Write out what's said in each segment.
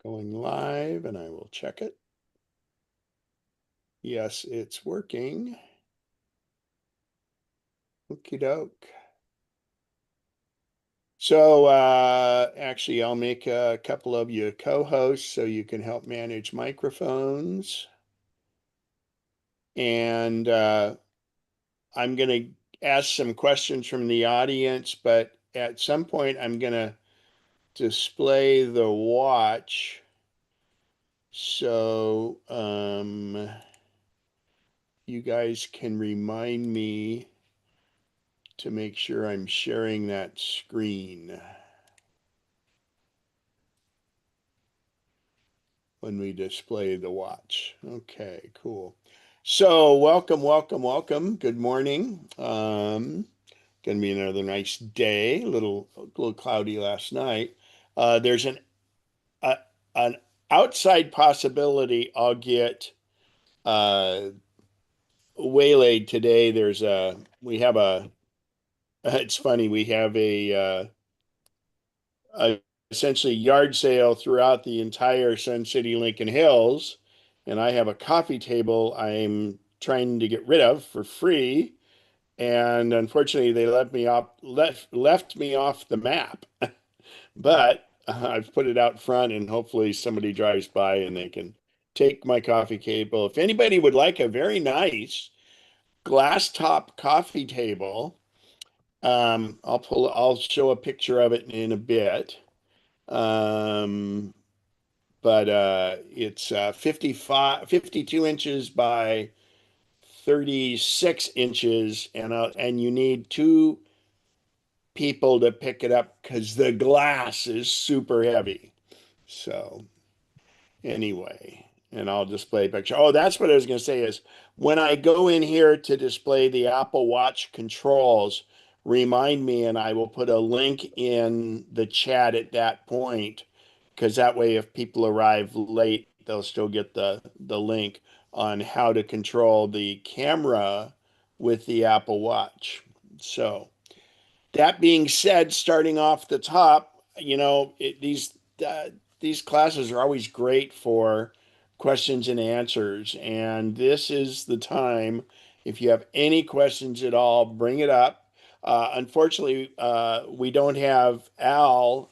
Going live, and I will check it. Yes, it's working. Okie doke. So actually, I'll make a couple of you co-hosts so you can help manage microphones. And I'm going to ask some questions from the audience, but at some point, I'm going to display the watch. So you guys can remind me to make sure I'm sharing that screen when we display the watch. Okay, cool. So welcome. Good morning. Gonna be another nice day. A little cloudy last night. There's uh, an outside possibility I'll get uh, waylaid today. We have a. It's funny. We have a essentially yard sale throughout the entire Sun City Lincoln Hills, and I have a coffee table I'm trying to get rid of for free. And unfortunately, they left me off the map. But I've put it out front, and hopefully somebody drives by and they can take my coffee table. If anybody would like a very nice glass top coffee table, I'll show a picture of it in a bit. Um, but it's 52 inches by 36 inches, and you need two people to pick it up because the glass is super heavy. So anyway, and I'll display a picture. Oh, that's what I was going to say is when I go in here to display the Apple Watch controls, remind me and I will put a link in the chat at that point because that way if people arrive late, they'll still get the link on how to control the camera with the Apple Watch. So that being said, starting off the top, these classes are always great for questions and answers, and this is the time. If you have any questions at all, bring it up. Unfortunately, we don't have Al.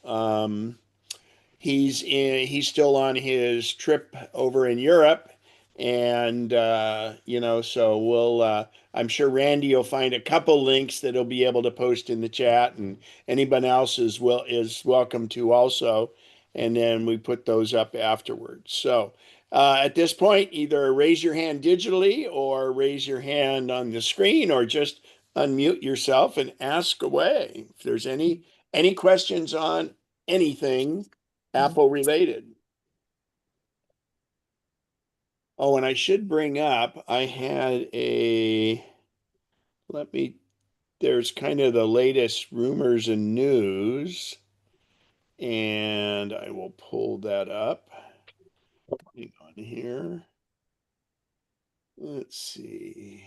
He's still on his trip over in Europe, and so we'll. I'm sure Randy will find a couple links that he'll be able to post in the chat, and anyone else is welcome to also. And then we put those up afterwards. So at this point, either raise your hand digitally or raise your hand on the screen, or just unmute yourself and ask away if there's any questions on anything Apple related. Oh, and I should bring up, let me, there's kind of the latest rumors and news, and I will pull that up. Hang on here. Let's see.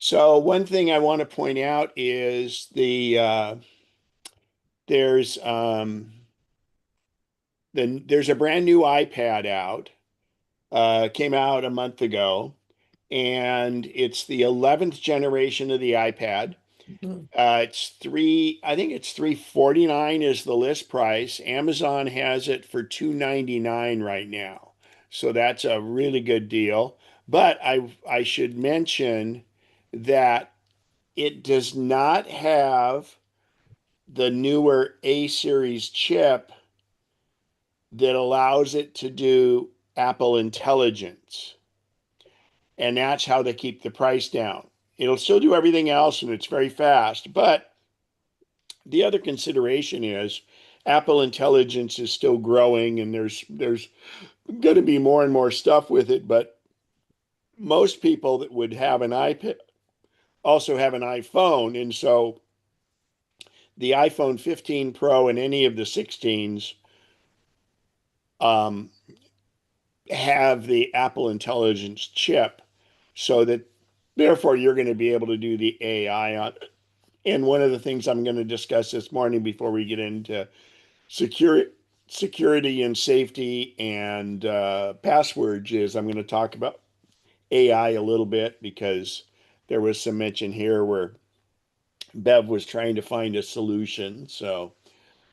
So one thing I want to point out is there's there's a brand new iPad out. Came out a month ago, and it's the 11th generation of the iPad. I think it's 349 is the list price. Amazon has it for 299 right now. So that's a really good deal. But I should mention that it does not have the newer A series chip that allows it to do Apple Intelligence. And that's how they keep the price down. It'll still do everything else and it's very fast, but the other consideration is Apple Intelligence is still growing and there's going to be more and more stuff with it, but most people that would have an iPad also have an iPhone, and so the iPhone 15 Pro and any of the 16s um, have the Apple Intelligence chip, so that therefore you're going to be able to do the AI on. And one of the things I'm going to discuss this morning before we get into security, security and safety and passwords is I'm going to talk about AI a little bit, because there was some mention here where Bev was trying to find a solution. So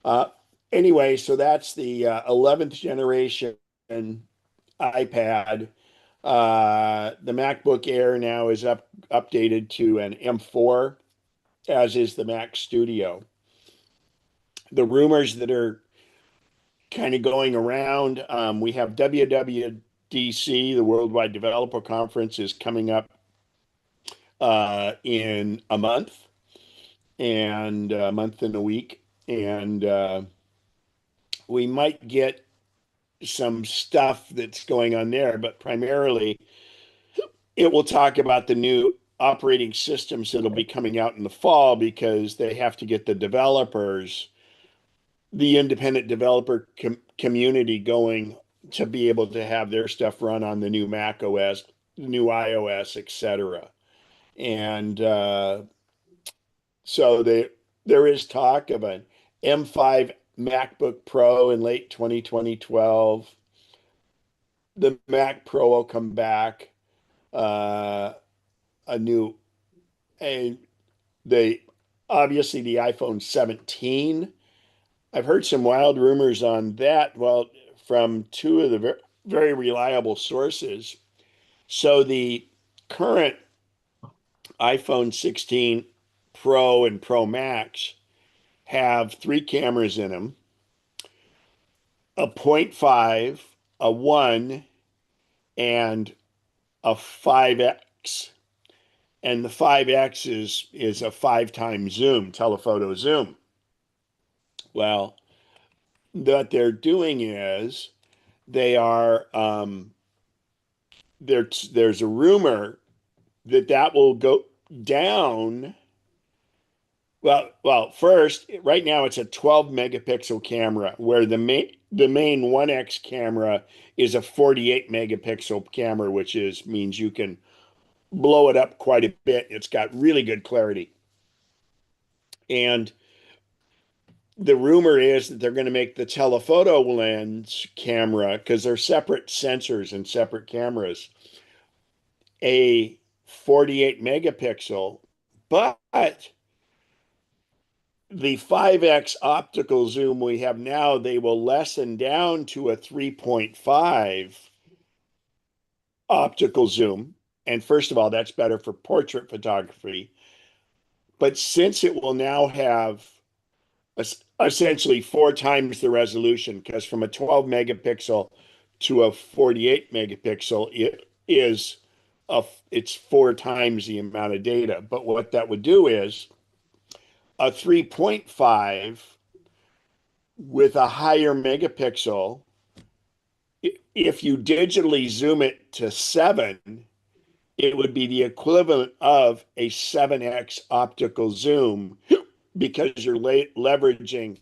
uh, anyway, so that's the 11th generation iPad. The MacBook Air now is updated to an M4, as is the Mac Studio. The rumors that are kind of going around, we have WWDC, the Worldwide Developer Conference, is coming up in a month, and a month and a week. And we might get some stuff that's going on there, but primarily it will talk about the new operating systems that'll be coming out in the fall, because they have to get the developers, the independent developer community going to be able to have their stuff run on the new Mac OS, the new iOS, etc. And so there is talk of an M5 MacBook Pro in late 2012. The Mac Pro will come back. Uh, a new, and they obviously the iPhone 17. I've heard some wild rumors on that. Well, from two of the very reliable sources. So the current iPhone 16 Pro and Pro Max have three cameras in them: a point 0.5, a 1, and a 5x. And the 5x is a 5 times zoom, telephoto zoom. Well, what they're doing is they are there's a rumor that that will go down. Well, first, right now it's a 12 megapixel camera, where the main 1x camera is a 48 megapixel camera, which means you can blow it up quite a bit. It's got really good clarity. And the rumor is that they're going to make the telephoto lens camera, because they're separate sensors and separate cameras, a 48 megapixel, but the 5x optical zoom we have now, they will lessen down to a 3.5 optical zoom. And first of all, that's better for portrait photography. But since it will now have essentially 4 times the resolution, because from a 12 megapixel to a 48 megapixel, it's 4 times the amount of data. But what that would do is a 3.5 with a higher megapixel, if you digitally zoom it to 7, it would be the equivalent of a 7x optical zoom, because you're leveraging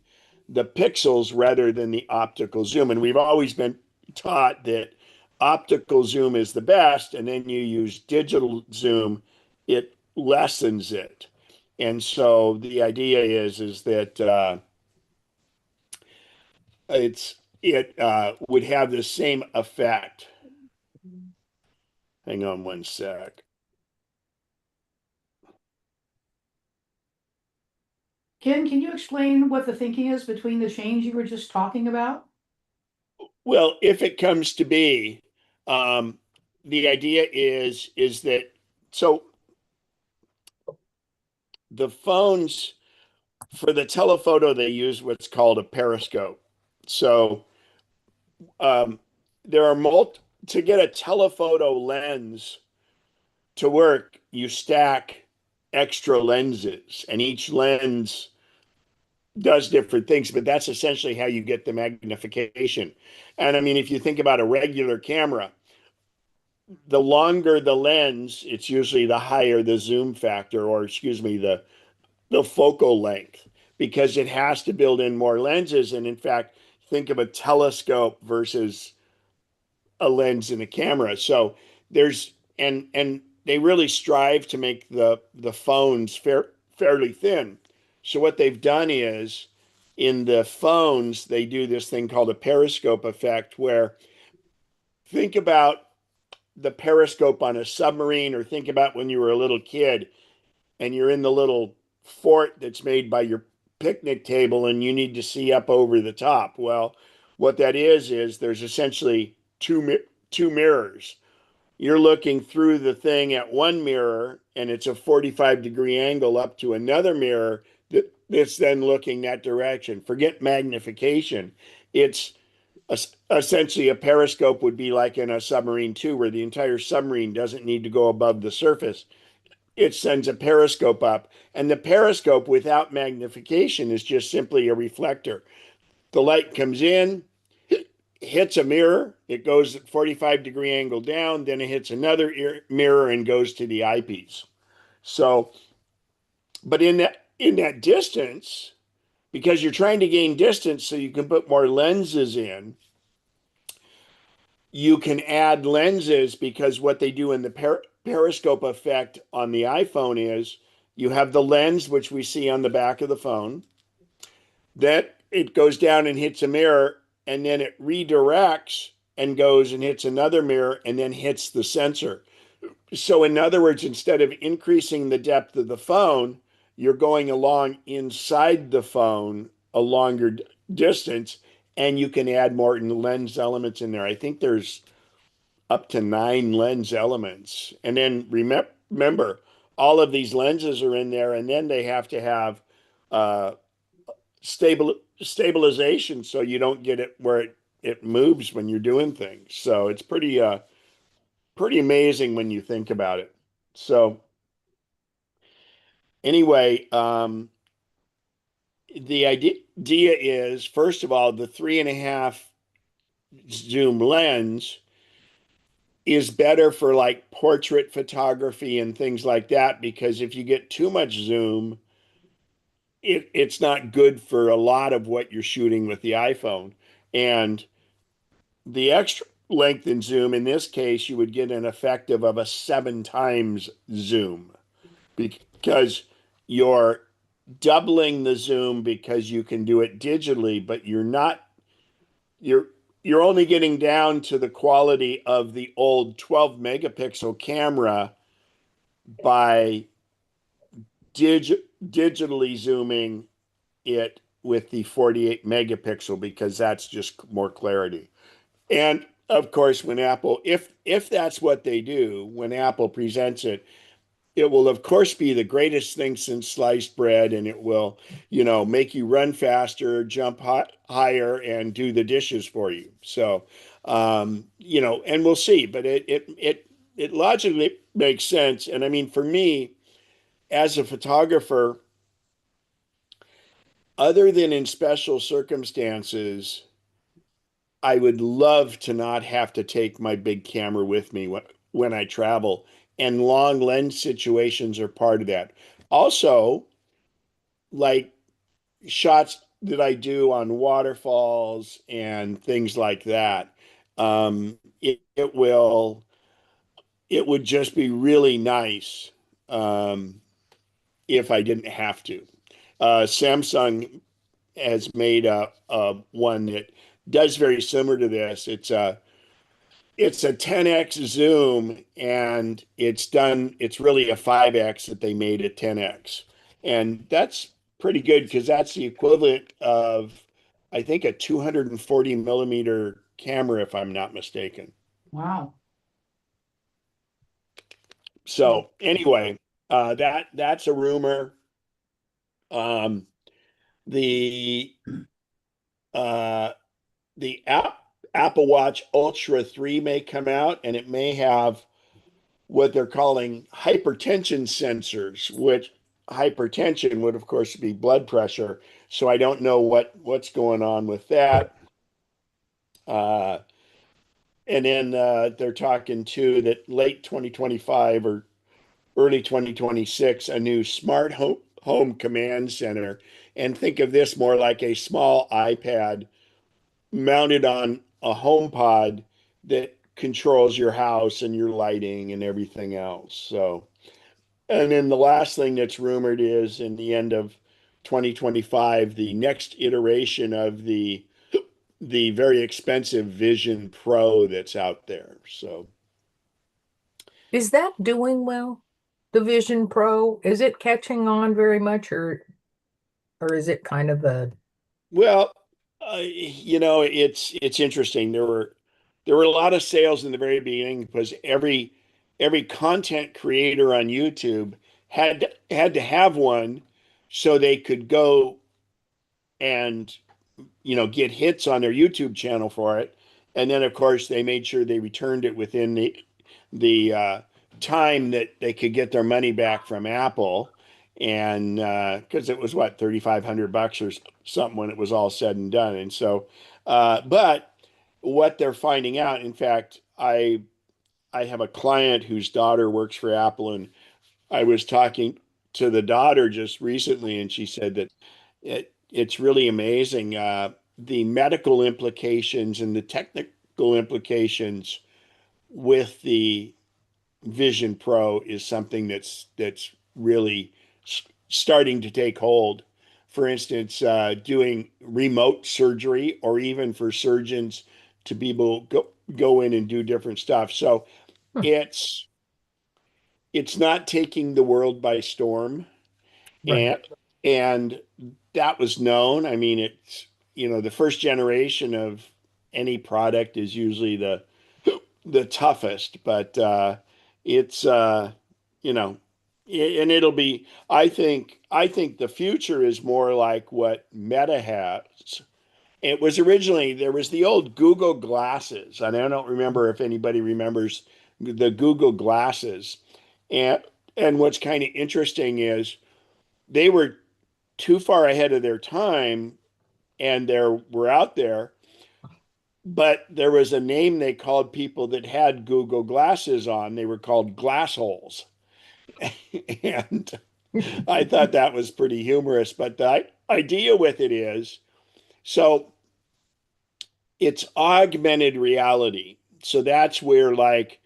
the pixels rather than the optical zoom. And we've always been taught that optical zoom is the best, and then you use digital zoom, it lessens it. And so the idea is that it would have the same effect. Hang on one sec. Ken, can you explain what the thinking is between the change you were just talking about? Well, if it comes to be, um, the idea is that, so the phones, for the telephoto, they use what's called a periscope. So um, there are to get a telephoto lens to work, you stack extra lenses, and each lens does different things, but that's essentially how you get the magnification. And I mean, if you think about a regular camera, the longer the lens, it's usually the higher the zoom factor, or excuse me, the focal length, because it has to build in more lenses. And in fact, think of a telescope versus a lens in a camera. So there's and they really strive to make the phones fairly thin. So what they've done is in the phones they do this thing called a periscope effect where think about the periscope on a submarine or think about when you were a little kid and you're in the little fort that's made by your picnic table and you need to see up over the top. Well, what that is there's essentially two mirrors. You're looking through the thing at one mirror and it's a 45-degree angle up to another mirror that's then looking that direction. Forget magnification. It's essentially a periscope would be like in a submarine too, where the entire submarine doesn't need to go above the surface. It sends a periscope up, and the periscope without magnification is just simply a reflector. The light comes in, hits a mirror, it goes at 45-degree angle down, then it hits another mirror and goes to the eyepiece. So, but in that distance, because you're trying to gain distance so you can put more lenses in, you can add lenses because what they do in the periscope effect on the iPhone is you have the lens, which we see on the back of the phone, that it goes down and hits a mirror, and then it redirects and goes and hits another mirror and then hits the sensor. So, in other words, instead of increasing the depth of the phone, you're going along inside the phone a longer distance, and you can add more lens elements in there. I think there's up to 9 lens elements. And then remember, all of these lenses are in there, and then they have to have uh, stabilization so you don't get it where it moves when you're doing things. So it's pretty amazing when you think about it. So anyway, the idea is first of all, the 3.5 zoom lens is better for like portrait photography and things like that because if you get too much zoom, it's not good for a lot of what you're shooting with the iPhone. And the extra length in zoom, in this case, you would get an effective of a 7 times zoom because you're doubling the zoom because you can do it digitally, but you're you're only getting down to the quality of the old 12 megapixel camera by digitally zooming it with the 48 megapixel because that's just more clarity. And of course, when Apple, if that's what they do, when Apple presents it, it will of course be the greatest thing since sliced bread, and it will, make you run faster, jump higher, and do the dishes for you. So, and we'll see. But it logically makes sense. And I mean, for me, as a photographer, other than in special circumstances, I would love to not have to take my big camera with me when I travel, and long lens situations are part of that. Also, like shots that I do on waterfalls and things like that, it would just be really nice if I didn't have to. Samsung has made a one that does very similar to this. It's a 10x zoom and it's really a 5x that they made at 10x. And that's pretty good because that's the equivalent of, I think, a 240 millimeter camera, if I'm not mistaken. Wow. So anyway, that's a rumor. Um, the uh, the Apple Watch Ultra 3 may come out and it may have what they're calling hypertension sensors, which hypertension would, of course, be blood pressure. So I don't know what's going on with that. Uh, and then they're talking too that late 2025 or early 2026, a new smart home command center. And think of this more like a small iPad mounted on a home pod that controls your house and your lighting and everything else. So, and then the last thing that's rumored is in the end of 2025, the next iteration of the very expensive Vision Pro that's out there. So, Is that doing well? The Vision Pro, is it catching on very much or is it kind of a well, it's interesting. There were a lot of sales in the very beginning because every content creator on YouTube had to have one so they could go and get hits on their YouTube channel for it. And then of course they made sure they returned it within the time that they could get their money back from Apple. And because it was what, $3,500 or something when it was all said and done. And so, but what they're finding out, in fact, I have a client whose daughter works for Apple, and I was talking to the daughter just recently, and she said that it's really amazing, the medical implications and the technical implications with the Vision Pro is something that's really starting to take hold. For instance, doing remote surgery, or even for surgeons to be able to go in and do different stuff. So hmm, it's it's not taking the world by storm, right? and and that was known. I mean, it's the first generation of any product is usually the toughest, but it's you know, and it'll be. I think the future is more like what Meta has. It was originally there was the old Google glasses, and I don't remember if anybody remembers the Google glasses. And and what's kind of interesting is they were too far ahead of their time, and they were out there, but there was a name they called people that had Google glasses on. They were called glass holes. And I thought that was pretty humorous. But the idea with it is, so it's augmented reality. So that's where, like,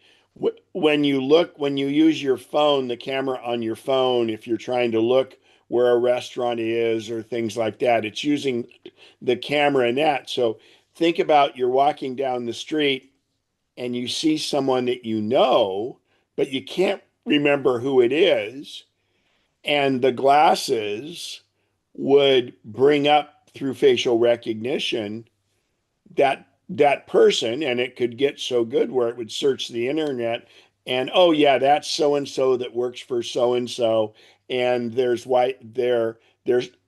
when you use your phone, the camera on your phone, if you're trying to look where a restaurant is or things like that, it's using the camera in that. So think about, you're walking down the street and you see someone that you know, but you can't remember who it is. And the glasses would bring up through facial recognition that person, and it could get so good where it would search the internet and, oh yeah, that's so and so that works for so and so, and their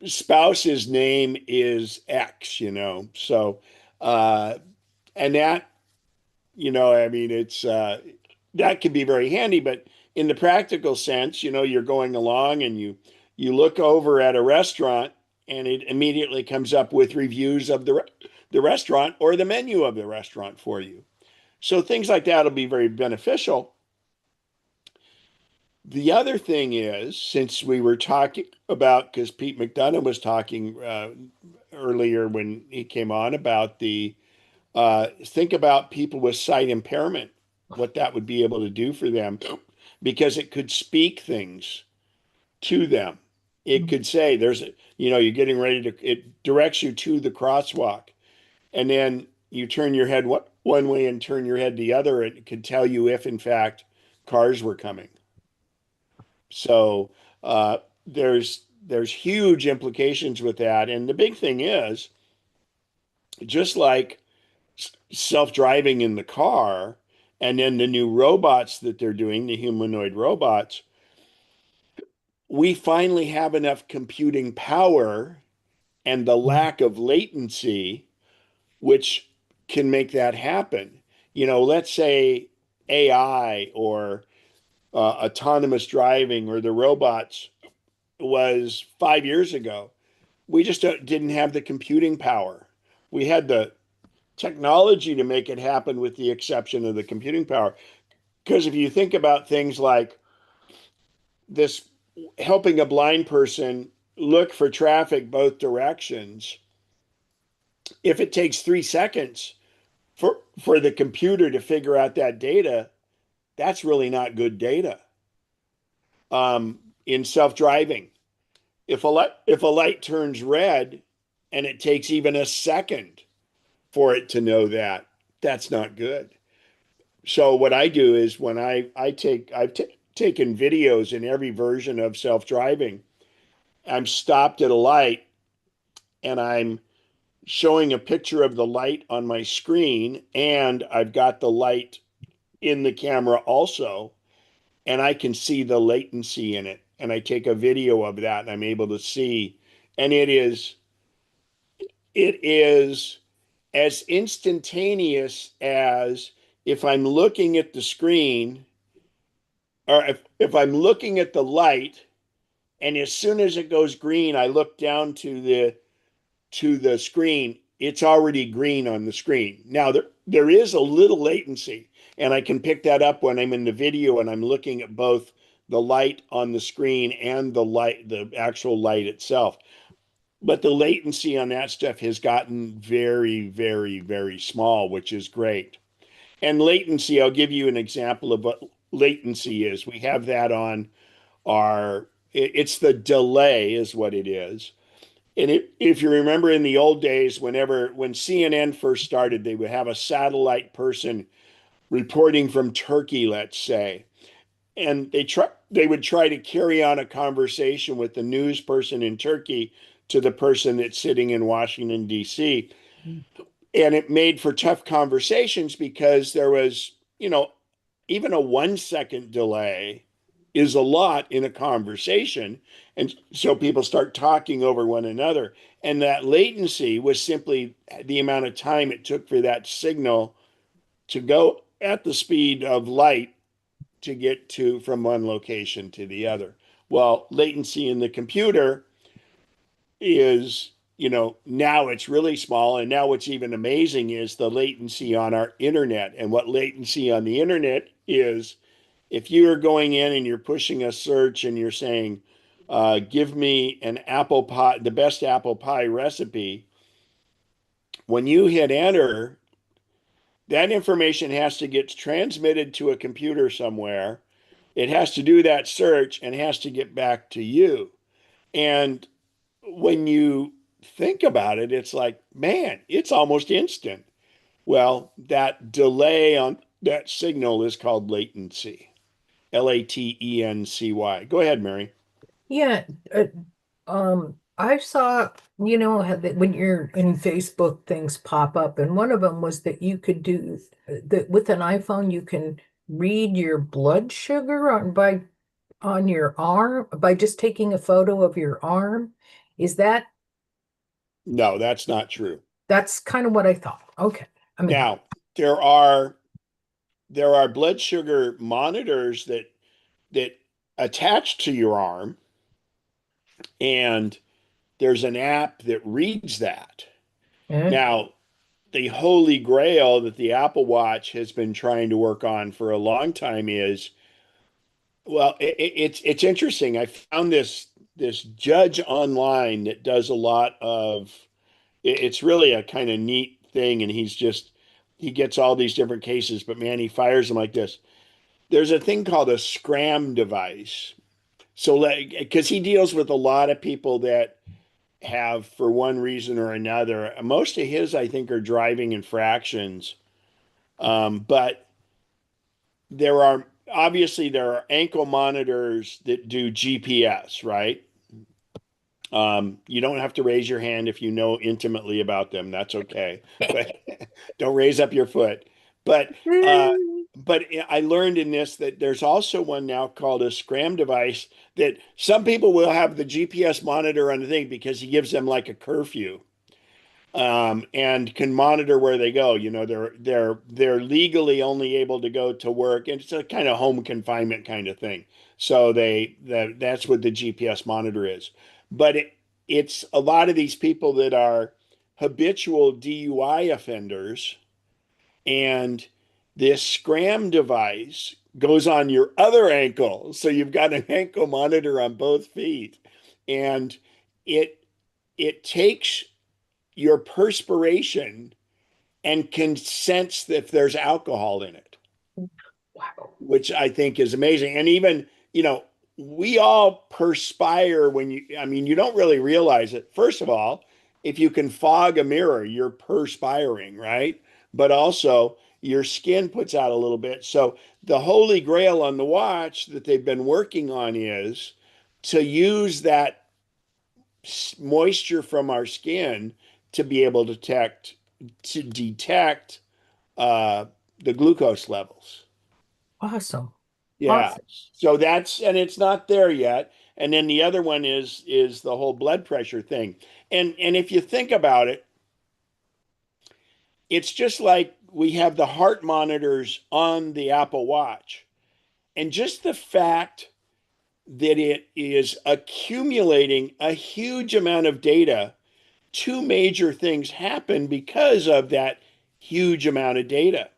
spouse's name is X. So and that, I mean, it's that can be very handy. But in the practical sense, you're going along and you look over at a restaurant, and it immediately comes up with reviews of the restaurant or the menu of the restaurant for you. So things like that will be very beneficial. The other thing is, since we were talking about, because Pete McDonough was talking earlier when he came on about think about people with sight impairment, what that would be able to do for them, because it could speak things to them. It could say, you're getting ready it directs you to the crosswalk, and then you turn your head one way and turn your head the other. It could tell you if, in fact, cars were coming. So there's huge implications with that. And the big thing is, just like self-driving in the car, and then the new robots that they're doing, the humanoid robots, we finally have enough computing power and the lack of latency which can make that happen. Let's say AI or autonomous driving or the robots was 5 years ago. We just didn't have the computing power. We had the technology to make it happen, with the exception of the computing power. Because if you think about things like this, helping a blind person look for traffic both directions, if it takes 3 seconds for the computer to figure out that data, that's really not good data. In self-driving, if a light turns red and it takes even a second for it to know that, that's not good. So what I do is when I've taken videos in every version of self-driving, I'm stopped at a light and I'm showing a picture of the light on my screen, and I've got the light in the camera also, and I can see the latency in it. And I take a video of that and I'm able to see, and it is as instantaneous as if I'm looking at the screen, or if I'm looking at the light, and as soon as it goes green, I look down to the screen, it's already green on the screen. Now there is a little latency, and I can pick that up when I'm in the video and I'm looking at both the light on the screen and the actual light itself. But the latency on that stuff has gotten very, very, very small, which is great. And latency, I'll give you an example of what latency is. We have that on it's the delay is what it is. And if you remember in the old days, when CNN first started, they would have a satellite person reporting from Turkey, let's say, and they would try to carry on a conversation with the news person in Turkey to the person that's sitting in Washington, D.C. And it made for tough conversations because there was, even a 1 second delay is a lot in a conversation. And so people start talking over one another. And that latency was simply the amount of time it took for that signal to go at the speed of light to get to from one location to the other. Well, latency in the computer is, now it's really small. And now what's even amazing is the latency on our internet. And what latency on the internet is, if you are going in and you're pushing a search and you're saying, give me an apple pie, the best apple pie recipe, when you hit enter, that information has to get transmitted to a computer somewhere. It has to do that search and has to get back to you. And when you think about it, it's like, man, it's almost instant. Well, that delay on that signal is called latency. Latency. Go ahead, Mary. Yeah, I saw, when you're in Facebook, things pop up, and one of them was that you could do that with an iPhone, you can read your blood sugar on your arm by just taking a photo of your arm. Is No, that's not true. that's kind of what I thought. Okay. I mean, Now, there are blood sugar monitors that attach to your arm, and there's an app that reads that. eh, Now, the holy grail that the Apple Watch has been trying to work on for a long time is, well, it's interesting. I found this judge online that does a lot of it's really a kind of neat thing, and he gets all these different cases, but man, he fires them like this. There's a thing called a scram device. So, like, because he deals with a lot of people that have, for one reason or another, most of his, I think, are driving infractions. But there are ankle monitors that do GPS, right? You don't have to raise your hand if you know intimately about them. That's okay, but don't raise up your foot. But uh, but I learned in this that there's also one now called a scram device that some people will have the GPS monitor on the thing because he gives them like a curfew, and can monitor where they go. They're legally only able to go to work, and it's a kind of home confinement kind of thing. So that's what the GPS monitor is. But it's a lot of these people that are habitual DUI offenders, and this scram device goes on your other ankle, so you've got an ankle monitor on both feet, and it it takes your perspiration and can sense if there's alcohol in it, Wow. which I think is amazing. And even, we all perspire when I mean, you don't really realize it. First of all, if you can fog a mirror, you're perspiring, right? But also, your skin puts out a little bit. So, the holy grail on the watch that they've been working on is to use that moisture from our skin to be able to detect uh, the glucose levels. Awesome. Yeah. Awesome. So and it's not there yet. And then the other one is the whole blood pressure thing. And if you think about it, it's just like we have the heart monitors on the Apple Watch. And just the fact that it is accumulating a huge amount of data, two major things happen because of that huge amount of data.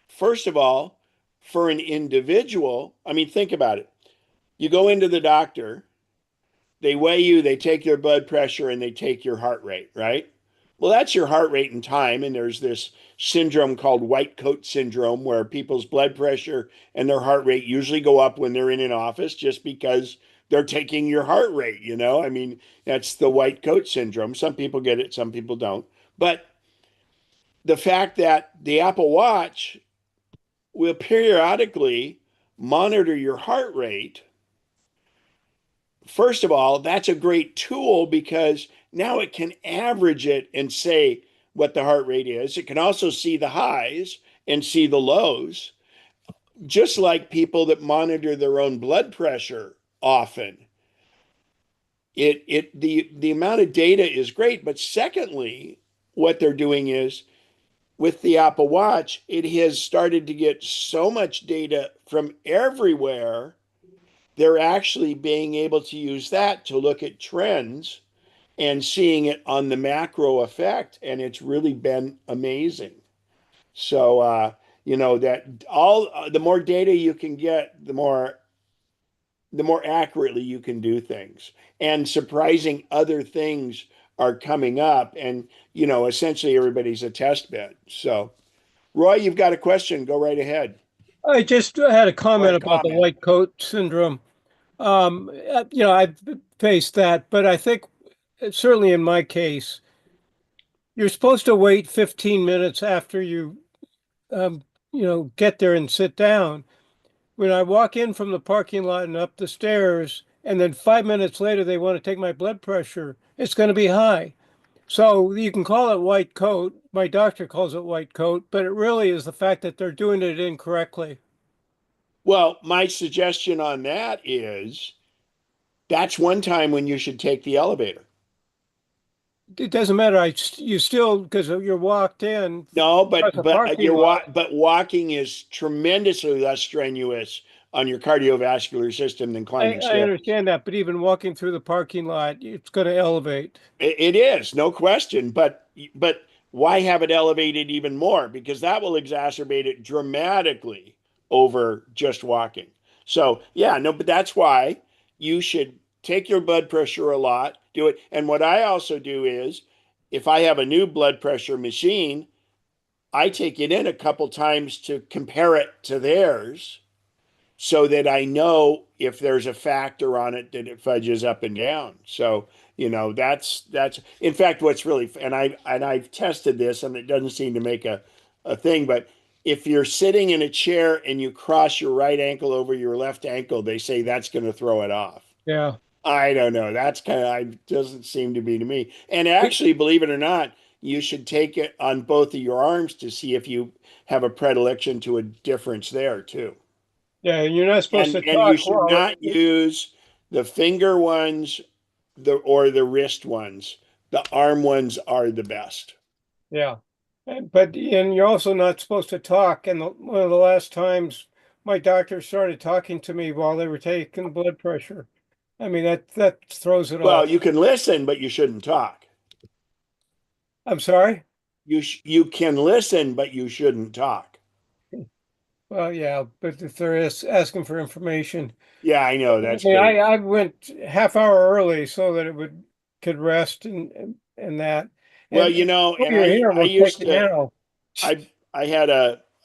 First of all, for an individual, I mean, think about it. You go into the doctor, they weigh you, they take your blood pressure, and they take your heart rate, right? Well, that's your heart rate and time. And there's this syndrome called white coat syndrome where people's blood pressure and their heart rate usually go up when they're in an office just because they're taking your heart rate, I mean, that's the white coat syndrome. Some people get it, some people don't. But the fact that the Apple Watch will periodically monitor your heart rate. First of all, that's a great tool because now it can average it and say what the heart rate is. It can also see the highs and see the lows, just like people that monitor their own blood pressure often. The amount of data is great, but secondly, what they're doing is with the Apple Watch, it has started to get so much data from everywhere. They're actually being able to use that to look at trends and seeing it on the macro effect. And it's really been amazing. So, that all the more data you can get, the more accurately you can do things. And surprising other things are coming up. And, essentially everybody's a test bed. So, Roy, you've got a question. Go right ahead. I just had a Or comment a about the comment. white coat syndrome. I've faced that, but I think certainly in my case, you're supposed to wait 15 minutes after um, get there and sit down. When I walk in from the parking lot and up the stairs, and then 5 minutes later they want to take my blood pressure, it's going to be high. So you can call it white coat. My doctor calls it white coat, but it really is the fact that they're doing it incorrectly. Well, my suggestion on that is that's one time when you should take the elevator. It doesn't matter. You still, because you're walked in No, across but a but parking lot. but walking is tremendously less strenuous on your cardiovascular system than I, climbing I stairs. understand that, but even walking through the parking lot, it's going to elevate. It is, no question, but why have it elevated even more? Because that will exacerbate it dramatically over just walking. So, yeah, no, but that's why you should take your blood pressure a lot, do it. And what I also do is if I have a new blood pressure machine, I take it in a couple times to compare it to theirs so that I know if there's a factor on it that it fudges up and down. So, that's in fact what's really and I've tested this and it doesn't seem to make a thing, but if you're sitting in a chair and you cross your right ankle over your left ankle, they say that's going to throw it off. Yeah. I don't know. That's kind of doesn't seem to be to me. And actually, believe it or not, you should take it on both of your arms to see if you have a predilection to a difference there too. Yeah, you're not supposed to And you talk. should Well, not use the finger ones or the wrist ones. The arm ones are the best. yeah. And you're also not supposed to talk. And one of the last times my doctor started talking to me while they were taking blood pressure. I mean, that throws it off. Well, you can listen, but you shouldn't talk. I'm sorry. You can listen, but you shouldn't talk. Well, yeah, but if they're asking for information, Yeah, I know I that's mean, crazy. I went half hour early so that it would could rest and that. Well, And pull and your hair I will take used an to arrow.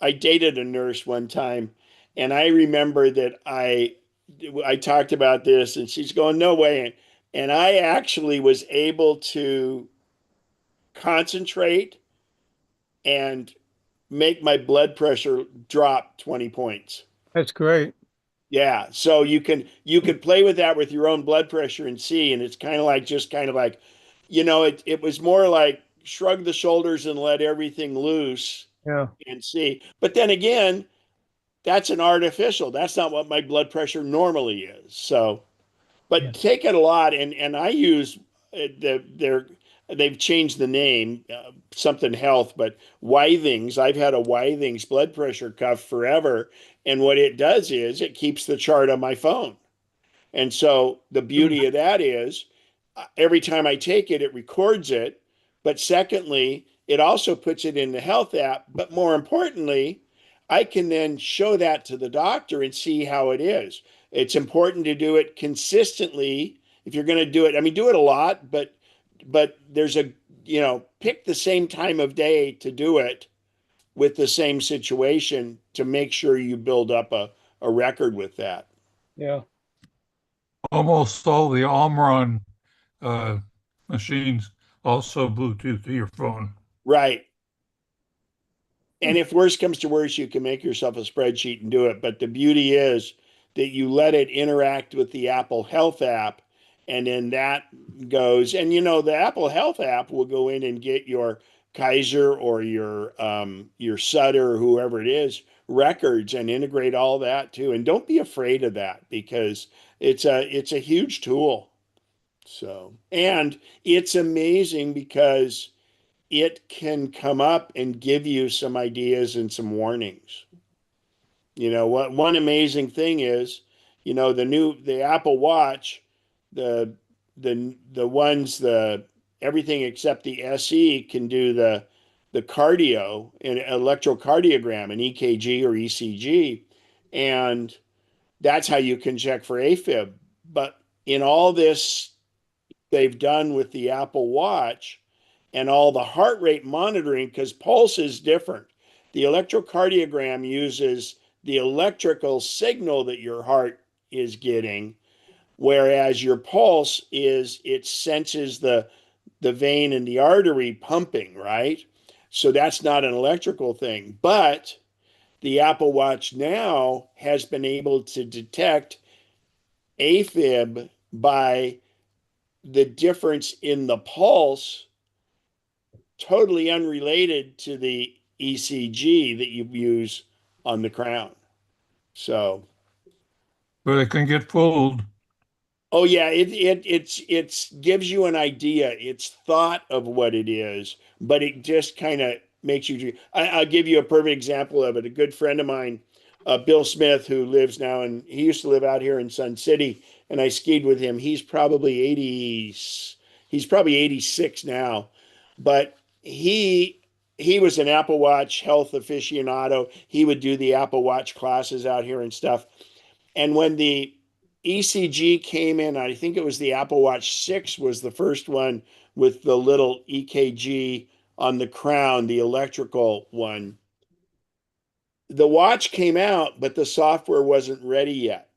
I dated a nurse one time, and I remember that I talked about this, and she's going, "No way." And I actually was able to concentrate and make my blood pressure drop 20 points. That's great. Yeah, so you can play with that with your own blood pressure and see, and it's kind of like just kind of like, it was more like shrug the shoulders and let everything loose Yeah. and see. But then again, that's an artificial. That's not what my blood pressure normally is. So, Yeah. but take it a lot, and I use they've changed the name, something health, but Withings. I've had a Withings blood pressure cuff forever, and what it does is it keeps the chart on my phone. And so the Mm. beauty of that is every time I take it, it records it. But secondly, it also puts it in the health app. But more importantly, I can then show that to the doctor and see how it is. It's important to do it consistently. If you're going to do it, I mean, do it a lot, but there's pick the same time of day to do it with the same situation to make sure you build up a record with that. Yeah. Almost all the Omron uh, machines also Bluetooth to your phone. Right. Hmm. And if worse comes to worse, you can make yourself a spreadsheet and do it. But the beauty is that you let it interact with the Apple Health app, and then that goes. And the Apple Health app will go in and get your Kaiser or your Sutter or whoever it is records and integrate all that too. And don't be afraid of that because it's a huge tool. So, and it's amazing because it can come up and give you some ideas and some warnings. What one amazing thing is, the Apple Watch, the the ones the everything except the SE can do the cardio, an electrocardiogram, an EKG or ECG, and that's how you can check for AFib. But in all this they've done with the Apple Watch and all the heart rate monitoring, because pulse is different. The electrocardiogram uses the electrical signal that your heart is getting, whereas your pulse it senses the vein and the artery pumping, right? So that's not an electrical thing. But the Apple Watch now has been able to detect AFib by the difference in the pulse, totally unrelated to the ECG that you use on the crown. So, But it can get fooled. oh yeah, it's gives you an idea. It's thought of what it is, but it just kind of makes you. I'll give you a perfect example of it. A good friend of mine, Bill Smith, who lives now, and he used to live out here in Sun City, and I skied with him. He's probably 80. He's probably 86 now, but he was an Apple Watch health aficionado. He would do the Apple Watch classes out here and stuff. And when the ECG came in, I think it was the Apple Watch 6 was the first one with the little EKG on the crown, the electrical one. The watch came out, but the software wasn't ready yet.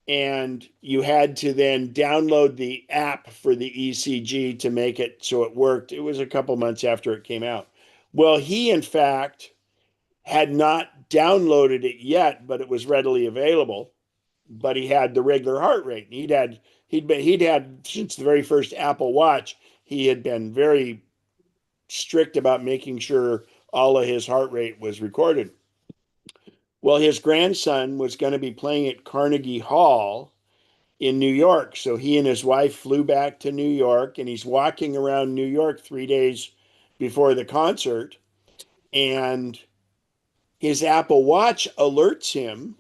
And you had to then download the app for the ECG to make it so it worked. It was a couple months after it came out. Well, he, in fact, had not downloaded it yet, but it was readily available. But he had the regular heart rate. He'd had since the very first Apple Watch, he had been very strict about making sure all of his heart rate was recorded. Well, his grandson was going to be playing at Carnegie Hall in New York. So he and his wife flew back to New York, and he's walking around New York 3 days before the concert. And his Apple Watch alerts him.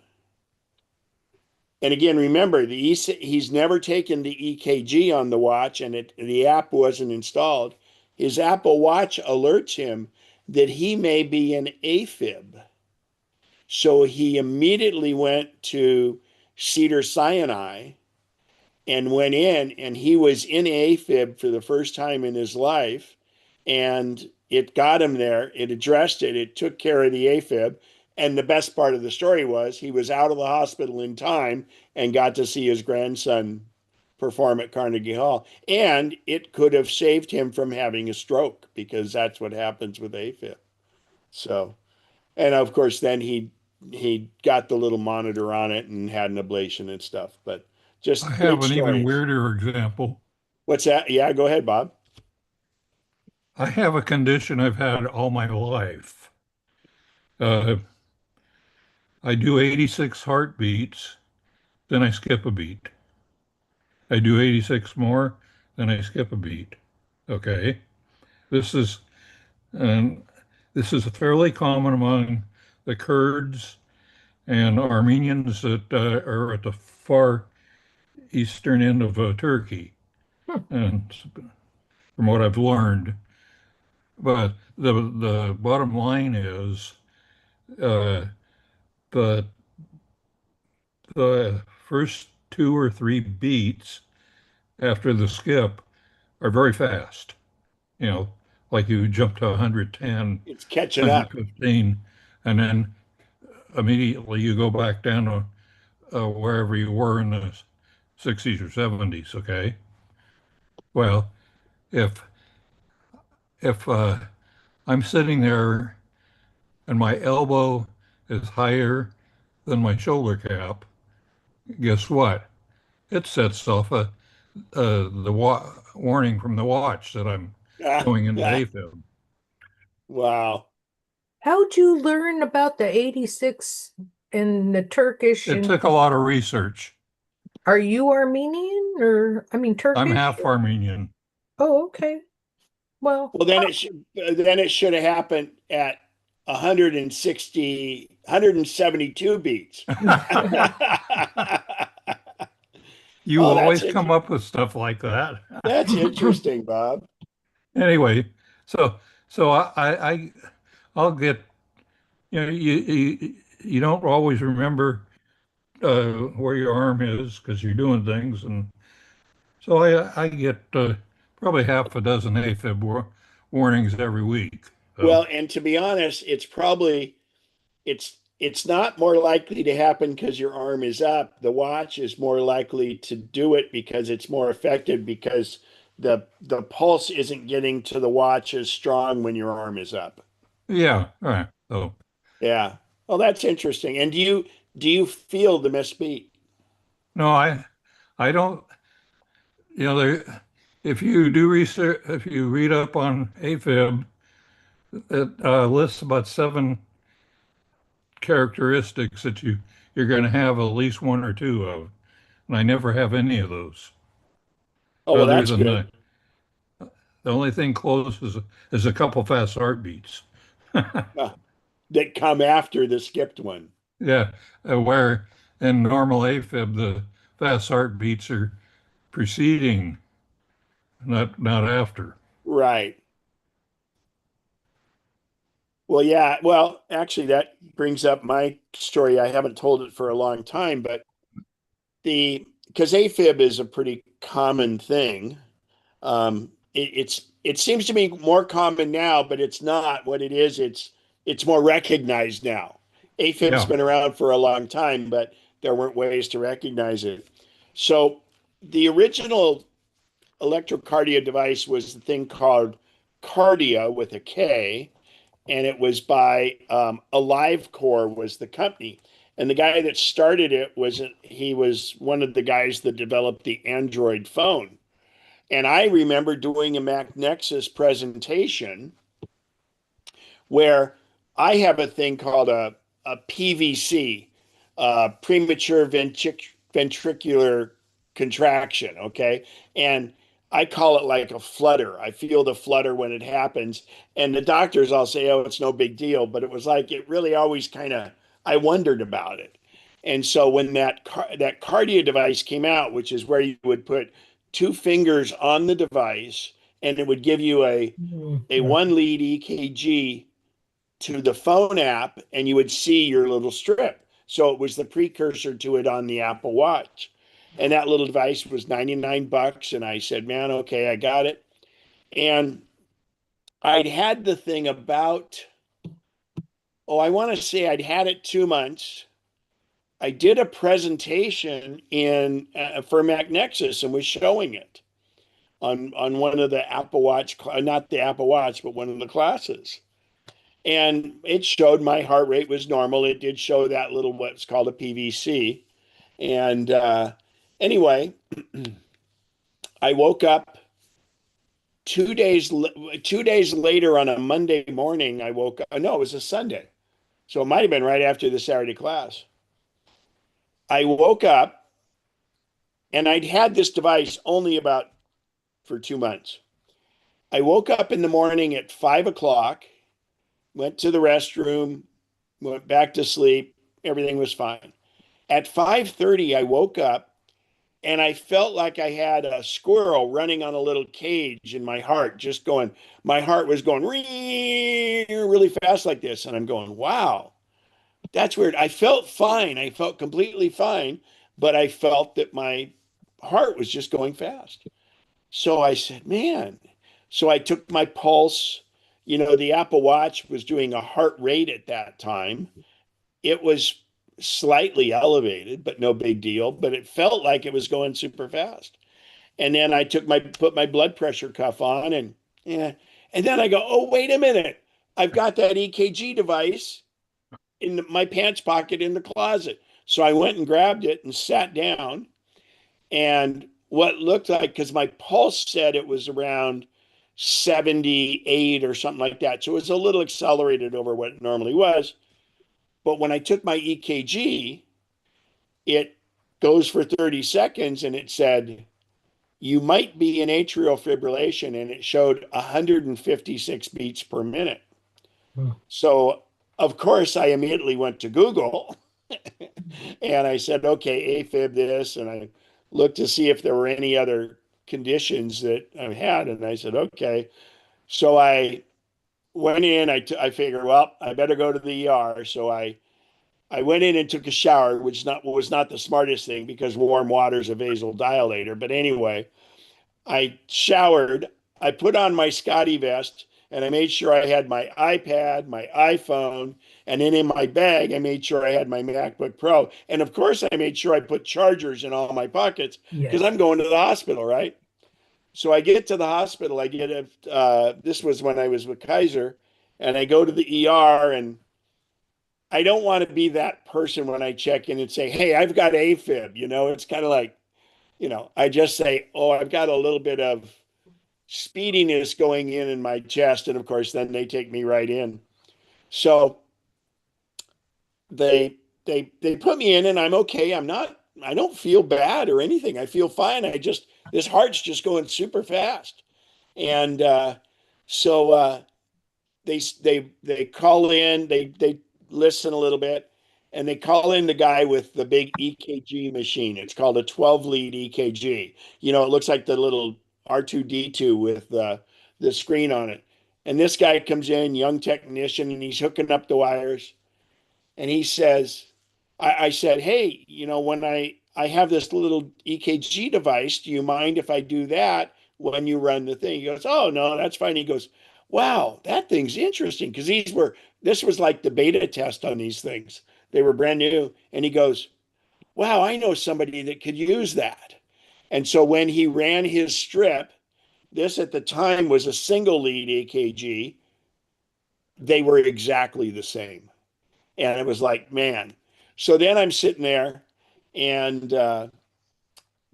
And again, remember, he's never taken the EKG on the watch, and the app wasn't installed. His Apple Watch alerts him that he may be in AFib. So he immediately went to Cedar Sinai and went in, and he was in AFib for the first time in his life, and it got him there. It addressed it. It took care of the AFib. And the best part of the story was he was out of the hospital in time and got to see his grandson perform at Carnegie Hall. And it could have saved him from having a stroke because that's what happens with AFib. So, and of course, then he got the little monitor on it and had an ablation and stuff. But I just have great an even stories. weirder example. What's that? Yeah, go ahead, Bob. I have a condition I've had all my life. Uh, I do 86 heartbeats, then I skip a beat. I do 86 more, then I skip a beat. Okay. This is and this is fairly common among the Kurds and Armenians that are at the far eastern end of Turkey, Hmm. and from what I've learned. But the bottom line is, uh, the the first two or three beats after the skip are very fast. You know, like you jump to 110, It's catching up. 115, and then immediately you go back down to wherever you were in the 60s or 70s. Okay. Well, if if I'm sitting there and my elbow is higher than my shoulder cap, guess what? It sets off the warning from the watch that I'm going into AFib. Wow. How'd you learn about the 86 and the Turkish? It And took a lot of research. are you Armenian or, I mean, I'm Turkish? half Armenian. Oh, okay. Well, Well, then it should have happened at 160, 172 beats. You Oh, always come up with stuff like that. that's interesting, Bob. Anyway, so so I'll get, you don't always remember where your arm is because you're doing things, and so I get probably half a dozen AFib warnings every week. So Well, and to be honest, it's not more likely to happen because your arm is up. The watch is more likely to do it because it's more effective because the pulse isn't getting to the watch as strong when your arm is up. yeah, all right. So Yeah. Well, that's interesting. And do you feel the misbeat? no, I don't. There, if you do research, if you read up on AFib, it lists about 7 characteristics that you're going to have at least one or two of, and I never have any of those. Oh, well, Other that's than good. the only thing close is a couple fast heartbeats. Uh, that come after the skipped one. Yeah, where in normal AFib the fast heartbeats are preceding, not after. Right. Well, yeah. Well, actually, that brings up my story. I haven't told it for a long time, but because AFib is a pretty common thing. It seems to be more common now, but it's not what it is. It's more recognized now. AFib's Yeah, been around for a long time, but there weren't ways to recognize it. So the original electrocardia device was the thing called Cardia with a K, and it was by AliveCore was the company. And the guy that started it he was one of the guys that developed the Android phone. And I remember doing a MacNexus presentation where I have a thing called a PVC, premature ventricular contraction. Okay. And I call it like a flutter. I feel the flutter when it happens. And the doctors all say, oh, it's no big deal. But it was like, it really always kind of, I wondered about it. And so when that cardio device came out, which is where you would put two fingers on the device and it would give you a mhm. one lead EKG to the phone app and you would see your little strip. So it was the precursor to it on the Apple Watch. And that little device was 99 bucks. And I said, man, okay, I got it. And I'd had the thing about, oh, I want to say I'd had it 2 months. I did a presentation in for MacNexus and was showing it on one of the Apple Watch, not the Apple Watch, but one of the classes. And it showed my heart rate was normal. It did show that little what's called a PVC. And anyway, I woke up 2 days later on a Monday morning. I woke up. No, it was a Sunday, so it might have been right after the Saturday class. I woke up and I'd had this device only about for 2 months. I woke up in the morning at 5 o'clock, went to the restroom, went back to sleep. Everything was fine. At 5:30, I woke up and I felt like I had a squirrel running on a little cage in my heart, just going, my heart was going really fast like this. And I'm going, wow, that's weird. I felt fine. I felt completely fine, but I felt that my heart was just going fast. So I said, man. So I took my pulse. You know, the Apple Watch was doing a heart rate at that time. It was slightly elevated, but no big deal. But it felt like it was going super fast. And then I put my blood pressure cuff on, and yeah. And then I go, oh, wait a minute. I've got that EKG device in my pants pocket in the closet. So I went and grabbed it and sat down. And what looked like, because my pulse said it was around 78 or something like that. So it was a little accelerated over what it normally was. But when I took my EKG, it goes for 30 seconds and it said, you might be in atrial fibrillation. And it showed 156 beats per minute. Hmm. So, of course, I immediately went to Google and I said, okay, AFib this. And I looked to see if there were any other conditions that I had. And I said, okay. So I went in, I figured, well, I better go to the ER. So I went in and took a shower, which was not the smartest thing because warm water is a vasodilator. But anyway, I showered, I put on my Scotty vest, and I made sure I had my iPad, my iPhone, and then in my bag, I made sure I had my MacBook Pro. And of course, I made sure I put chargers in all my pockets because Yes. I'm going to the hospital, right? So I get to the hospital. This was when I was with Kaiser, and I go to the ER, and I don't want to be that person when I check in and say, hey, I've got AFib. You know, it's kind of like, I just say, oh, I've got a little bit of speediness going in my chest. And of course, then they take me right in. So they put me in and I'm okay. I don't feel bad or anything. I feel fine. This heart's just going super fast. And so they call in, they listen a little bit, and they call in the guy with the big EKG machine. It's called a 12 lead EKG. It looks like the little R2D2 with the screen on it. And this guy comes in, young technician, and he's hooking up the wires. And he says, I said, hey, when I have this little EKG device, do you mind if I do that when you run the thing? He goes, oh, no, that's fine. He goes, wow, that thing's interesting because this was like the beta test on these things. They were brand new. And he goes, wow, I know somebody that could use that. And so when he ran his strip, this at the time was a single lead EKG. They were exactly the same. And it was like, man. So then I'm sitting there and then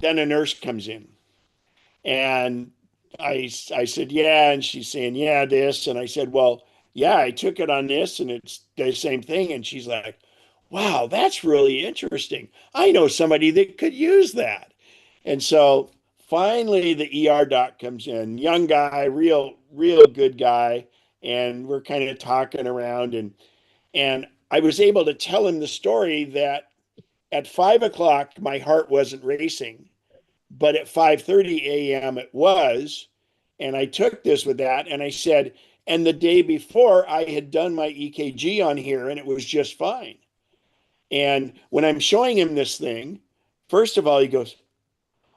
a nurse comes in and I said, yeah. And she's saying, yeah, this. And I said, well, yeah, I took it on this and it's the same thing. And she's like, wow, that's really interesting. I know somebody that could use that. And so finally the ER doc comes in, young guy, real good guy. And we're kind of talking around and I was able to tell him the story that at 5 o'clock, my heart wasn't racing, but at 5:30 a.m. it was. And I took this with that and I said, and the day before I had done my EKG on here and it was just fine. And when I'm showing him this thing, first of all, he goes,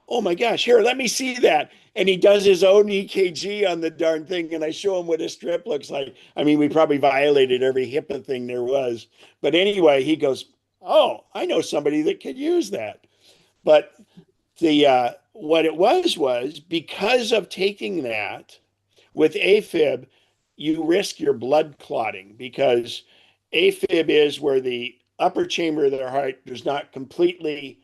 oh my gosh, here, let me see that. And he does his own EKG on the darn thing, and I show him what a strip looks like. I mean, we probably violated every HIPAA thing there was. But anyway, he goes, oh, I know somebody that could use that. But the what it was because of taking that with AFib, you risk your blood clotting because AFib is where the upper chamber of the heart does not completely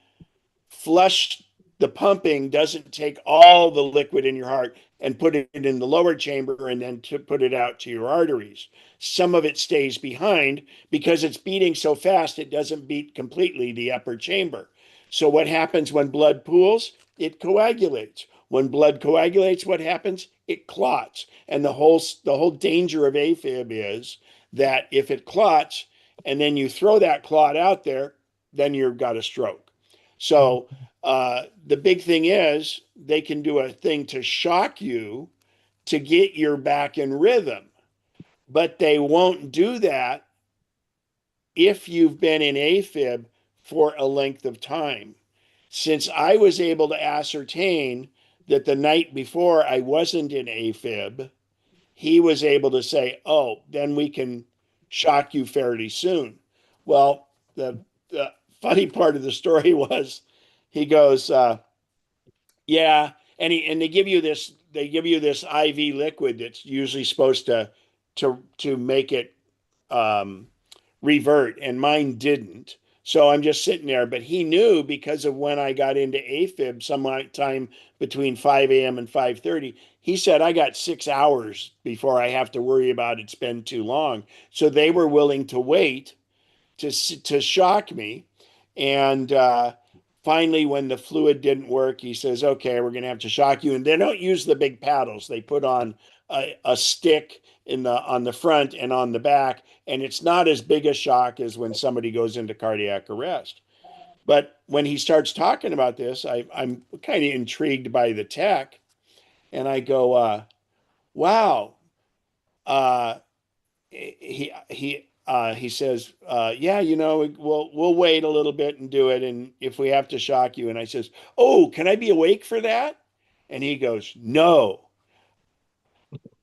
flush the pumping, doesn't take all the liquid in your heart and put it in the lower chamber and then to put it out to your arteries. Some of it stays behind because it's beating so fast it doesn't beat completely the upper chamber. So what happens when blood pools? It coagulates. When blood coagulates, what happens? It clots. And the whole danger of AFib is that if it clots and then you throw that clot out there, then you've got a stroke. So the big thing is they can do a thing to shock you to get your back in rhythm, but they won't do that if you've been in AFib for a length of time. Since I was able to ascertain that the night before I wasn't in AFib, he was able to say, oh, then we can shock you fairly soon. Well, the funny part of the story was he goes, yeah, and they give you this IV liquid that's usually supposed to make it um, revert, and mine didn't. So I'm just sitting there, but he knew because of when I got into AFib, sometime between 5 a.m. and 5:30. He said I got 6 hours before I have to worry about it's been too long. So they were willing to wait to shock me. And finally, when the fluid didn't work, he says, okay, we're going to have to shock you. And they don't use the big paddles. They put on a stick on the front and on the back. And it's not as big a shock as when somebody goes into cardiac arrest. But when he starts talking about this, I'm kind of intrigued by the tech. And I go, wow. Uh, he says, yeah, we'll wait a little bit and do it, and if we have to shock you. And I says, oh, can I be awake for that? And he goes, no.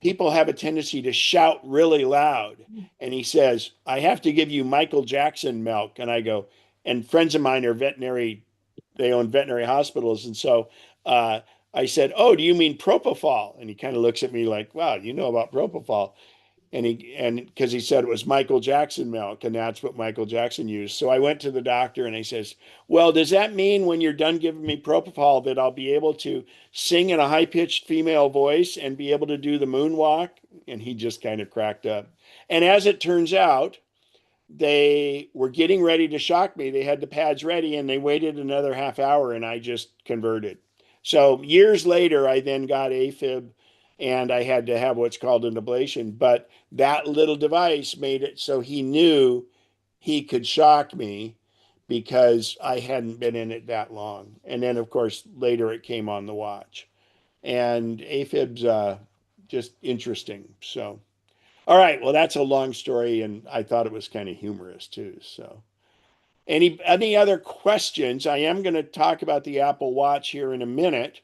People have a tendency to shout really loud. And he says, I have to give you Michael Jackson milk. And I go, and friends of mine are veterinary, they own veterinary hospitals, and so I said, oh, do you mean propofol? And he kind of looks at me like, wow, you know about propofol. And because he said it was Michael Jackson milk, and that's what Michael Jackson used. So I went to the doctor and I says, well, does that mean when you're done giving me propofol that I'll be able to sing in a high-pitched female voice and be able to do the moonwalk? And he just kind of cracked up. And as it turns out, they were getting ready to shock me. They had the pads ready and they waited another half hour and I just converted. So years later, I then got AFib and I had to have what's called an ablation. But that little device made it so he knew he could shock me because I hadn't been in it that long. And then, of course, later it came on the watch. And AFib's just interesting. So. All right. Well, that's a long story, and I thought it was kind of humorous too. So, any other questions? I am going to talk about the Apple Watch here in a minute,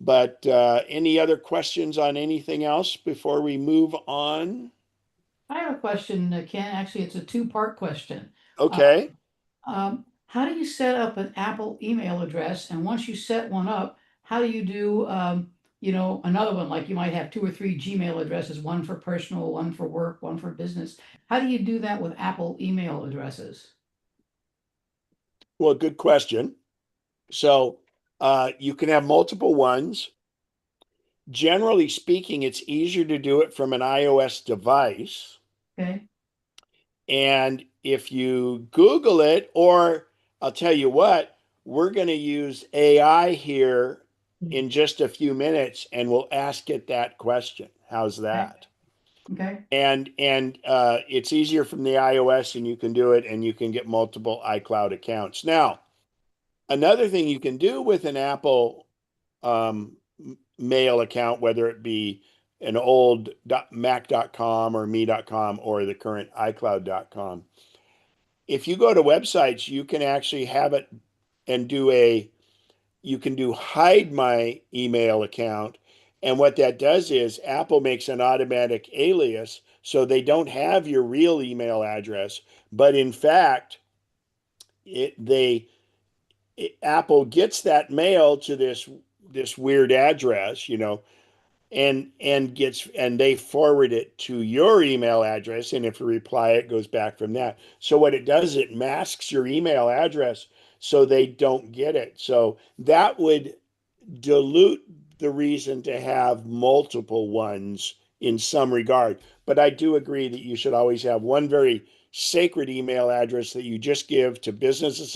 but any other questions on anything else before we move on? I have a question, Ken. Actually, it's a two-part question. Okay. How do you set up an Apple email address? And once you set one up, how do you do, another one? Like you might have two or three Gmail addresses, one for personal, one for work, one for business. How do you do that with Apple email addresses? Well, good question. So you can have multiple ones. Generally speaking, it's easier to do it from an iOS device. Okay. And if you Google it, or I'll tell you what, we're going to use AI here in just a few minutes and we'll ask it that question. How's that? Okay. And it's easier from the iOS and you can do it and you can get multiple iCloud accounts. Now, another thing you can do with an Apple mail account, whether it be an old mac.com or me.com or the current iCloud.com. If you go to websites, you can actually have it and do a you can do hide my email account. And what that does is Apple makes an automatic alias so they don't have your real email address, but in fact, it they Apple gets that mail to this weird address, and they forward it to your email address, and if you reply it goes back from that. So what it does, it masks your email address so they don't get it. So that would dilute the reason to have multiple ones in some regard. But I do agree that you should always have one very sacred email address that you just give to business,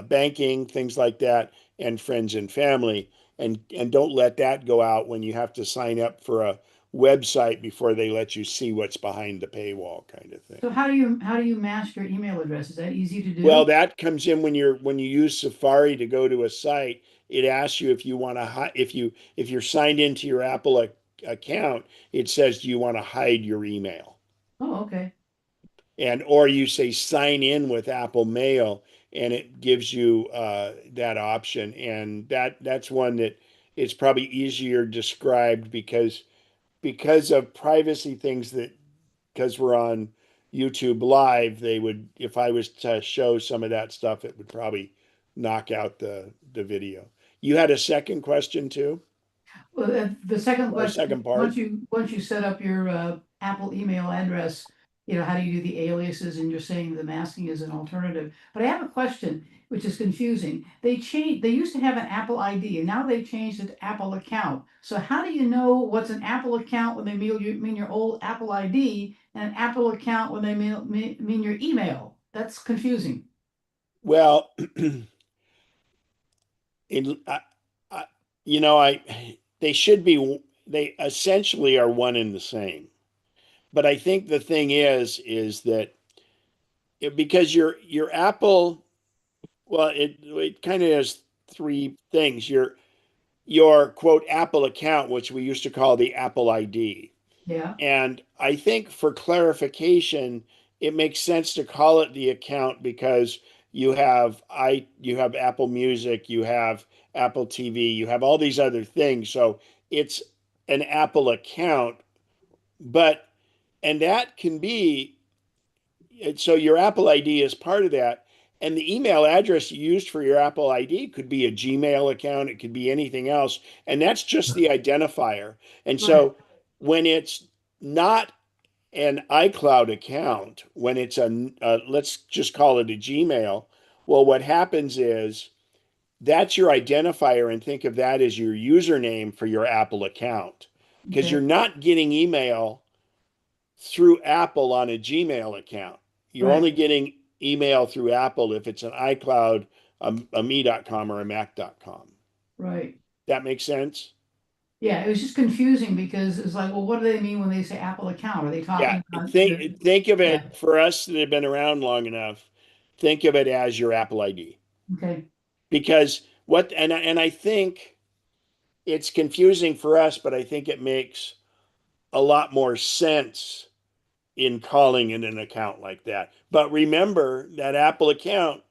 banking, things like that, and friends and family. And don't let that go out when you have to sign up for a website before they let you see what's behind the paywall, kind of thing. So how do you mask your email address? Is that easy to Well, do? that comes in when you use Safari to go to a site. It asks you if you want to if you're signed into your Apple account. It says, do you want to hide your email? Oh, okay. And or you say sign in with Apple Mail, and it gives you that option. And that's one that it's probably easier described because of privacy things that because we're on YouTube Live, they would, if I was to show some of that stuff, it would probably knock out the video. You had a second question too, Well, the second or a question, second part? once you set up your Apple email address, how do you do the aliases? And you're saying the masking is an alternative. But I have a question, which is confusing. They used to have an Apple ID, and now they've changed it to Apple account. So how do you know what's an Apple account when they mean your old Apple ID, and an Apple account when they mean your email? That's confusing. Well, in I, they should be they essentially are one and the same. But I think the thing is that because your Apple, well, it kind of has three things. Your quote Apple account, which we used to call the Apple ID. Yeah, And I think for clarification, it makes sense to call it the account because you have Apple Music, you have Apple TV, you have all these other things. So it's an Apple account, but and that can be so your Apple ID is part of that. And the email address you used for your Apple ID could be a Gmail account, it could be anything else. And that's just the identifier. And right, so when it's not an iCloud account, when it's let's just call it a Gmail, well, what happens is that's your identifier, and think of that as your username for your Apple account because you're okay, not getting email through Apple on a Gmail account. You're right, only getting email through Apple if it's an iCloud, a me.com, or a mac.com. right. That makes sense? Yeah, it was just confusing because it's like, well, what do they mean when they say Apple account? Are they Yeah. talking about the, Think of yeah, it for us that have been around long enough. Think of it as your Apple ID okay. because and I think it's confusing for us, but I think it makes a lot more sense in calling it an account like that. But remember that Apple account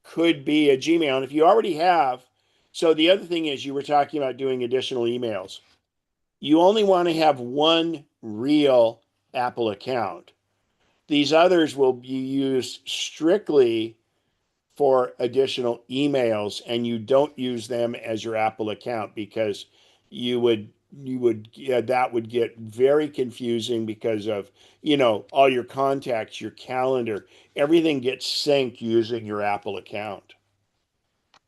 could be a Gmail. And if you already have, so the other thing is you were talking about doing additional emails. You only want to have one real Apple account. These others will be used strictly for additional emails, and you don't use them as your Apple account because that would get very confusing because of all your contacts, your calendar, everything gets synced using your Apple account.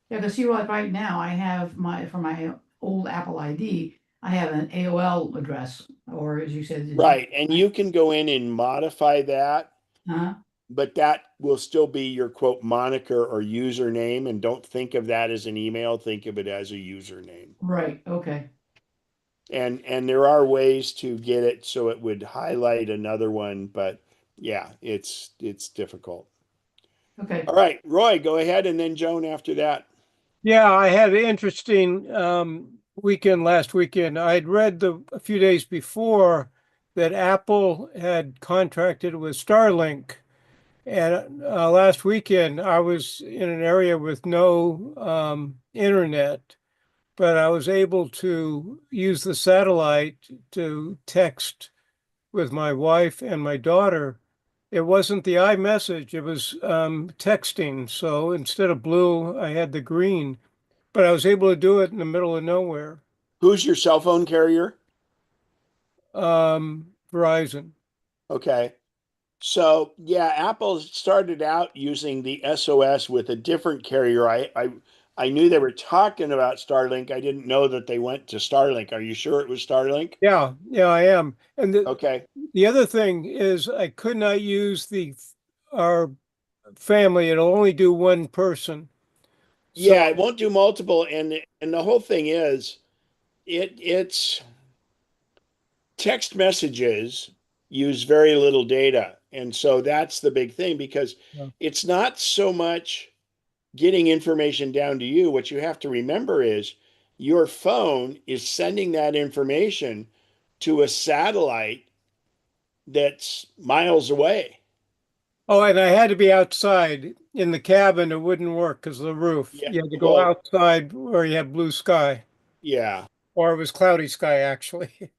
Yeah, because see, like right now, I have for my old Apple ID, I have an AOL address, or as you said, the G, Right. And right? you can go in and modify that, Uh-huh, but that will still be your quote moniker or username. And don't think of that as an email, think of it as a username. right, okay, And there are ways to get it so it would highlight another one, but yeah, it's difficult. okay. All right, Roy, go ahead, and then Joan after that. Yeah, I had an interesting weekend last weekend. I'd read a few days before that Apple had contracted with Starlink And last weekend, I was in an area with no internet, but I was able to use the satellite to text with my wife and my daughter. It wasn't the iMessage, it was texting. So instead of blue, I had the green, but I was able to do it in the middle of nowhere. Who's your cell phone carrier? Verizon. Okay. So yeah, Apple started out using the SOS with a different carrier. I knew they were talking about Starlink. I didn't know that they went to Starlink. Are you sure it was Starlink? Yeah, yeah, I am. And Okay. the other thing is I could not use the our family. It'll only do one person. So, Yeah, it won't do multiple, and the whole thing is it's text messages use very little data. And so that's the big thing because yeah. it's not so much getting information down to you. What you have to remember is your phone is sending that information to a satellite that's miles away. Oh, and I had to be outside in the cabin. It wouldn't work because of the roof. Yeah. You had to go Well, outside where you had blue sky, yeah. or it was cloudy sky, actually.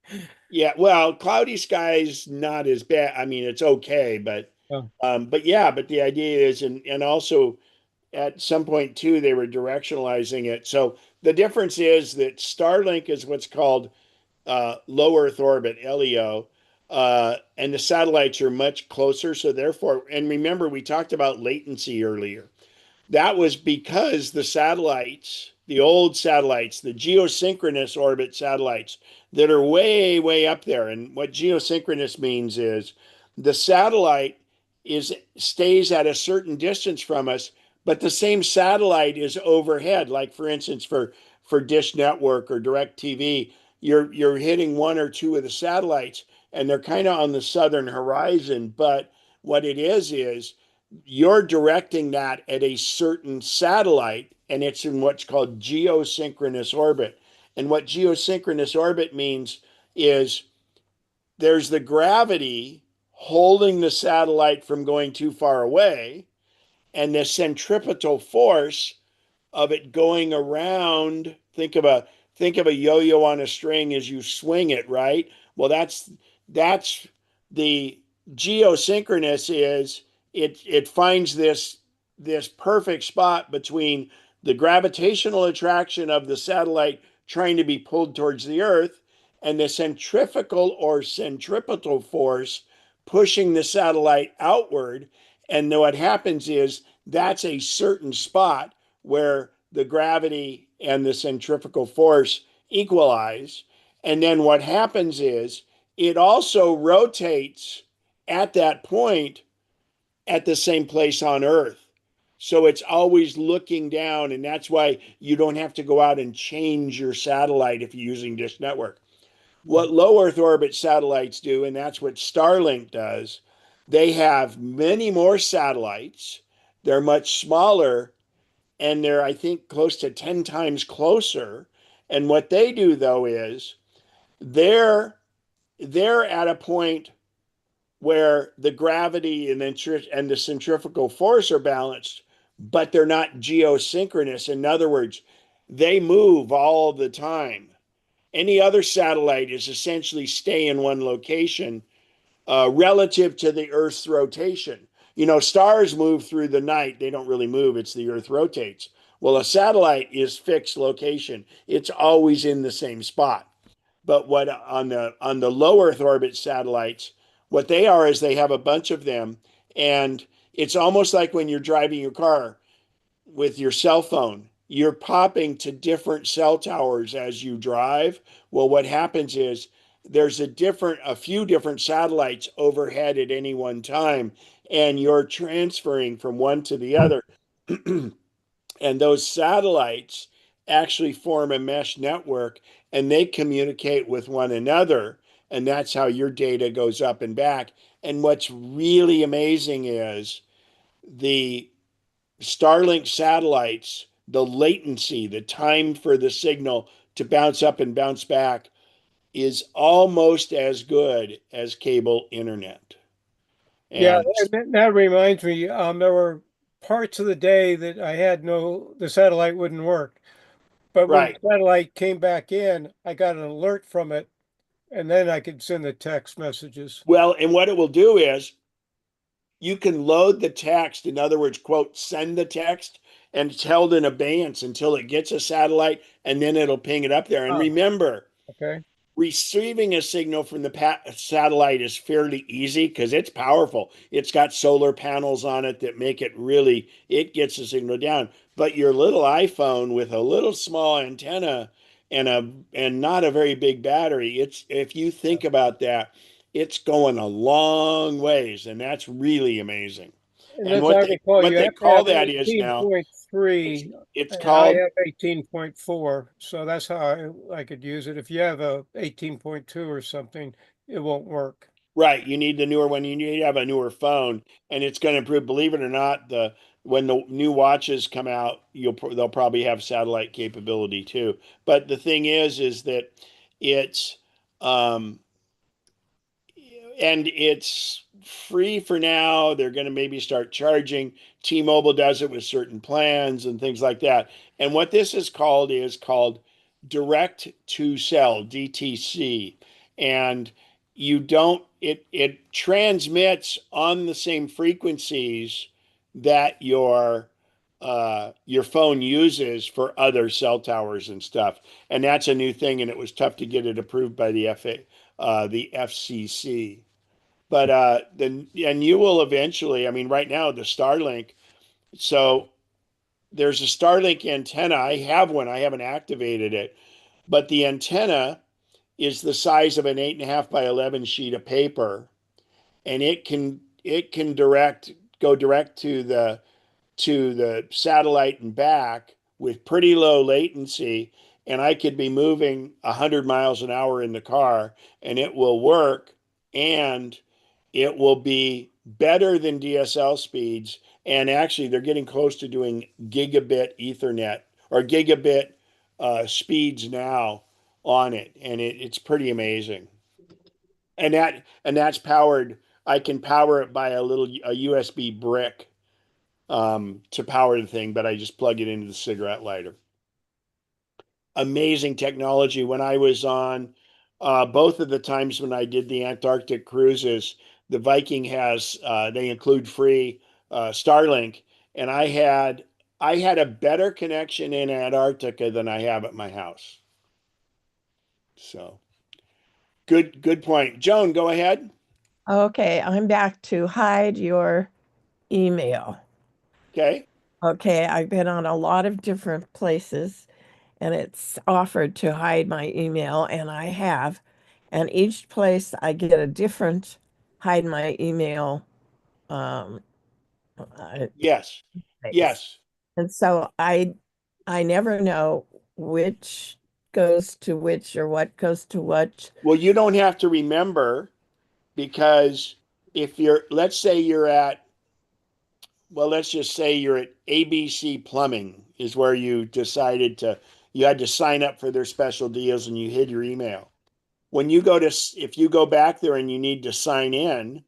Yeah. Well, cloudy skies not as bad. I mean, it's okay, Oh. but yeah, but the idea is and also at some point too, they were directionalizing it. So the difference is that Starlink is what's called low Earth orbit (LEO), and the satellites are much closer. So therefore, and remember, we talked about latency earlier. That was because the satellites, the old satellites, the geosynchronous orbit satellites that are way, way up there. And what geosynchronous means is the satellite is stays at a certain distance from us, but the same satellite is overhead. Like for instance, for Dish Network or Direct TV, you're hitting one or two of the satellites, and they're kind of on the southern horizon. But what it is you're directing that at a certain satellite, and it's in what's called geosynchronous orbit. And what geosynchronous orbit means is there's the gravity holding the satellite from going too far away, and the centripetal force of it going around. Think of a yo-yo on a string as you swing it, right? Well, that's the geosynchronous is it finds this perfect spot between the gravitational attraction of the satellite trying to be pulled towards the earth and the centrifugal or centripetal force pushing the satellite outward. And what happens is that's a certain spot where the gravity and the centrifugal force equalize. And then what happens is it also rotates at that point at the same place on Earth. So it's always looking down, and that's why you don't have to go out and change your satellite if you're using Dish Network. What low Earth orbit satellites do, and that's what Starlink does, they have many more satellites. They're much smaller, and they're, I think, close to 10 times closer. And what they do, though, is they're they're at a point where the gravity and the centrifugal force are balanced, but they're not geosynchronous. In other words, they move all the time. Any other satellite is essentially stay in one location relative to the Earth's rotation. You know, stars move through the night. They don't really move. It's the Earth rotates. Well, a satellite is fixed location. It's always in the same spot. But what on the low Earth orbit satellites, what they are is they have a bunch of them, and it's almost like when you're driving your car with your cell phone. You're popping to different cell towers as you drive. Well, what happens is there's a few different satellites overhead at any one time, and you're transferring from one to the other. And those satellites actually form a mesh network and they communicate with one another. And that's how your data goes up and back. And what's really amazing is the Starlink satellites, the latency, the time for the signal to bounce up and bounce back is almost as good as cable internet. Yeah, And that reminds me, there were parts of the day that I had the satellite wouldn't work. But when right. the satellite came back in, I got an alert from it, and then I could send the text messages. Well, and what it will do is you can load the text, in other words, quote, send the text, and it's held in abeyance until it gets a satellite, and then it'll ping it up there. And Oh, remember, okay. receiving a signal from the satellite is fairly easy because it's powerful. It's got solar panels on it that make it really, it gets the signal down. But your little iPhone with a little small antenna and not a very big battery, it's, if you think about that, it's going a long ways, and that's really amazing. And And as I recall, what you they have to call have that is now, it's 18.3, it's and I called, have 18.4, so that's how I could use it. If you have a 18.2 or something, it won't work. right. You need the newer one. You need to have a newer phone, and it's going to improve. Believe it or not, the when the new watches come out, they'll probably have satellite capability too. But the thing is that it's um, and it's free for now. They're going to maybe start charging. T-Mobile does it with certain plans and things like that. And what this is called direct to cell, DTC. And you don't it transmits on the same frequencies that your phone uses for other cell towers and stuff. And that's a new thing, and it was tough to get it approved by the FCC. But then, and you will eventually. I mean, right now the Starlink. So there's a Starlink antenna. I have one. I haven't activated it, but the antenna is the size of an 8.5 by 11 sheet of paper, and it can go direct to the satellite and back with pretty low latency. And I could be moving 100 miles an hour in the car and it will work, and it will be better than DSL speeds. And actually, they're getting close to doing gigabit Ethernet or gigabit speeds now on it. And it's pretty amazing. And that's powered. I can power it by a USB brick to power the thing, but I just plug it into the cigarette lighter. Amazing technology. When I was on both of the times when I did the Antarctic cruises, the Viking they include free Starlink, and I had a better connection in Antarctica than I have at my house. So good point. Joan, go ahead. Okay, I'm back to hide your email. Okay. Okay, I've been on a lot of different places and it's offered to hide my email, and I have. And each place I get a different hide my email um, Yes. place. Yes. And so I never know which goes to which or what goes to what. Well, you don't have to remember because if let's say you're at, well, let's just say you're at ABC Plumbing is where you had to sign up for their special deals and you hid your email. If you go back there and you need to sign in,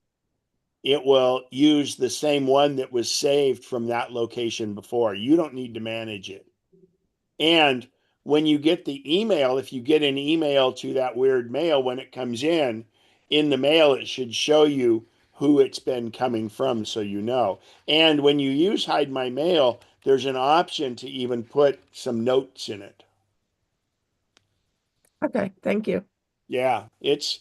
it will use the same one that was saved from that location before. You don't need to manage it. And when you get the email, if you get an email to that weird mail, when it comes in the mail, it should show you who it's been coming from so you know. And when you use Hide My Mail, there's an option to even put some notes in it. Okay, thank you. Yeah, it's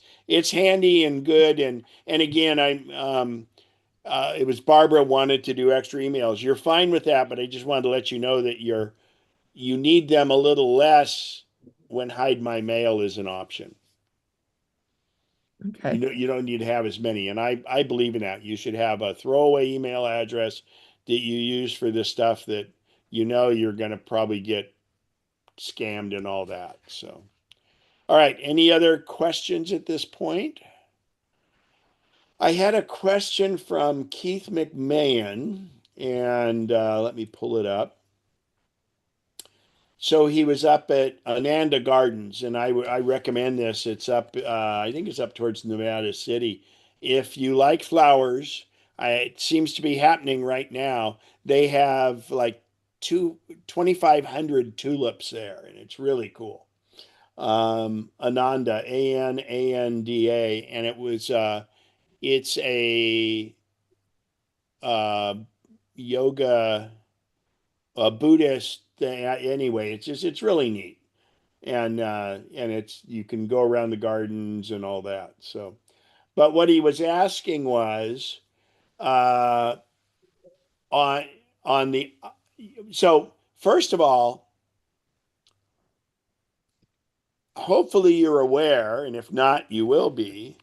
handy and good. And again, it was Barbara wanted to do extra emails. You're fine with that, but I just wanted to let you know that you need them a little less when Hide My Mail is an option. Okay. You don't need to have as many, and I believe in that. You should have a throwaway email address that you use for the stuff that you're going to probably get scammed and all that. So, all right. Any other questions at this point? I had a question from Keith McMahon, and let me pull it up. So he was up at Ananda Gardens, and I recommend this. It's up, I think it's up towards Nevada City. If you like flowers, It seems to be happening right now. They have like 2,500 tulips there, and it's really cool. Ananda, Anda, and it's a uh, yoga, Buddhist thing. Anyway, it's really neat, and it's you can go around the gardens and all that. So, but what he was asking was uh, on on the so first of all, hopefully you're aware, and if not, you will be.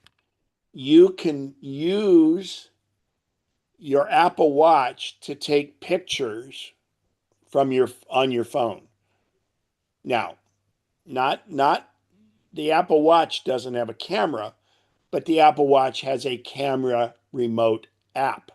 You can use your Apple Watch to take pictures from your on your phone. Now, not the Apple Watch doesn't have a camera, but the Apple Watch has a camera remote app.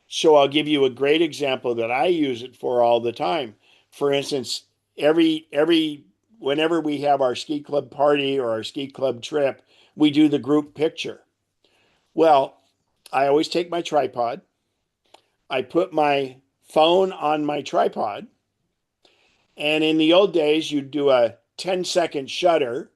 So I'll give you a great example that I use it for all the time. For instance, every whenever we have our ski club party or our ski club trip, we do the group picture. Well, I always take my tripod. I put my phone on my tripod. And in the old days, you'd do a 10-second shutter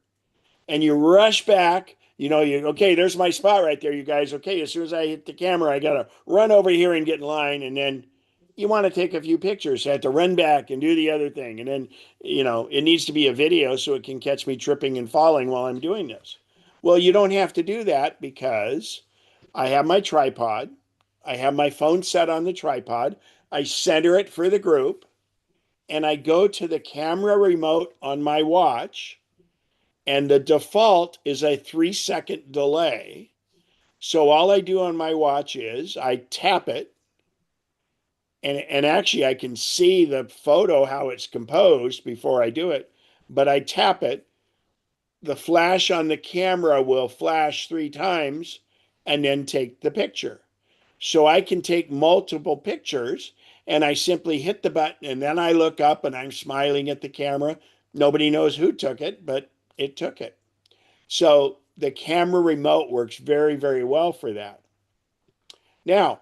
and you rush back. Okay, there's my spot right there, you guys. Okay, as soon as I hit the camera, I got to run over here and get in line. And then you want to take a few pictures. So I have to run back and do the other thing. And then, it needs to be a video so it can catch me tripping and falling while I'm doing this. Well, you don't have to do that because I have my tripod. I have my phone set on the tripod. I center it for the group and I go to the camera remote on my watch, and the default is a 3-second delay. So all I do on my watch is I tap it, and actually I can see the photo, how it's composed before I do it, but I tap it. The flash on the camera will flash 3 times and then take the picture. So I can take multiple pictures and I simply hit the button and then I look up and I'm smiling at the camera. Nobody knows who took it, but it took it. So the camera remote works very, very well for that. Now,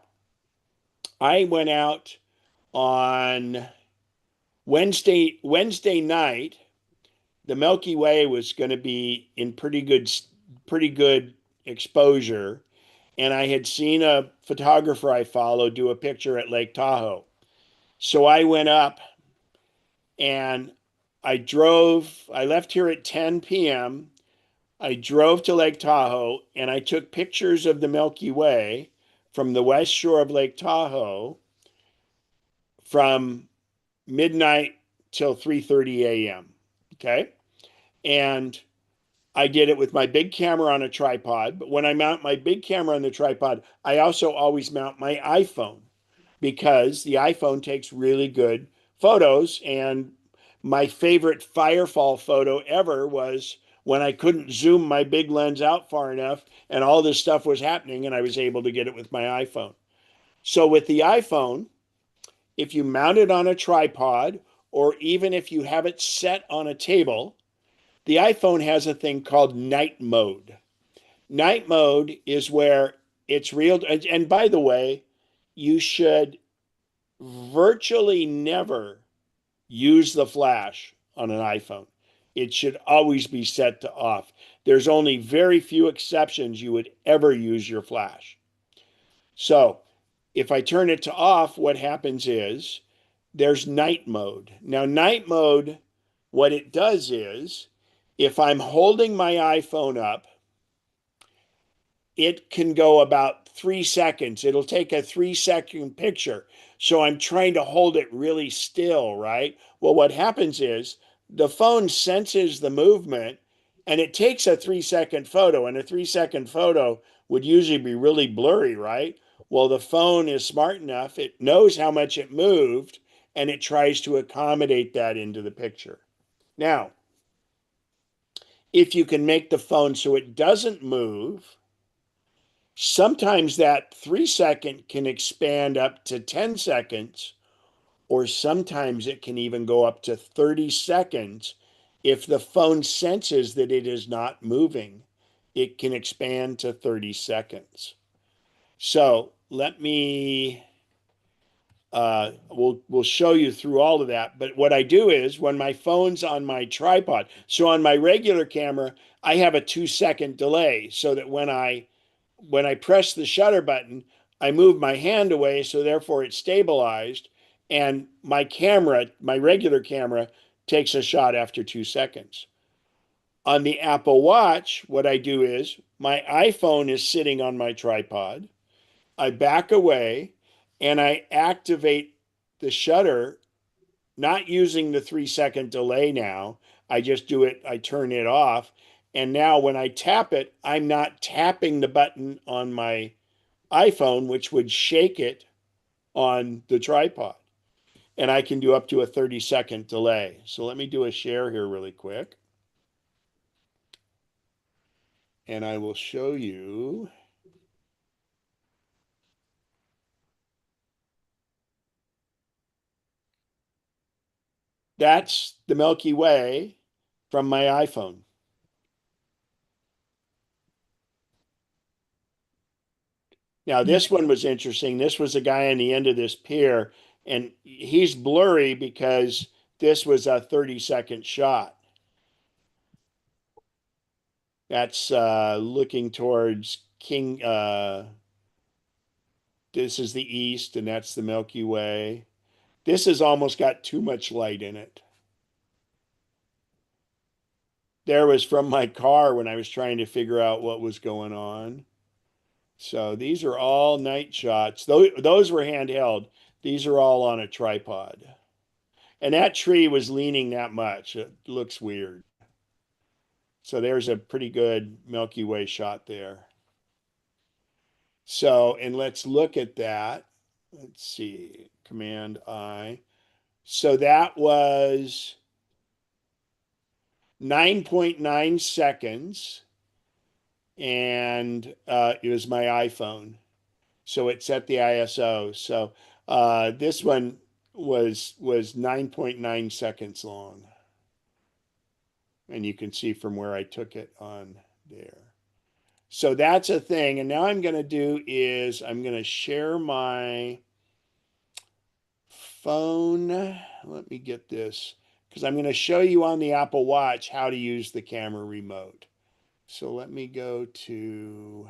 I went out on Wednesday night. The Milky Way was going to be in pretty good exposure, and I had seen a photographer I follow do a picture at Lake Tahoe. So I went up and I left here at 10 p.m. I drove to Lake Tahoe and I took pictures of the Milky Way from the west shore of Lake Tahoe from midnight till 3:30 a.m. Okay. And I did it with my big camera on a tripod. But when I mount my big camera on the tripod, I also always mount my iPhone because the iPhone takes really good photos. And my favorite firefall photo ever was when I couldn't zoom my big lens out far enough and all this stuff was happening and I was able to get it with my iPhone. So with the iPhone, if you mount it on a tripod or even if you have it set on a table, the iPhone has a thing called night mode. Night mode is where it's real. And by the way, you should virtually never use the flash on an iPhone. It should always be set to off. There's only very few exceptions you would ever use your flash. So if I turn it to off, what happens is there's night mode. Now, night mode, what it does is if I'm holding my iPhone up, it can go about 3 seconds. It'll take a 3-second picture. So I'm trying to hold it really still, right? Well, what happens is the phone senses the movement and it takes a 3-second photo, and a 3-second photo would usually be really blurry, right? Well, the phone is smart enough. It knows how much it moved and it tries to accommodate that into the picture. Now, if you can make the phone so it doesn't move, sometimes that 3-second can expand up to 10 seconds, or sometimes it can even go up to 30 seconds. If the phone senses that it is not moving, it can expand to 30 seconds. So let me we'll show you through all of that. But what I do is when my phone's on my tripod, so on my regular camera, I have a 2 second delay so that when I press the shutter button, I move my hand away, so therefore it's stabilized, and my camera, my regular camera, takes a shot after 2 seconds. On the Apple Watch, what I do is my iPhone is sitting on my tripod. I back away and I activate the shutter, not using the 3 second delay now. I just do it, I turn it off. And now when I tap it, I'm not tapping the button on my iPhone, which would shake it on the tripod. And I can do up to a 30-second delay. So let me do a share here really quick. And I will show you. That's the Milky Way from my iPhone. Now, this one was interesting. This was a guy on the end of this pier, and he's blurry because this was a 30-second shot. That's looking towards King. This is the east, and that's the Milky Way. This has almost got too much light in it. There was from my car when I was trying to figure out what was going on. So these are all night shots. Those were handheld. These are all on a tripod. And that tree was leaning that much. It looks weird. So there's a pretty good Milky Way shot there. So, and let's look at that. Let's see, Command I. So that was 9.9 seconds. And it was my iPhone. So it set the ISO. So this one was 9.9 seconds long. And you can see from where I took it on there. So that's a thing. And now I'm going to do is I'm going to share my phone. Let me get this because I'm going to show you on the Apple Watch how to use the camera remote. So let me go to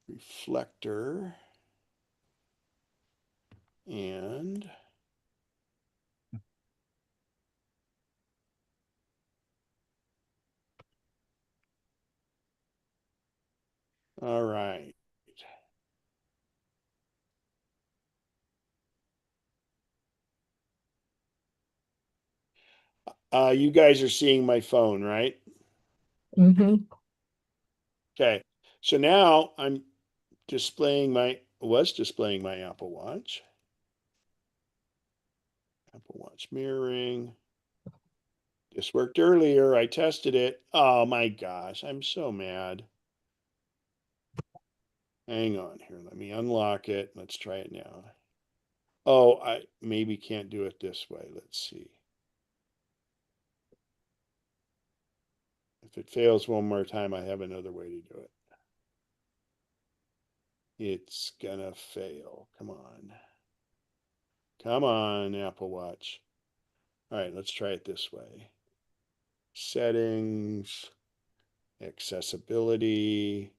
reflector and all right. You guys are seeing my phone, right? Mm-hmm. Okay. So now I'm was displaying my Apple Watch. Apple Watch mirroring. This worked earlier. I tested it. Oh my gosh, I'm so mad. Hang on here. Let me unlock it. Let's try it now. Oh, I maybe can't do it this way. Let's see. If it fails one more time, I have another way to do it. It's gonna fail. Come on. Come on, Apple Watch. All right, let's try it this way. Settings, accessibility.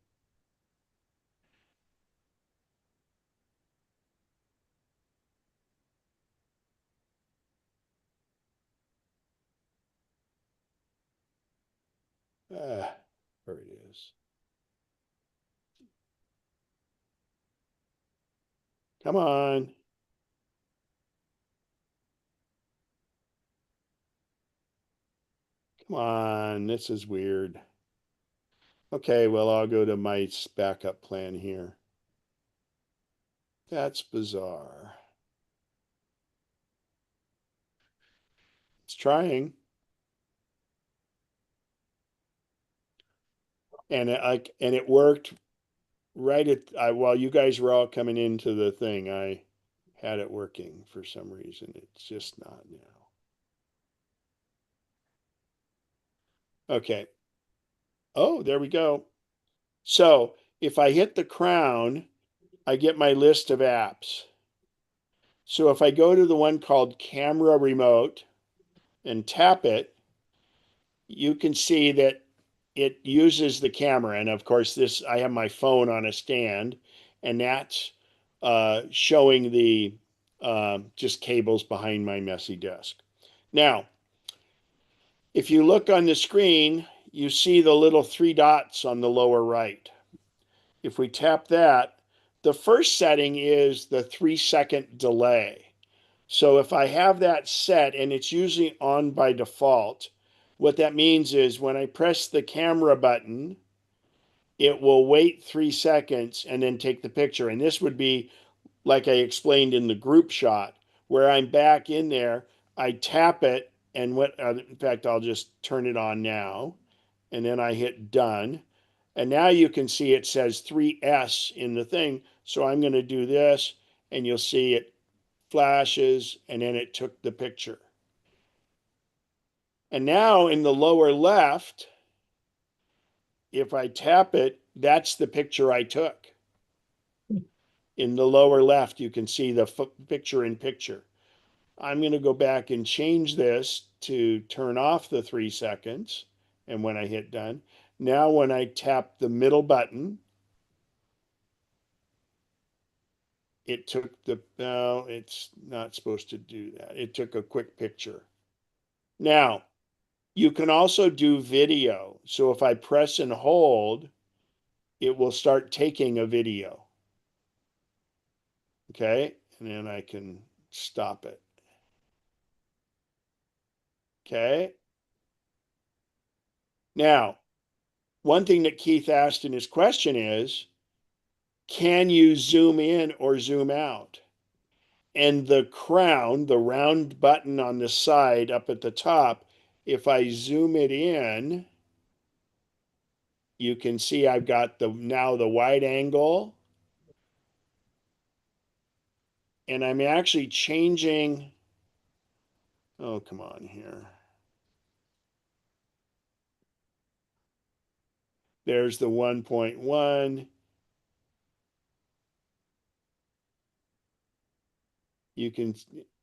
There it is. Come on. Come on. This is weird. Okay, well, I'll go to my backup plan here. That's bizarre. It's trying. And it worked right at while you guys were all coming into the thing. I had it working for some reason. It's just not now. Okay. Oh, there we go. So if I hit the crown, I get my list of apps. So if I go to the one called Camera Remote and tap it, you can see that it uses the camera. And of course, this, I have my phone on a stand, and that's showing the just cables behind my messy desk. Now, if you look on the screen, you see the little three dots on the lower right. If we tap that, the first setting is the 3-second delay. So if I have that set, and it's usually on by default, what that means is when I press the camera button, it will wait 3 seconds and then take the picture. And this would be like I explained in the group shot, where I'm back in there, I tap it, and in fact, I'll just turn it on now, and then I hit done. And now you can see it says 3S in the thing. So I'm going to do this, and you'll see it flashes, and then it took the picture. And now in the lower left, if I tap it, that's the picture I took. In the lower left, you can see the picture in picture. I'm going to go back and change this to turn off the 3 seconds. And when I hit done, now when I tap the middle button, it took the, no, it's not supposed to do that. It took a quick picture. Now, you can also do video. So if I press and hold, it will start taking a video. Okay, and then I can stop it. Okay. Now, one thing that Keith asked in his question is, can you zoom in or zoom out? And the crown, the round button on the side up at the top, if I zoom it in, you can see I've got now the wide angle, and I'm actually changing. Oh, come on here. There's the 1.1. You can,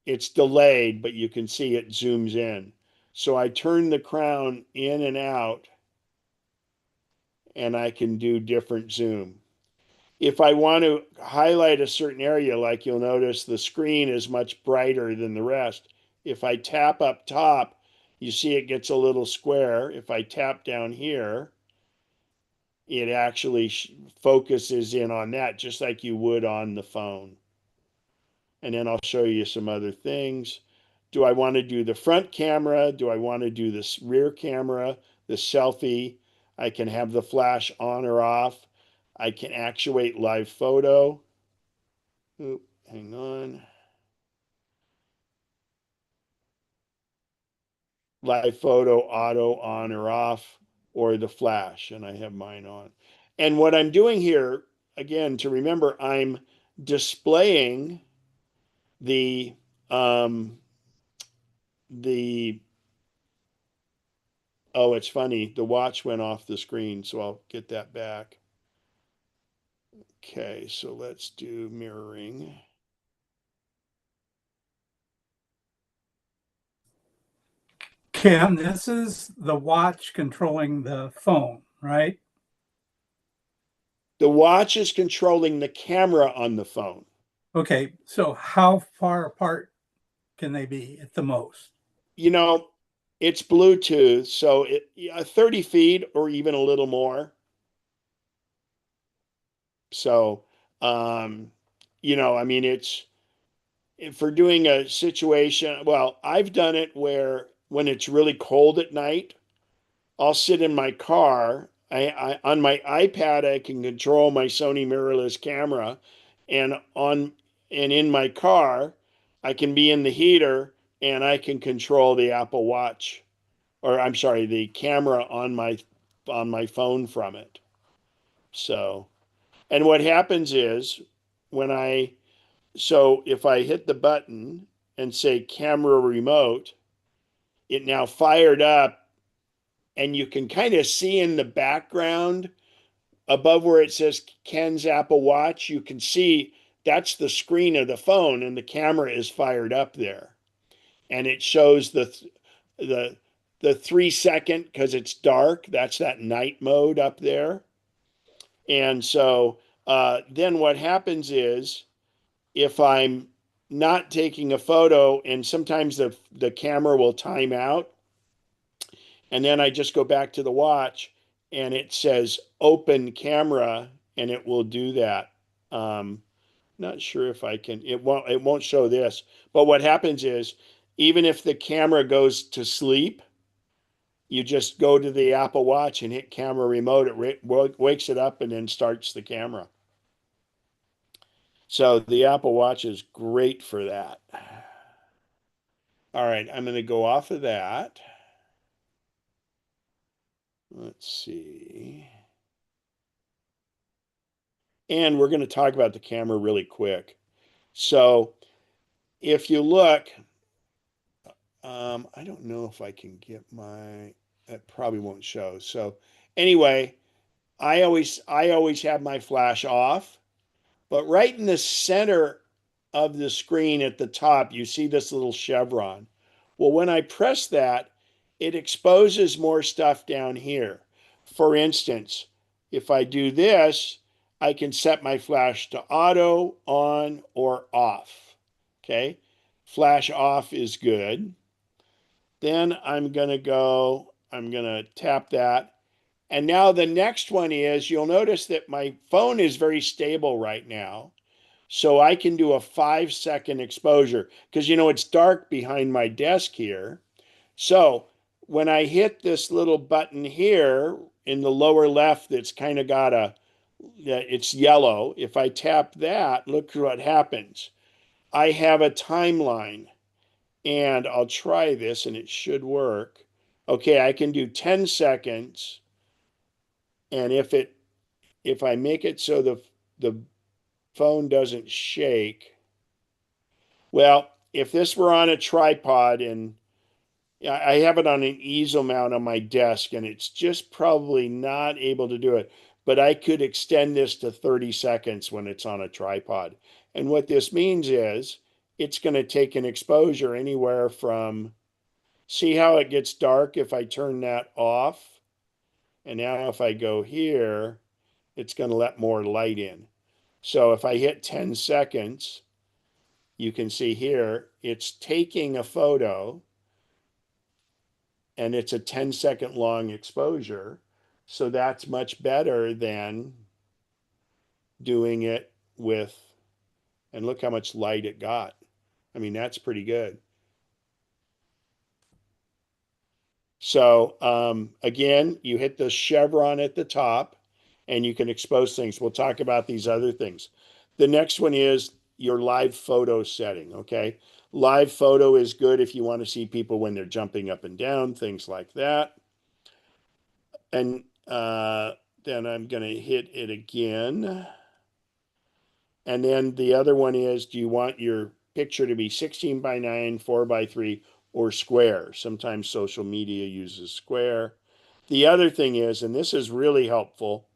it's delayed, but you can see it zooms in. So I turn the crown in and out, and I can do different zoom. If I want to highlight a certain area, like you'll notice the screen is much brighter than the rest. If I tap up top, you see it gets a little square. If I tap down here, it actually focuses in on that, just like you would on the phone. And then I'll show you some other things. Do I want to do the front camera? Do I want to do this rear camera, the selfie? I can have the flash on or off. I can actuate live photo. Oop, hang on. Live photo, auto on or off, or the flash, and I have mine on. And what I'm doing here, again, to remember, I'm displaying the the oh, it's funny, the watch went off the screen, so I'll get that back. Okay, so let's do mirroring. Ken, this is the watch controlling the phone, right? The watch is controlling the camera on the phone. Okay, so how far apart can they be at the most? You know, it's Bluetooth, so 30 feet or even a little more. So, I mean, it's for doing a situation. Well, I've done it where when it's really cold at night, I'll sit in my car. On my iPad, I can control my Sony mirrorless camera, and in my car, I can be in the heater and I can control the Apple Watch, or I'm sorry, the camera on my phone from it. So, and what happens is when if I hit the button and say camera remote, it now fired up, and you can kind of see in the background above where it says Ken's Apple Watch, you can see that's the screen of the phone, and the camera is fired up there, and it shows the the 3 second because it's dark. That's that night mode up there. And so then what happens is if I'm not taking a photo, and sometimes the camera will time out, and then I just go back to the watch and it says open camera, and it will do that. Not sure if I can, it won't show this, but what happens is even if the camera goes to sleep, you just go to the Apple Watch and hit camera remote. It wakes it up and then starts the camera. So the Apple Watch is great for that. All right, I'm going to go off of that. Let's see. And we're going to talk about the camera really quick. So if you look, I don't know if I can get that probably won't show. So anyway, I always have my flash off, but right in the center of the screen at the top, you see this little chevron. Well, when I press that, it exposes more stuff down here. For instance, if I do this, I can set my flash to auto, on, or off. Okay, flash off is good. Then I'm going to tap that. And now the next one is, you'll notice that my phone is very stable right now. So I can do a 5 second exposure because, it's dark behind my desk here. So when I hit this little button here in the lower left, that's kind of it's yellow. If I tap that, look what happens. I have a timeline, and I'll try this and it should work. Okay, I can do 10 seconds. And if I make it so the phone doesn't shake, well, if this were on a tripod, and I have it on an easel mount on my desk, and it's just probably not able to do it, but I could extend this to 30 seconds when it's on a tripod. And what this means is it's going to take an exposure anywhere from, see how it gets dark if I turn that off? And now if I go here, it's going to let more light in. So if I hit 10 seconds, you can see here, it's taking a photo, and it's a 10-second long exposure. So that's much better than doing it with, and look how much light it got. I mean, that's pretty good. So again, you hit the chevron at the top and you can expose things. We'll talk about these other things. The next one is your live photo setting, okay? Live photo is good if you want to see people when they're jumping up and down, things like that. And then I'm going to hit it again. And then the other one is, do you want your picture to be 16 by 9, 4 by 3, or square? Sometimes social media uses square. The other thing is, and this is really helpful,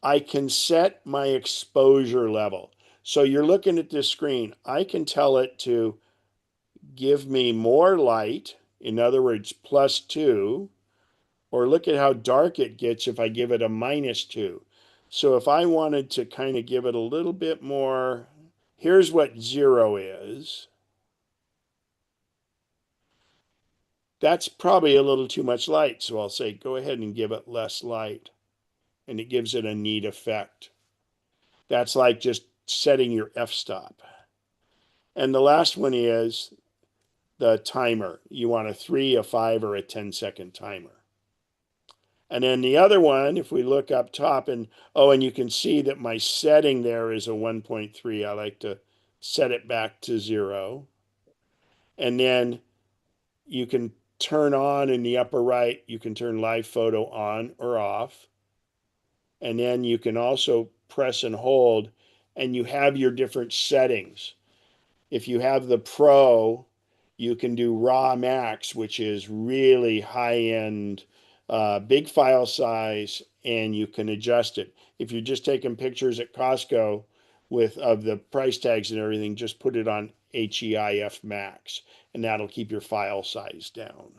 I can set my exposure level. So you're looking at this screen. I can tell it to give me more light, in other words, +2, or look at how dark it gets if I give it a -2. So if I wanted to kind of give it a little bit more, here's what 0 is. That's probably a little too much light. So I'll say, go ahead and give it less light. And it gives it a neat effect. That's like just setting your f-stop. And the last one is the timer. You want a 3, a 5, or a 10-second timer. And then the other one, if we look up top, and you can see that my setting there is a 1.3. I like to set it back to 0. And then you can turn on in the upper right, you can turn live photo on or off. And then you can also press and hold, and you have your different settings. If you have the Pro, you can do RAW Max, which is really high-end big file size, and you can adjust it. If you're just taking pictures at Costco with of the price tags and everything, just put it on HEIF max, and that'll keep your file size down.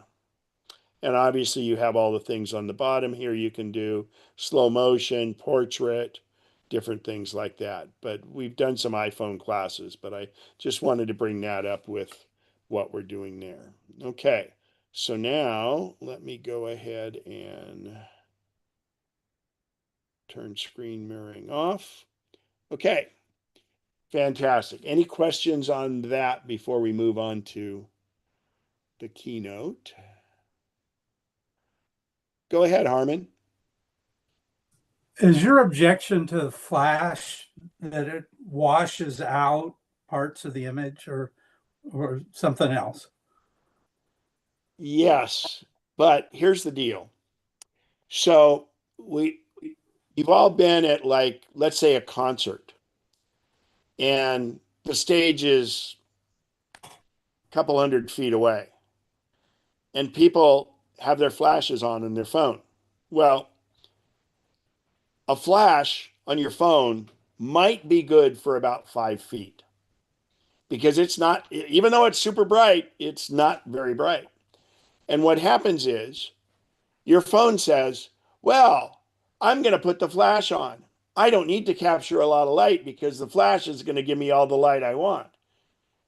And obviously you have all the things on the bottom here. You can do slow motion, portrait, different things like that. But we've done some iPhone classes, but I just wanted to bring that up with what we're doing there. Okay, so now let me go ahead and turn screen mirroring off. Okay, fantastic. Any questions on that before we move on to the keynote? Go ahead, Harmon. Is your objection to Flash that it washes out parts of the image or something else? Yes, but here's the deal. So you've all been at, like, let's say a concert, and the stage is a couple 100 feet away, and people have their flashes on their phone. Well, a flash on your phone might be good for about 5 feet because it's not, even though it's super bright, it's not very bright. And what happens is your phone says, well, I'm going to put the flash on. I don't need to capture a lot of light because the flash is going to give me all the light I want.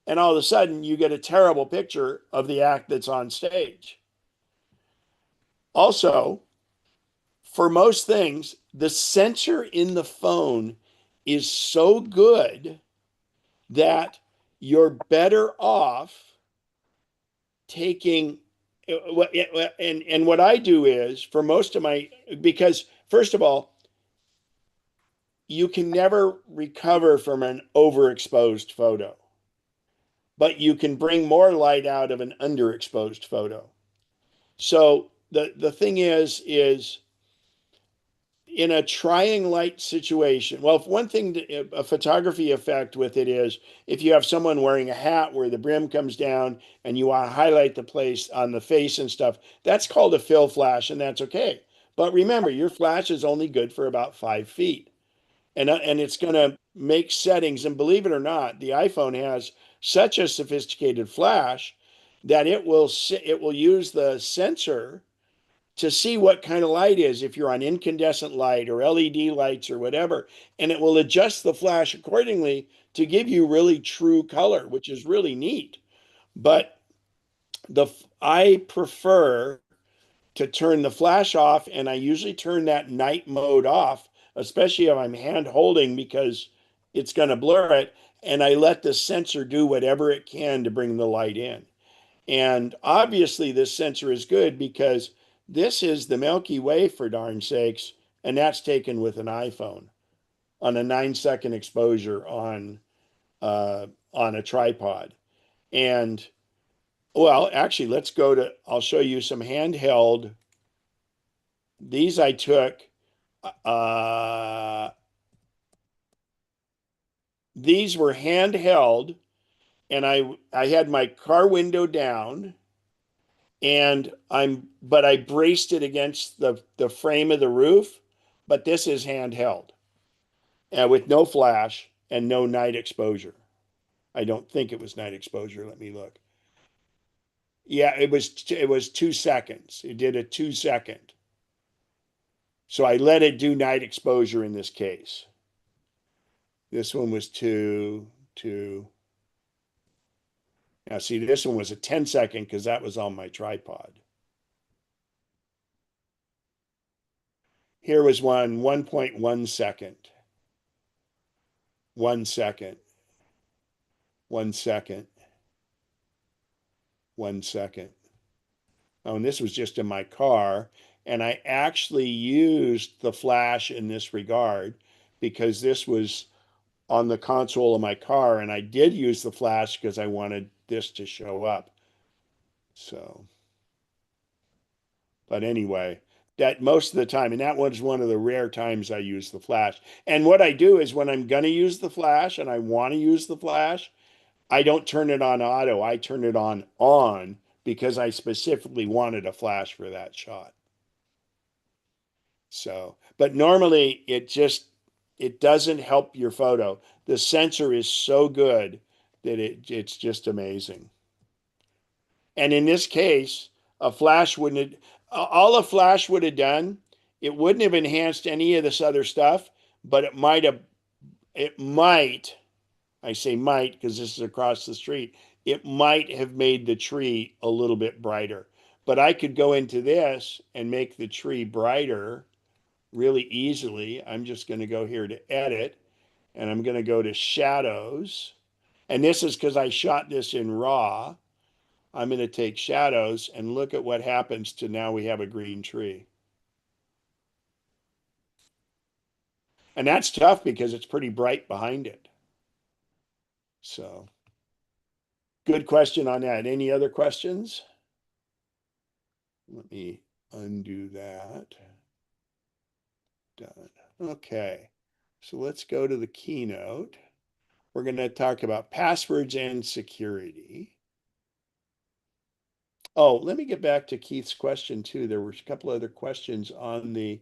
And all of a sudden, you get a terrible picture of the act that's on stage. Also, for most things, the sensor in the phone is so good that you're better off taking and what I do is for most of my, because first of all, you can never recover from an overexposed photo, but you can bring more light out of an underexposed photo. So the thing is in a trying light situation, well, one thing, a photography effect with it is if you have someone wearing a hat where the brim comes down and you want to highlight the place on the face and stuff, that's called a fill flash, and that's okay. But remember, your flash is only good for about 5 feet. And it's going to make settings. And believe it or not, the iPhone has such a sophisticated flash that it will use the sensor to see what kind of light is, if you're on incandescent light or LED lights or whatever, and it will adjust the flash accordingly to give you really true color, which is really neat. But I prefer to turn the flash off, and I usually turn that night mode off, especially if I'm hand holding, because it's going to blur it, and I let the sensor do whatever it can to bring the light in. And obviously this sensor is good because this is the Milky Way, for darn sakes, and that's taken with an iPhone on a 9-second exposure on a tripod. And well, actually, let's go to, I'll show you some handheld. These I took, these were handheld, and I had my car window down, and but I braced it against the frame of the roof. But this is handheld, with no flash and no night exposure. I don't think it was night exposure. Let me look. Yeah, it was 2 seconds. It did a 2 second. So I let it do night exposure in this case. This one was two. Now see, this one was a 10 second because that was on my tripod. Here was 1.1 second. 1 second. 1 second. 1 second. Oh, and this was just in my car. And I actually used the flash in this regard because this was on the console of my car. And I did use the flash because I wanted this to show up. So, but anyway, that most of the time, and that was one of the rare times I use the flash. And what I do is when I'm going to use the flash and I want to use the flash, I don't turn it on auto. I turn it on because I specifically wanted a flash for that shot. So, but normally it doesn't help your photo. The sensor is so good that it's just amazing. And in this case, a flash wouldn't have, all a flash would have done, it wouldn't have enhanced any of this other stuff, but it might, I say might because this is across the street, it might have made the tree a little bit brighter. But I could go into this and make the tree brighter really easily. I'm just going to go here to edit, and I'm going to go to shadows. And this is because I shot this in RAW. I'm going to take shadows and look at what happens to now we have a green tree. And that's tough because it's pretty bright behind it. So good question on that. Any other questions? Let me undo that. Done. Okay. So let's go to the keynote. We're going to talk about passwords and security. Oh, let me get back to Keith's question too. There were a couple other questions on the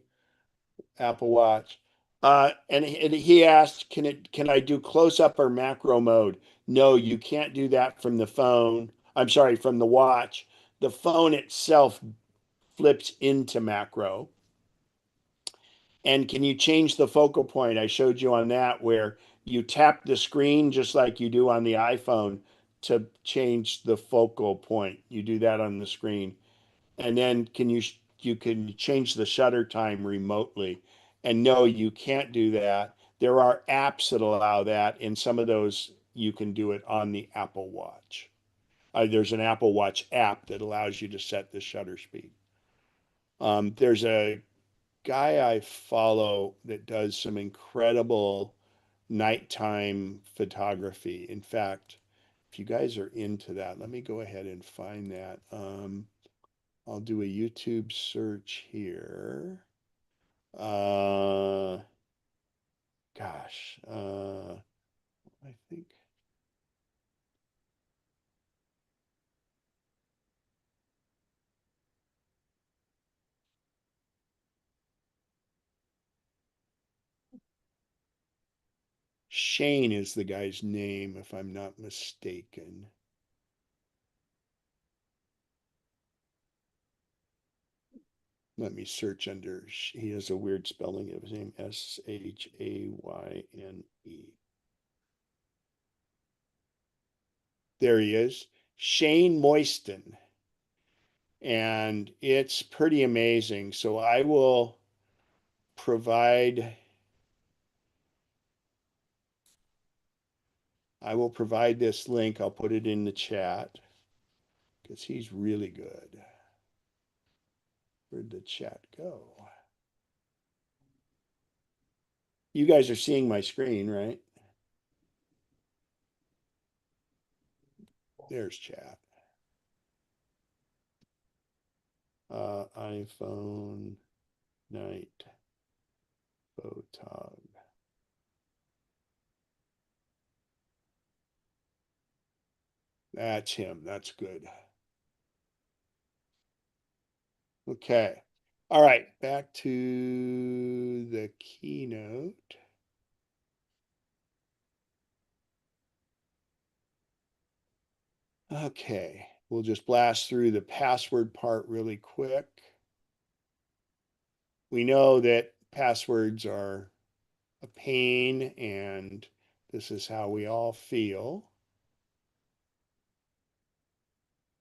Apple Watch. And he asked, can I do close up or macro mode? No, you can't do that from the phone. I'm sorry, from the watch. The phone itself flips into macro. And can you change the focal point? I showed you on that where you tap the screen just like you do on the iPhone to change the focal point. You do that on the screen. And then you can change the shutter time remotely. And no, you can't do that. There are apps that allow that, and some of those you can do it on the Apple Watch. There's an Apple Watch app that allows you to set the shutter speed. There's a guy I follow that does some incredible nighttime photography. In fact, if you guys are into that, let me go ahead and find that. I'll do a YouTube search here. Uh, I think Shane is the guy's name, if I'm not mistaken. Let me search under, he has a weird spelling of his name, Shayne. There he is, Shane Moiston. And it's pretty amazing. So I will provide this link. I'll put it in the chat because he's really good. Where'd the chat go? You guys are seeing my screen, right? There's chat. iPhone night photog. That's him. That's good. Okay. All right. Back to the keynote. Okay. We'll just blast through the password part really quick. We know that passwords are a pain, and this is how we all feel.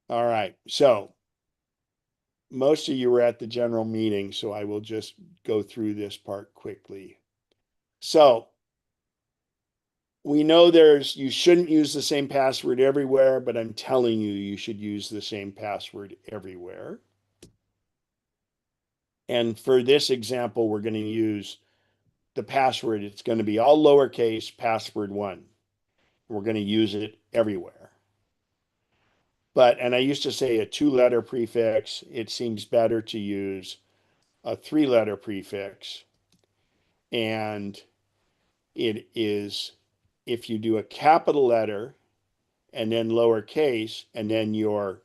All right. So most of you were at the general meeting, so I will just go through this part quickly. So we know you shouldn't use the same password everywhere, but I'm telling you, you should use the same password everywhere. And for this example, we're going to use the password. It's going to be all lowercase password 1. We're going to use it everywhere. And I used to say a 2-letter prefix. It seems better to use a 3-letter prefix. And it is, if you do a capital letter and then lowercase and then your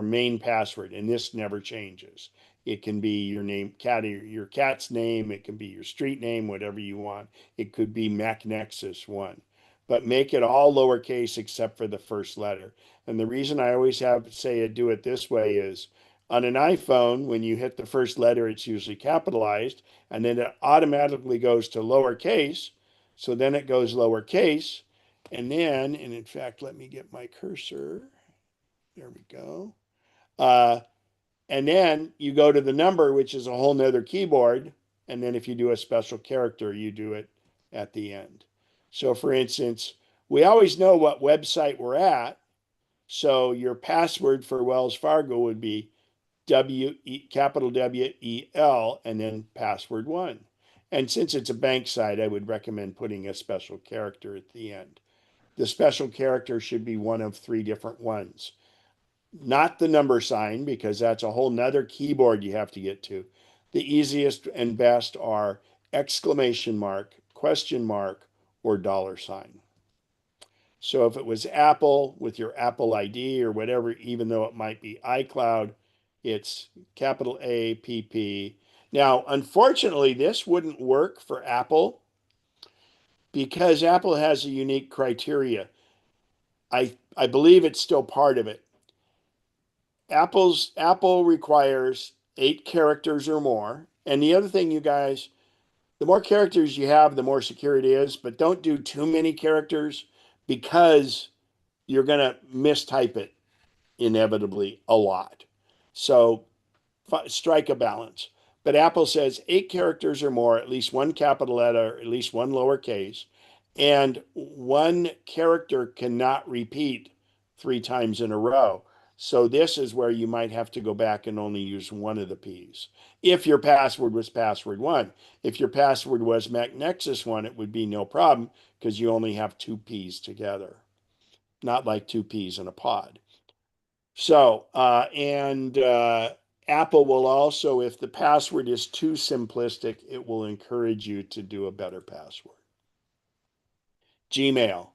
main password, and this never changes. It can be your name, your cat's name. It can be your street name, whatever you want. It could be MacNexus 1. But make it all lowercase except for the first letter. And the reason I always have say do it this way is on an iPhone, when you hit the first letter, it's usually capitalized, and then it automatically goes to lowercase. So then it goes lowercase. And then, and in fact, let me get my cursor. There we go. And then you go to the number, which is a whole nother keyboard. And then if you do a special character, you do it at the end. So for instance, we always know what website we're at. So your password for Wells Fargo would be capital WEL and then password 1. And since it's a bank site, I would recommend putting a special character at the end. The special character should be one of 3 different ones. Not the number sign, because that's a whole nother keyboard you have to get to. The easiest and best are exclamation mark, question mark, or $sign. So if it was Apple with your Apple ID or whatever, even though it might be iCloud, it's capital APP. Now, unfortunately, this wouldn't work for Apple because Apple has a unique criteria. I believe it's still part of it. Apple requires 8 characters or more. And the other thing, you guys, the more characters you have, the more secure it is, but don't do too many characters because you're going to mistype it inevitably a lot. So strike a balance. But Apple says 8 characters or more, at least 1 capital letter, at least 1 lowercase, and 1 character cannot repeat 3 times in a row. So this is where you might have to go back and only use 1 of the P's. If your password was password 1. If your password was MacNexus 1, it would be no problem because you only have 2 P's together. Not like 2 P's in a pod. So, Apple will also, if the password is too simplistic, it will encourage you to do a better password. Gmail.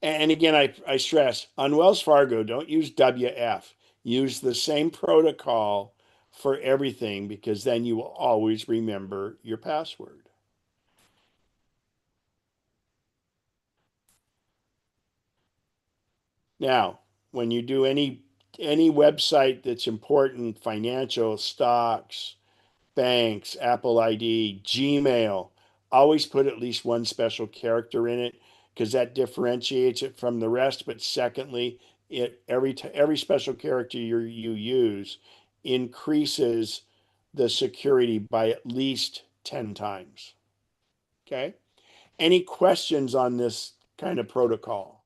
And again, I stress on Wells Fargo, don't use WF. Use the same protocol for everything because then you will always remember your password. Now, when you do any website that's important, financial, stocks, banks, Apple ID, Gmail, always put at least 1 special character in it because that differentiates it from the rest. But secondly, every special character you use increases the security by at least 10 times. Okay? Any questions on this kind of protocol?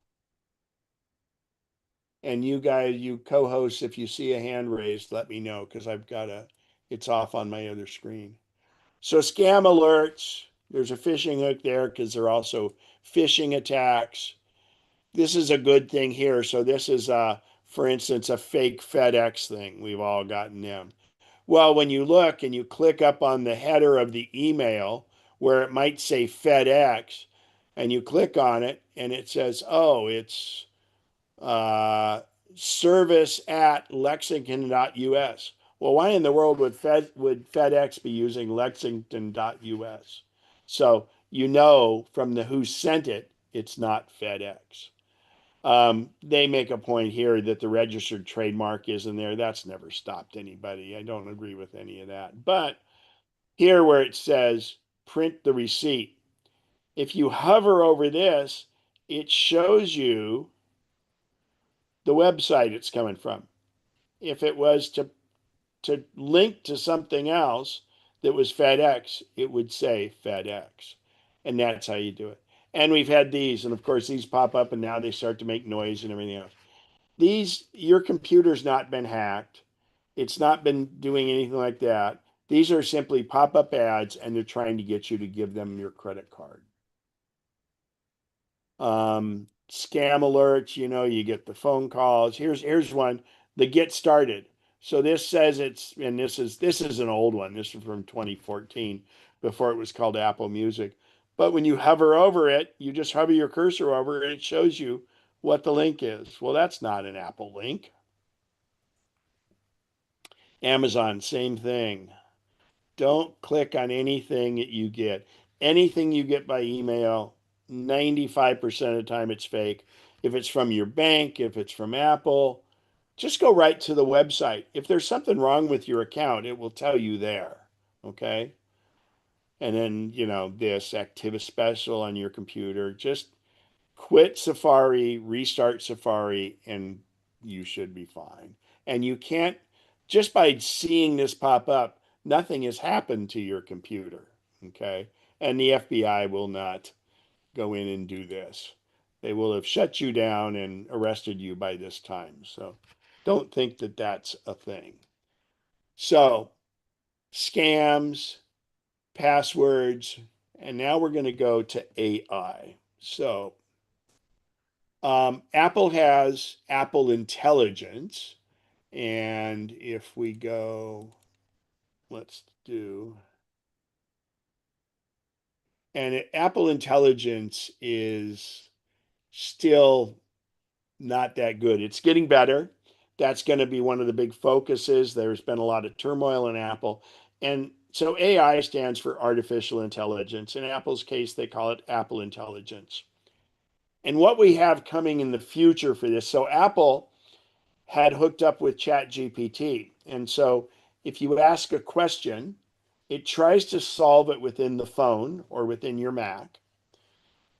And you guys, you co-hosts, if you see a hand raised, let me know because it's off on my other screen. So scam alerts, there's a phishing hook there because there are also phishing attacks. This is a good thing here. So this is, for instance, a fake FedEx thing. We've all gotten them. Well, when you look and you click up on the header of the email where it might say FedEx, and you click on it and it says, oh, it's service at lexington.us. Well, why in the world would FedEx be using lexington.us? So you know from the who sent it, it's not FedEx. They make a point here that the registered trademark isn't there. That's never stopped anybody. I don't agree with any of that. But here where it says print the receipt, if you hover over this, it shows you the website it's coming from. If it was to link to something else that was FedEx, it would say FedEx. And that's how you do it. And we've had these, and of course these pop up and now they start to make noise and everything else. Your computer's not been hacked. It's not been doing anything like that. These are simply pop-up ads and they're trying to get you to give them your credit card. Scam alerts, you get the phone calls. Here's one, the get started. So this says this is an old one. This is from 2014 before it was called Apple Music. But when you hover over it, you just hover your cursor over it and it shows you what the link is. Well, that's not an Apple link. Amazon, same thing. Don't click on anything that you get. Anything you get by email, 95% of the time it's fake. If it's from your bank, if it's from Apple, just go right to the website. If there's something wrong with your account, it will tell you there. Okay. And then, this Activity Special on your computer, just quit Safari, restart Safari, and you should be fine. And you can't, just by seeing this pop up, nothing has happened to your computer. Okay. And the FBI will not go in and do this. They will have shut you down and arrested you by this time. So don't think that that's a thing. So, scams, passwords, and now we're going to go to AI. So, Apple has Apple Intelligence. And if we go, let's do, and Apple Intelligence is still not that good. It's getting better. That's going to be one of the big focuses. There's been a lot of turmoil in Apple. And so AI stands for artificial intelligence. In Apple's case, they call it Apple Intelligence. And what we have coming in the future for this, so Apple had hooked up with ChatGPT. And so if you ask a question, it tries to solve it within the phone or within your Mac.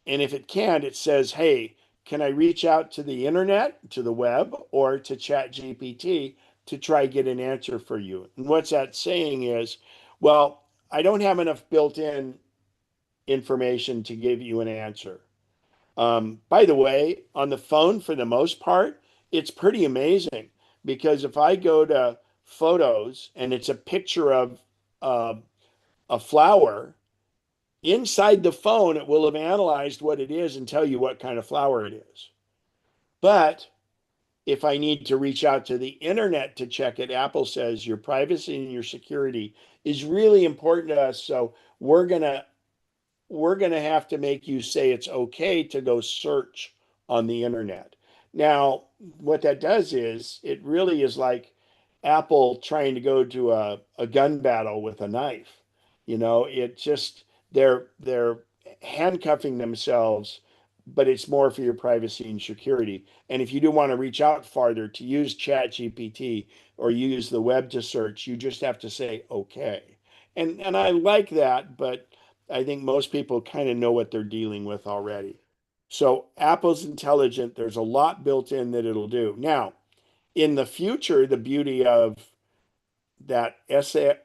And if it can't, it says, hey, can I reach out to the internet, to the web, or to ChatGPT to try get an answer for you? And what's that saying is, well, I don't have enough built-in information to give you an answer. By the way, on the phone, for the most part, it's pretty amazing because if I go to photos and it's a picture of uh, a flower, inside the phone, it will have analyzed what it is and tell you what kind of flower it is. But if I need to reach out to the internet to check it, Apple says your privacy and your security is really important to us. So we're going to have to make you say it's okay to go search on the internet. Now, what that does is it really is like Apple trying to go to a gun battle with a knife. It just they're handcuffing themselves, but it's more for your privacy and security. And if you do want to reach out farther to use ChatGPT or use the web to search, you just have to say okay. And I like that, but I think most people kind of know what they're dealing with already. So Apple's intelligent. There's a lot built in that it'll do. Now, in the future, the beauty of that SIRA,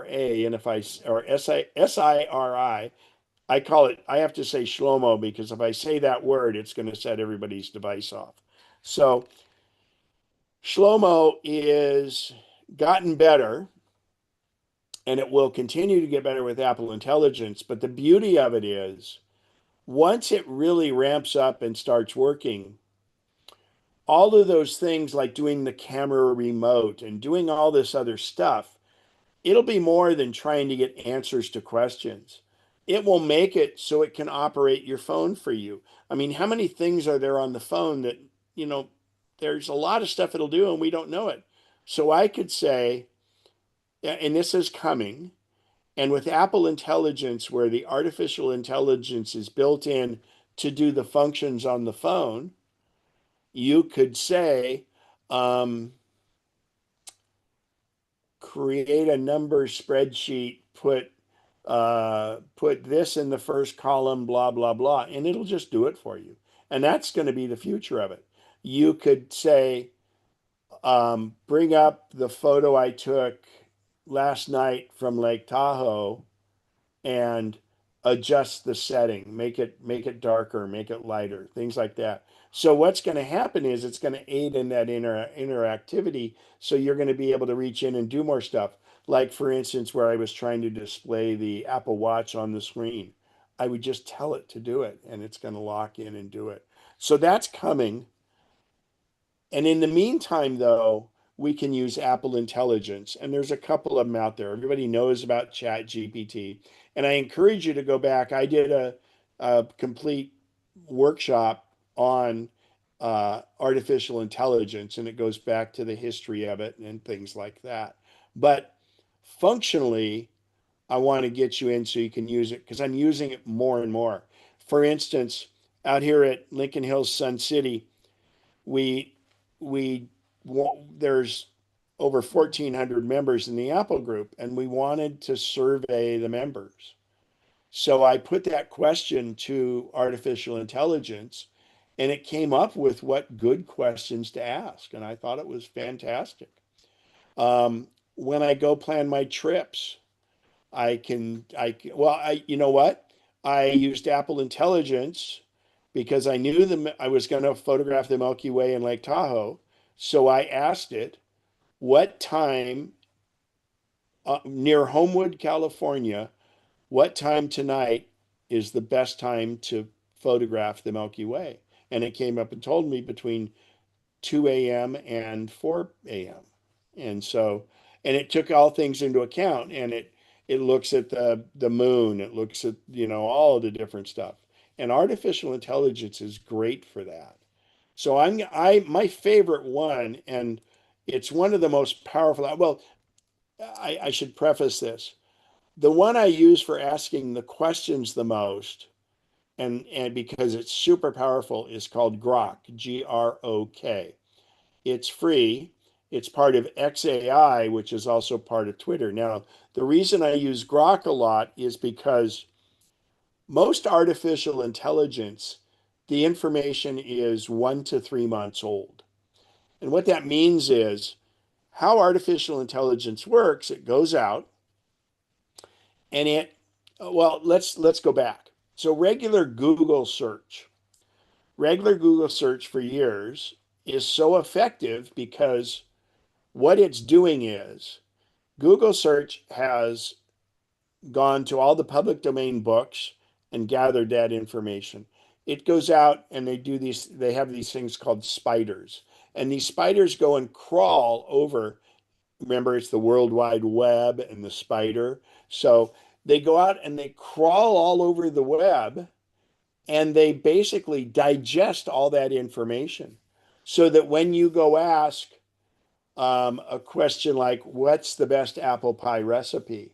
and if I, or SIRI, I call it, I have to say Shlomo because if I say that word, it's going to set everybody's device off. So Shlomo is gotten better and it will continue to get better with Apple Intelligence. But the beauty of it is, once it really ramps up and starts working, all of those things like doing the camera remote and doing all this other stuff, it'll be more than trying to get answers to questions. It will make it so it can operate your phone for you. I mean, how many things are there on the phone that, there's a lot of stuff it'll do and we don't know it. So I could say, and this is coming, and with Apple Intelligence, where the artificial intelligence is built in to do the functions on the phone, you could say, um, create a number spreadsheet, put this in the first column, blah, blah, blah, and it'll just do it for you. And that's going to be the future of it. You could say, bring up the photo I took last night from Lake Tahoe and adjust the setting, make it darker, make it lighter, things like that. So what's going to happen is it's going to aid in that interactivity. So you're going to be able to reach in and do more stuff. Like for instance, where I was trying to display the Apple Watch on the screen, I would just tell it to do it and it's going to lock in and do it. So that's coming. And in the meantime, though, we can use Apple Intelligence, and there's a couple of them out there. Everybody knows about Chat GPT, and I encourage you to go back. I did a complete workshop on artificial intelligence, and it goes back to the history of it and things like that. But functionally, I want to get you in so you can use it because I'm using it more and more. For instance, out here at Lincoln Hills, Sun City, we we there's over 1,400 members in the Apple group, and we wanted to survey the members. So I put that question to artificial intelligence, and it came up with what good questions to ask, and I thought it was fantastic. When I go plan my trips, you know what? I used Apple Intelligence because I knew I was going to photograph the Milky Way in Lake Tahoe. So I asked it, what time near Homewood, California, what time tonight is the best time to photograph the Milky Way? And it came up and told me between 2 a.m. and 4 a.m. And so, and it took all things into account, and it looks at the moon, it looks at, all the different stuff. And artificial intelligence is great for that. So my favorite one, and it's one of the most powerful. Well, I should preface this. The one I use for asking the questions the most, and because it's super powerful, is called Grok, Grok. It's free. It's part of XAI, which is also part of Twitter. Now, the reason I use Grok a lot is because most artificial intelligence, the information is 1 to 3 months old. And what that means is how artificial intelligence works, it goes out and let's go back. So regular Google search for years is so effective because what it's doing is Google search has gone to all the public domain books and gathered that information. It goes out and they have these things called spiders. And these spiders go and crawl over, remember, it's the World Wide Web and the spider. So they go out and they crawl all over the web, and they basically digest all that information so that when you go ask a question like, what's the best apple pie recipe?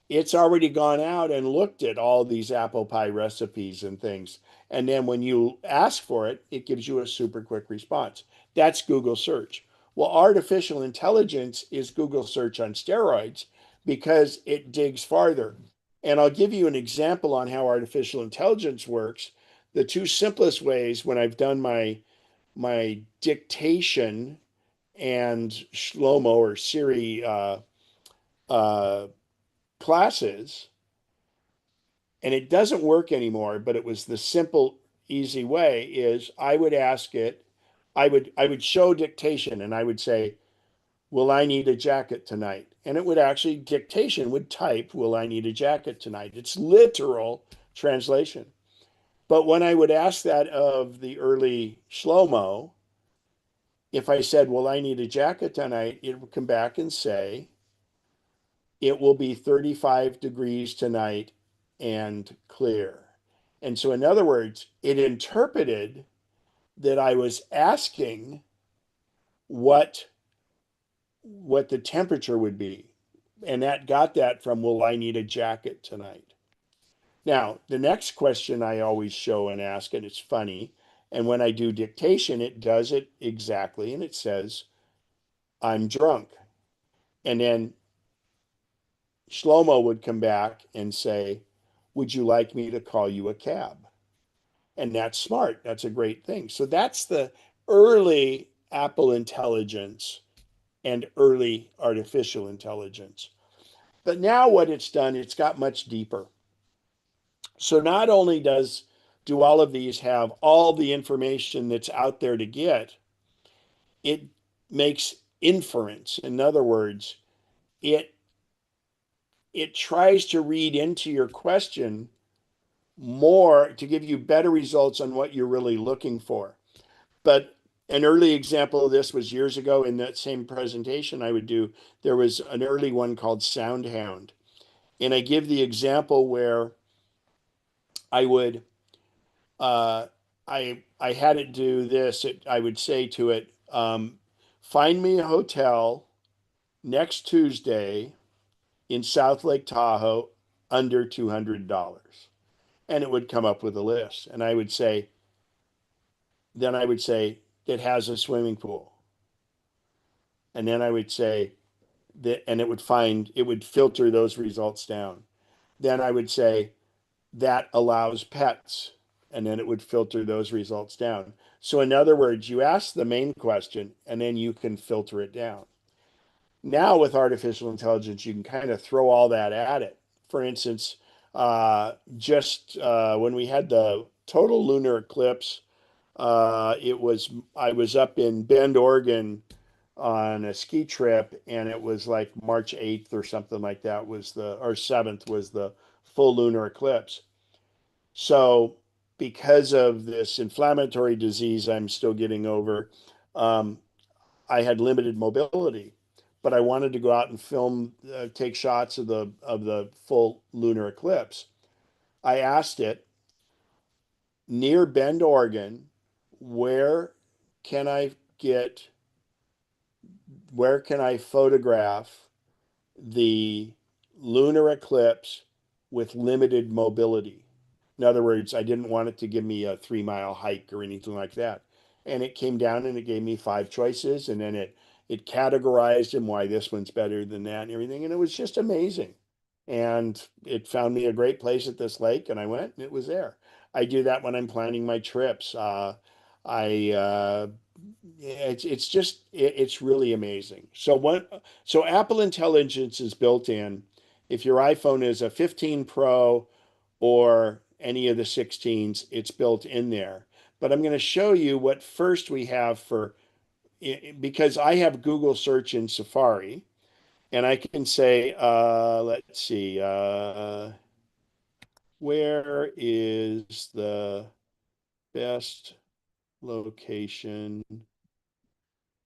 It's already gone out and looked at all these apple pie recipes and things. And then when you ask for it, it gives you a super quick response. That's Google search. Well, artificial intelligence is Google search on steroids because it digs farther. And I'll give you an example on how artificial intelligence works. The two simplest ways when I've done my dictation and Shlomo or Siri uh, classes, and it doesn't work anymore, but it was the simple, easy way, is I would ask it, I would show dictation and I would say, will I need a jacket tonight? And it would actually, dictation would type, will I need a jacket tonight? It's literal translation. But when I would ask that of the early Shlomo, if I said, will I need a jacket tonight? It would come back and say, it will be 35 degrees tonight and clear. And so, in other words, it interpreted that I was asking what the temperature would be. And that got that from, will I need a jacket tonight? Now, the next question I always show and ask, and it's funny, and when I do dictation, it does it exactly, and it says, I'm drunk. And then Shlomo would come back and say, would you like me to call you a cab? And that's smart. That's a great thing. So that's the early Apple intelligence and early artificial intelligence. But now what it's done, it's got much deeper. So not only do all of these have all the information that's out there to get, it makes inference. In other words, it tries to read into your question more to give you better results on what you're really looking for. But an early example of this was years ago in that same presentation I would do. There was an early one called SoundHound. And I give the example where I would I had it do this. I would say to it, find me a hotel next Tuesday in South Lake Tahoe under $200. And it would come up with a list. And then I would say, it has a swimming pool. And then I would say that, and it would filter those results down. Then I would say, that allows pets. And then it would filter those results down. So in other words, you ask the main question and then you can filter it down. Now with artificial intelligence, you can kind of throw all that at it. For instance, just when we had the total lunar eclipse, I was up in Bend, Oregon on a ski trip, and it was like March 8th or something like that or 7th was the full lunar eclipse. So because of this inflammatory disease I'm still getting over, um, I had limited mobility, but I wanted to go out and take shots of the full lunar eclipse. I asked it, near Bend, Oregon, where can I get where can I photograph the lunar eclipse with limited mobility? In other words, I didn't want it to give me a 3 mile hike or anything like that. And it came down and it gave me 5 choices, and then it categorized them why this one's better than that and everything. And it was just amazing. And it found me a great place at this lake, and I went and it was there. I do that when I'm planning my trips. I it's really amazing. So Apple Intelligence is built in. If your iPhone is a 15 Pro or any of the 16s, it's built in there. But I'm going to show you what first we have because I have Google search in Safari, and I can say, let's see, where is the best location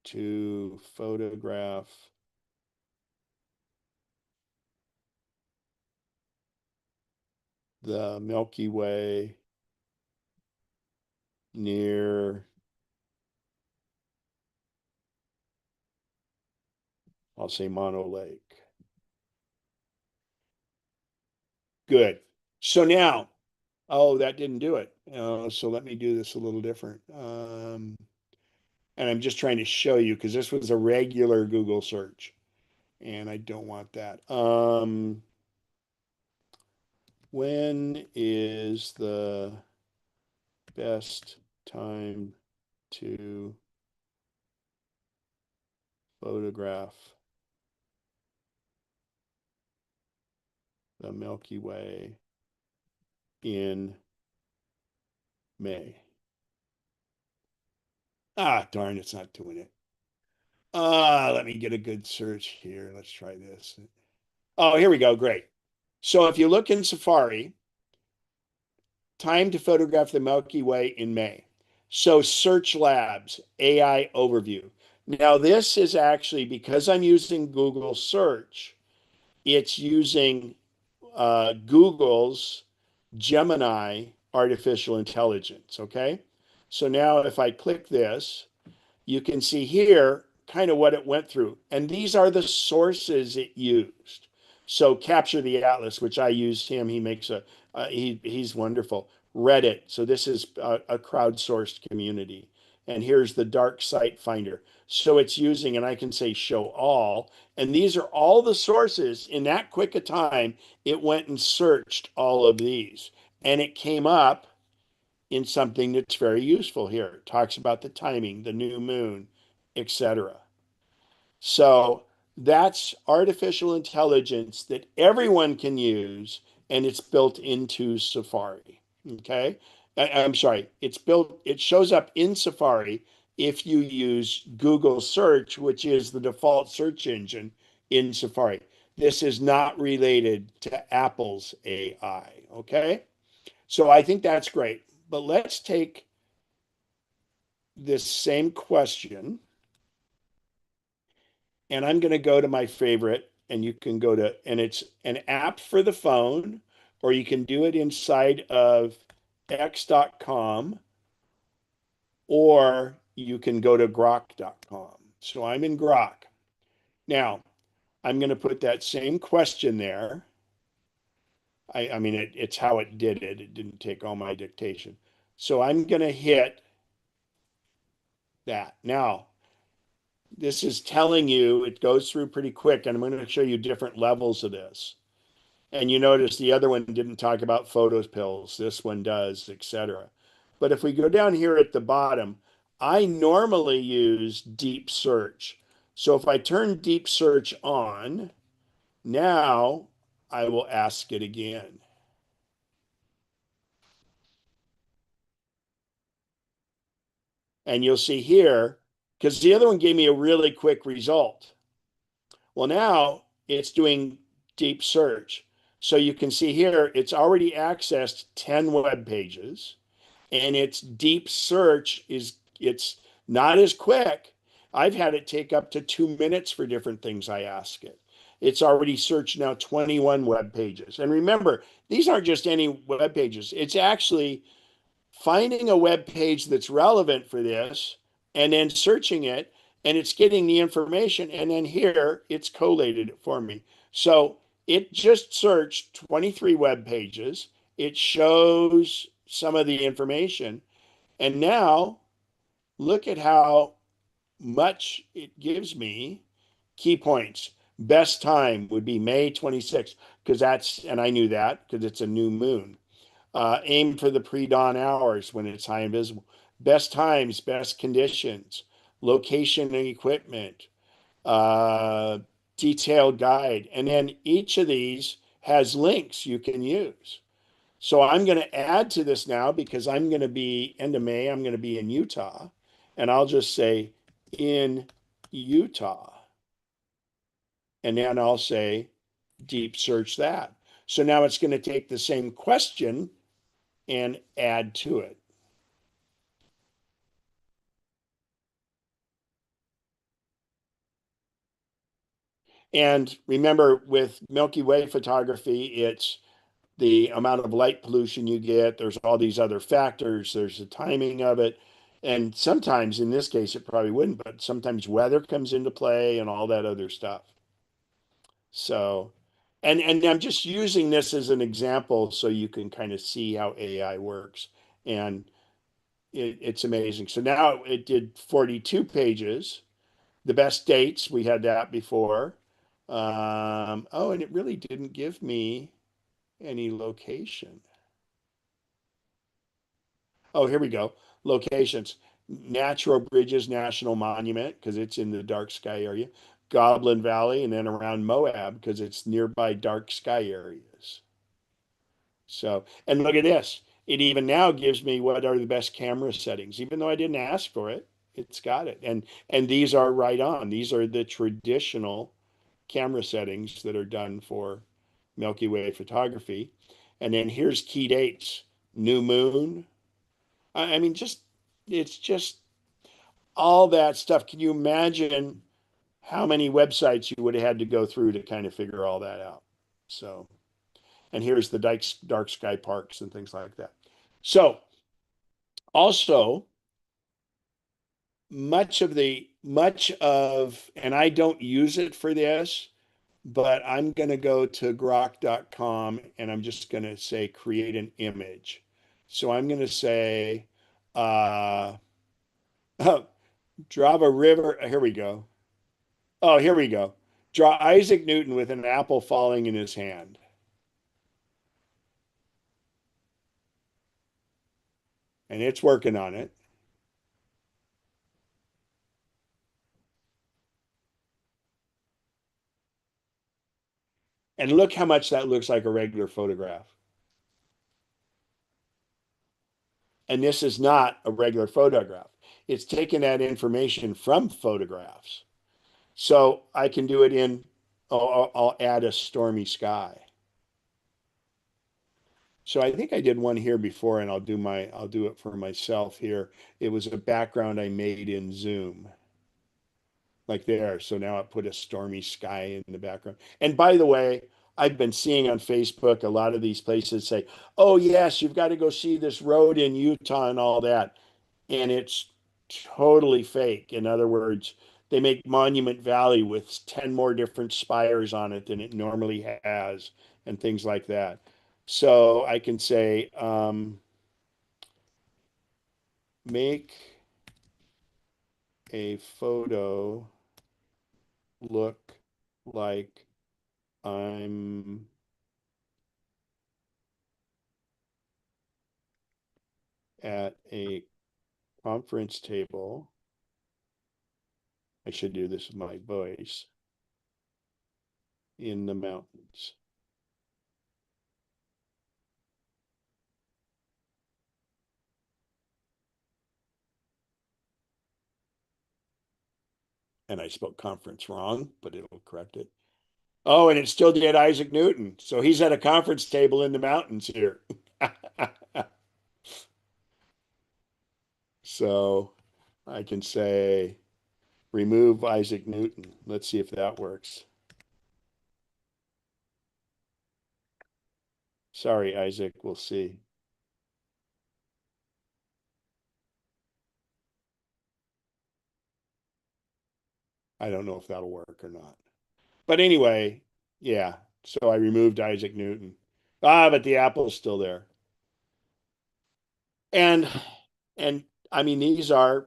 to photograph the Milky Way near, I'll say, Mono Lake. Good. So now, oh, that didn't do it. So let me do this a little different. And I'm just trying to show you because this was a regular Google search, and I don't want that. When is the best time to photograph the Milky Way in May? Ah, darn, it's not doing it. Let me get a good search here. Let's try this. Oh, here we go. Great. So if you look in Safari, time to photograph the Milky Way in May. So Search Labs, AI overview. Now this is actually, because I'm using Google search, it's using Google's Gemini artificial intelligence, okay? So now if I click this, you can see here kind of what it went through. And these are the sources it used. So Capture the Atlas, which I use him, he makes he's wonderful. Reddit, so this is a crowdsourced community. And here's the dark site finder. So it's using, and I can say show all, and these are all the sources. In that quick a time, it went and searched all of these. And it came up in something that's very useful here. It talks about the timing, the new moon, etc. So that's artificial intelligence that everyone can use, and it's built into Safari. Okay. I'm sorry, it shows up in Safari if you use Google search, which is the default search engine in Safari. This is not related to Apple's AI. Okay. So I think that's great. But let's take this same question, and I'm going to go to my favorite, and you can go to, and it's an app for the phone, or you can do it inside of x.com or you can go to grok.com. So I'm in Grok. Now, I'm going to put that same question there. I mean, it's how it did it. It didn't take all my dictation. So I'm going to hit that. Now, this is telling you, it goes through pretty quick, and I'm going to show you different levels of this. And you notice the other one didn't talk about photos pills. This one does, etc. But if we go down here at the bottom, I normally use deep search. So if I turn deep search on, now I will ask it again. And you'll see here, because the other one gave me a really quick result. Well, now it's doing deep search. So you can see here, it's already accessed 10 web pages, and its deep search it's not as quick. I've had it take up to 2 minutes for different things I ask it. It's already searched now 21 web pages. And remember, these aren't just any web pages. It's actually finding a web page that's relevant for this and then searching it, and it's getting the information, and then here it's collated it for me. So it just searched 23 web pages. It shows some of the information, and now look at how much it gives me. Key points. Best time would be May 26th, because that's, and I knew that because it's a new moon. Aim for the pre-dawn hours when it's high and visible. Best times, best conditions, location and equipment, uh, detailed guide. And then each of these has links you can use. So I'm going to add to this now because I'm going to be, end of May, I'm going to be in Utah. And I'll just say in Utah. And then I'll say deep search that. So now it's going to take the same question and add to it. And remember, with Milky Way photography, it's the amount of light pollution you get. There's all these other factors. There's the timing of it. And sometimes, in this case, it probably wouldn't, but sometimes weather comes into play and all that other stuff. So, and I'm just using this as an example so you can kind of see how AI works. And it's amazing. So now it did 42 pages. The best dates, we had that before. Oh, and it really didn't give me any location. Oh, here we go. Locations. Natural Bridges National Monument, because it's in the dark sky area. Goblin Valley, and then around Moab, because it's nearby dark sky areas. So, and look at this. It even now gives me what are the best camera settings. Even though I didn't ask for it, it's got it. And these are right on. These are the traditional camera settings that are done for Milky Way photography. And then here's key dates. New moon. I mean, just it's just all that stuff. Can you imagine how many websites you would have had to go through to kind of figure all that out? So, and here's the dark sky parks and things like that. So, also much of, and I don't use it for this, but I'm going to go to grok.com and I'm just going to say create an image. So I'm going to say draw a river. Here we go. Oh, here we go. Draw Isaac Newton with an apple falling in his hand. And it's working on it. And look how much that looks like a regular photograph. And this is not a regular photograph. It's taken that information from photographs. So I can do it in, I'll add a stormy sky. So I think I did one here before, and I'll do it for myself here. It was a background I made in Zoom, like there. So now I put a stormy sky in the background. And by the way, I've been seeing on Facebook a lot of these places say, "Oh yes, you've got to go see this road in Utah and all that," and it's totally fake. In other words, they make Monument Valley with 10 more different spires on it than it normally has, and things like that. So I can say, make a photo look like I'm at a conference table. I should do this with my voice in the mountains. And I spelled conference wrong, but it'll correct it. Oh, and it still did Isaac Newton. So he's at a conference table in the mountains here. So I can say remove Isaac Newton. Let's see if that works. Sorry, Isaac, we'll see. I don't know if that'll work or not. But anyway, yeah. So I removed Isaac Newton. But the apple's still there. And and I mean, these are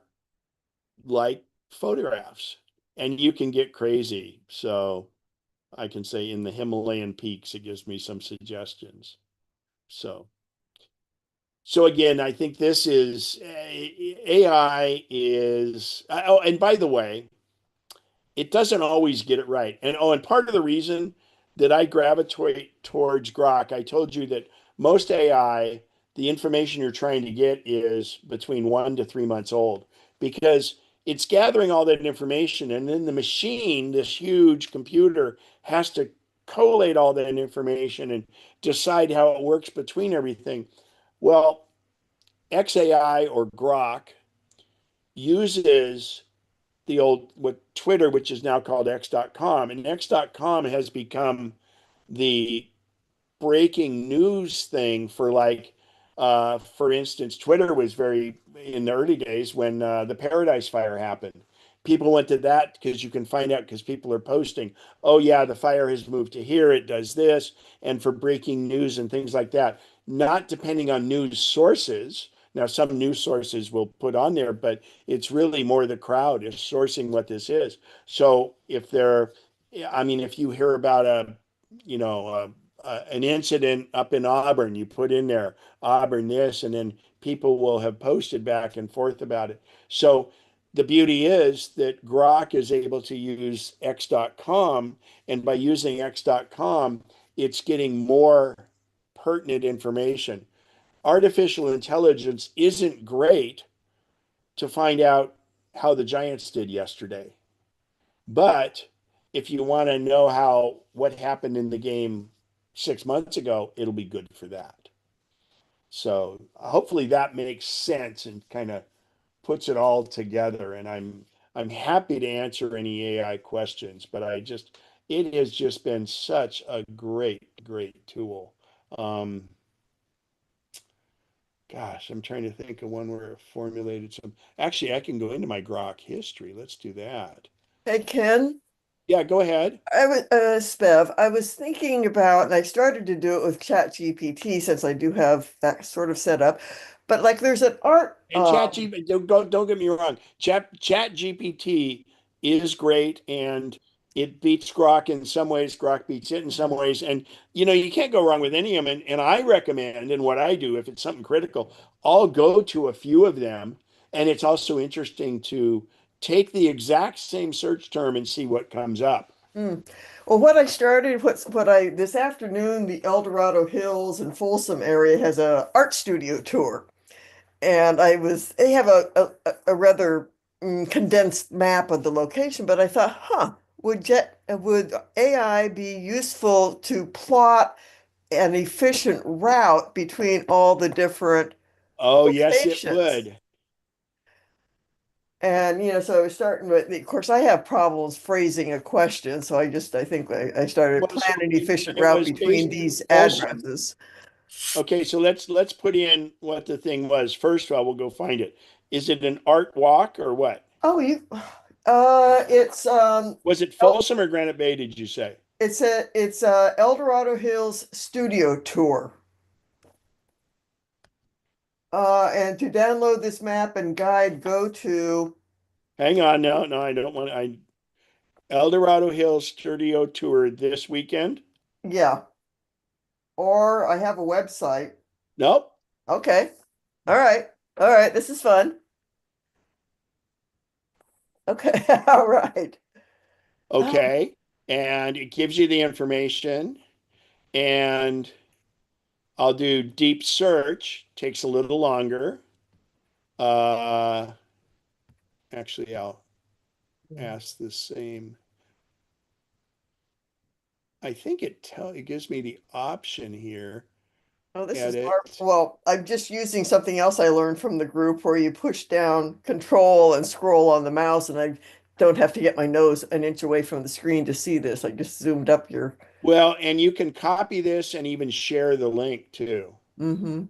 like photographs, and you can get crazy. So I can say in the Himalayan peaks, it gives me some suggestions. So so again, I think this is AI is. Oh, and by the way, it doesn't always get it right. And oh, and part of the reason that I gravitate towards Grok, I told you that most AI, the information you're trying to get is between 1 to 3 months old, because it's gathering all that information, and then the machine, this huge computer, has to collate all that information and decide how it works between everything. Well, XAI or Grok uses the old what Twitter, which is now called X.com, and X.com has become the breaking news thing for for instance, Twitter was very in the early days when the Paradise Fire happened. People went to that because you can find out because people are posting, oh yeah, the fire has moved to here, it does this, and for breaking news and things like that, not depending on news sources. Now, some news sources will put on there, but it's really more the crowd is sourcing what this is. So if they're, I mean, if you hear about you know, an incident up in Auburn, you put in there Auburn this, and then people will have posted back and forth about it. So the beauty is that Grok is able to use X.com, and by using X.com, it's getting more pertinent information. Artificial intelligence isn't great to find out how the Giants did yesterday. But if you want to know how what happened in the game 6 months ago, it'll be good for that. So hopefully that makes sense and kind of puts it all together. And I'm happy to answer any AI questions, but it has just been such a great tool. Um, Gosh, I'm trying to think of one where I formulated some. Actually, I can go into my Grok history. Let's do that. Hey, Ken, Yeah, go ahead. Spev, I was thinking about, and I started to do it with ChatGPT since I do have that sort of set up. But like there's an art, And don't get me wrong. Chat GPT is great, and it beats Grok in some ways. Grok beats it in some ways, and you can't go wrong with any of them. And I recommend, and what I do if it's something critical, I'll go to a few of them, and it's also interesting to take the exact same search term and see what comes up. mm. Well, what I started, what I this afternoon, the El Dorado Hills and Folsom area has a art studio tour. And they have a rather condensed map of the location, but I thought, would AI be useful to plot an efficient route between all the different Oh, yes, it locations? would. And so I was starting with, of course, I have problems phrasing a question, so I think I started Well, so plan an and efficient it route was between based these Folsom. addresses. Okay, so let's put in what the thing was. First of all, we'll go find it. Is it an art walk or what? Oh, it's Was it Folsom or Granite Bay, did you say? it's El Dorado Hills studio tour. And to download this map and guide, go to, Hang on, no, I don't want I El Dorado Hills Studio Tour this weekend. yeah, or I have a website. Nope. Okay. All right. All right. This is fun. Okay. All right. Okay. And it gives you the information. And I'll do deep search, takes a little longer. Uh, actually, I'll ask the same. I think it gives me the option here. Oh, this is Edit. well, I'm just using something else I learned from the group where you push down control and scroll on the mouse, and I don't have to get my nose an inch away from the screen to see this. I just zoomed up your. Well, and you can copy this and even share the link too. Mm-hmm.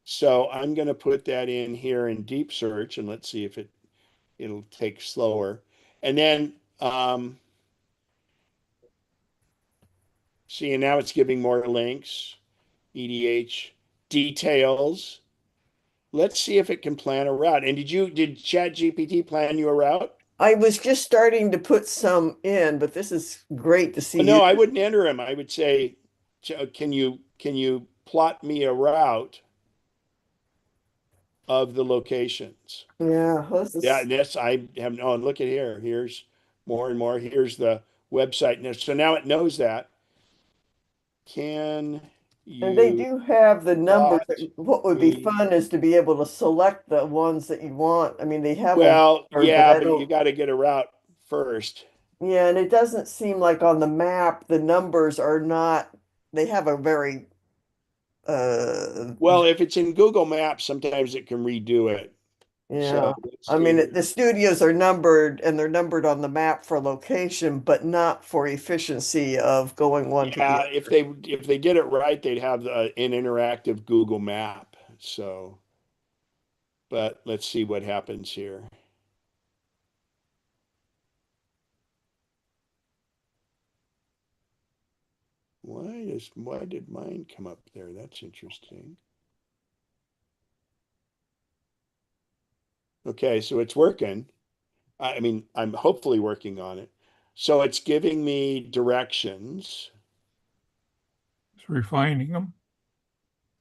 So I'm going to put that in here in deep search and let's see if it'll take slower. And then see, and now it's giving more links, EDH details. Let's see if it can plan a route. And did ChatGPT plan you a route? I was just starting to put some in, but this is great to see Well, no, you. I wouldn't enter them. I would say, can you plot me a route of the locations? Yeah, this Yeah, is. this I have no. Look at here. Here's more and more. Here's the website. So now it knows that. Can And they you do have the numbers. plot What would be me? fun is to be able to select the ones that you want. I mean, they have them Well, numbered, but yeah, I but you don't. got to get a route first. Yeah, and it doesn't seem like on the map the numbers are not. They have a very uh Well, if it's in Google Maps, sometimes it can redo it. yeah. So let's I see mean, here. the studios are numbered and they're numbered on the map for location, but not for efficiency of going one to the Yeah, other. if they get it right, they'd have an interactive Google map. So, but let's see what happens here. Why did mine come up there? That's interesting. Okay, so it's working. I mean, I'm hopefully working on it. So it's giving me directions. It's refining them.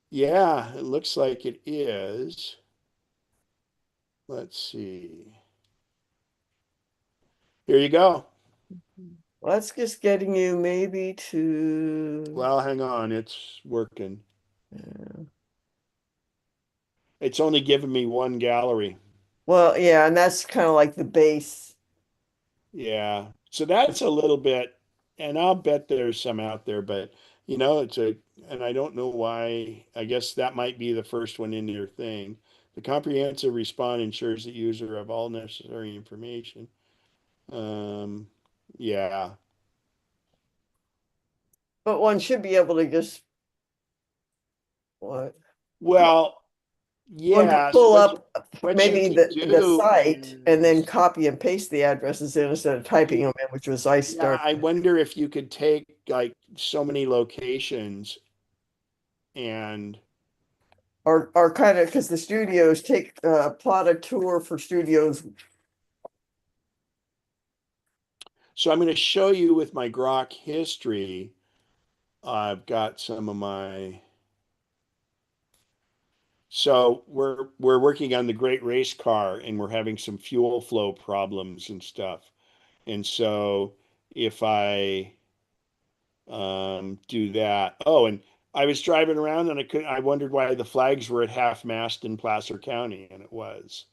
Yeah, it looks like it is. Let's see. Here you go. Well, that's just getting you maybe to Well, hang on, it's working. yeah. It's only giving me one gallery. Well, yeah, and that's kind of like the base. Yeah. So that's a little bit, and I'll bet there's some out there, but and I don't know why. I guess that might be the first one in your thing. The comprehensive response ensures the user of all necessary information. Um, yeah. But one should be able to just what Well, one could yeah. So pull up what you maybe can the do site and then is, copy and paste the addresses in instead of typing them in, which was I yeah, started. I wonder if you could take like so many locations and Or kind of because the studios take plot a tour for studios. so I'm going to show you with my Grok history. I've got some of my. So we're working on the Great Race Car, and we're having some fuel flow problems and stuff. And so if I do that, oh, and I was driving around and I wondered why the flags were at half mast in Placer County, and it was.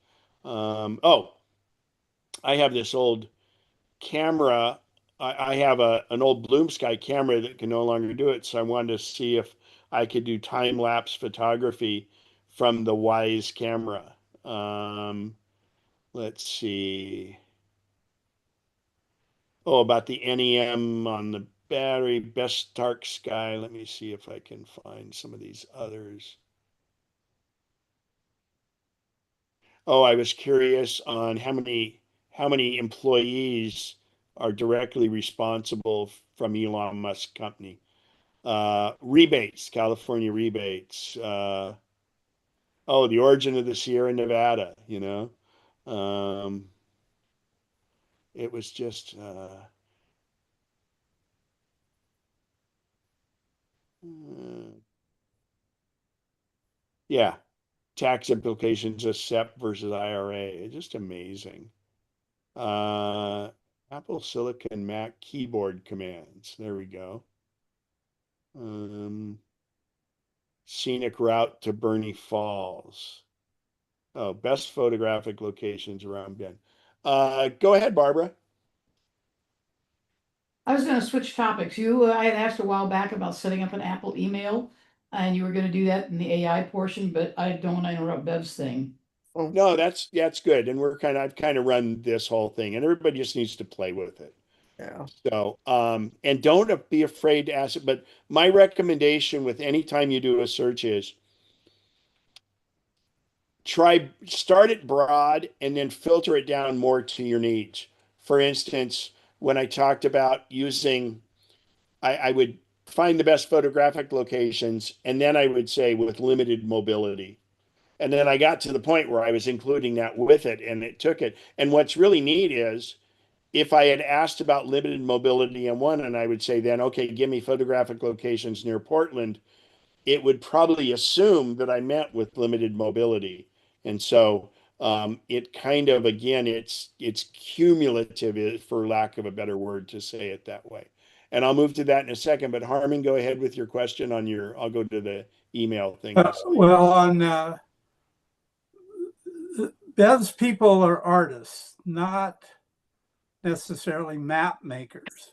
Oh, I have this old camera. I have an old Bloom Sky camera that can no longer do it. So I wanted to see if I could do time lapse photography from the Wise camera. Let's see. Oh, about the NEM on the battery, best dark sky. Let me see if I can find some of these others. Oh, I was curious on how many employees are directly responsible from Elon Musk's company. Rebates, California rebates. Oh, the origin of the Sierra Nevada, Um, it was just yeah, tax implications of SEP versus IRA. It's just amazing. Uh, Apple Silicon Mac keyboard commands. There we go. Um, Scenic route to Bernie Falls. Oh, best photographic locations around Bend. Go ahead, Barbara. I was going to switch topics. I had asked a while back about setting up an Apple email, and you were going to do that in the AI portion, but I don't want to interrupt Bev's thing. Oh, No, that's good. And I've kind of run this whole thing, and everybody just needs to play with it. yeah. So, and don't be afraid to ask it. But my recommendation with any time you do a search is start it broad and then filter it down more to your needs. For instance, when I talked about I would find the best photographic locations, and then I would say with limited mobility. And then I got to the point where I was including that with it, and it took it. And what's really neat is if I had asked about limited mobility in one, and I would say then, okay, give me photographic locations near Portland, it would probably assume that I meant with limited mobility. And so it kind of, again, it's cumulative, for lack of a better word, to say it that way. And I'll move to that in a second. But Harmon, go ahead with your question on I'll go to the email thing in a second. Well, on Bev's people are artists, not necessarily map makers.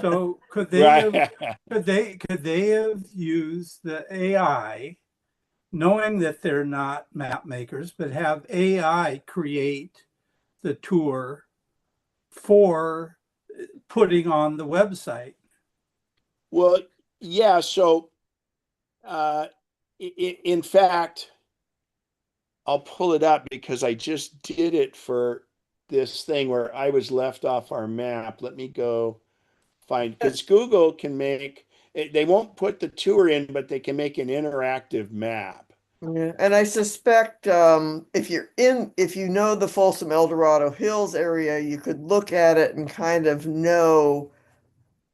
So could they Right. have used the AI, knowing that they're not map makers, but have AI create the tour for putting on the website? Well, yeah. So, in fact, I'll pull it up because I just did it for this thing where I was left off our map. Let me go find, because Google can they won't put the tour in, but they can make an interactive map. Yeah, and I suspect if you know the Folsom El Dorado Hills area, you could look at it and kind of know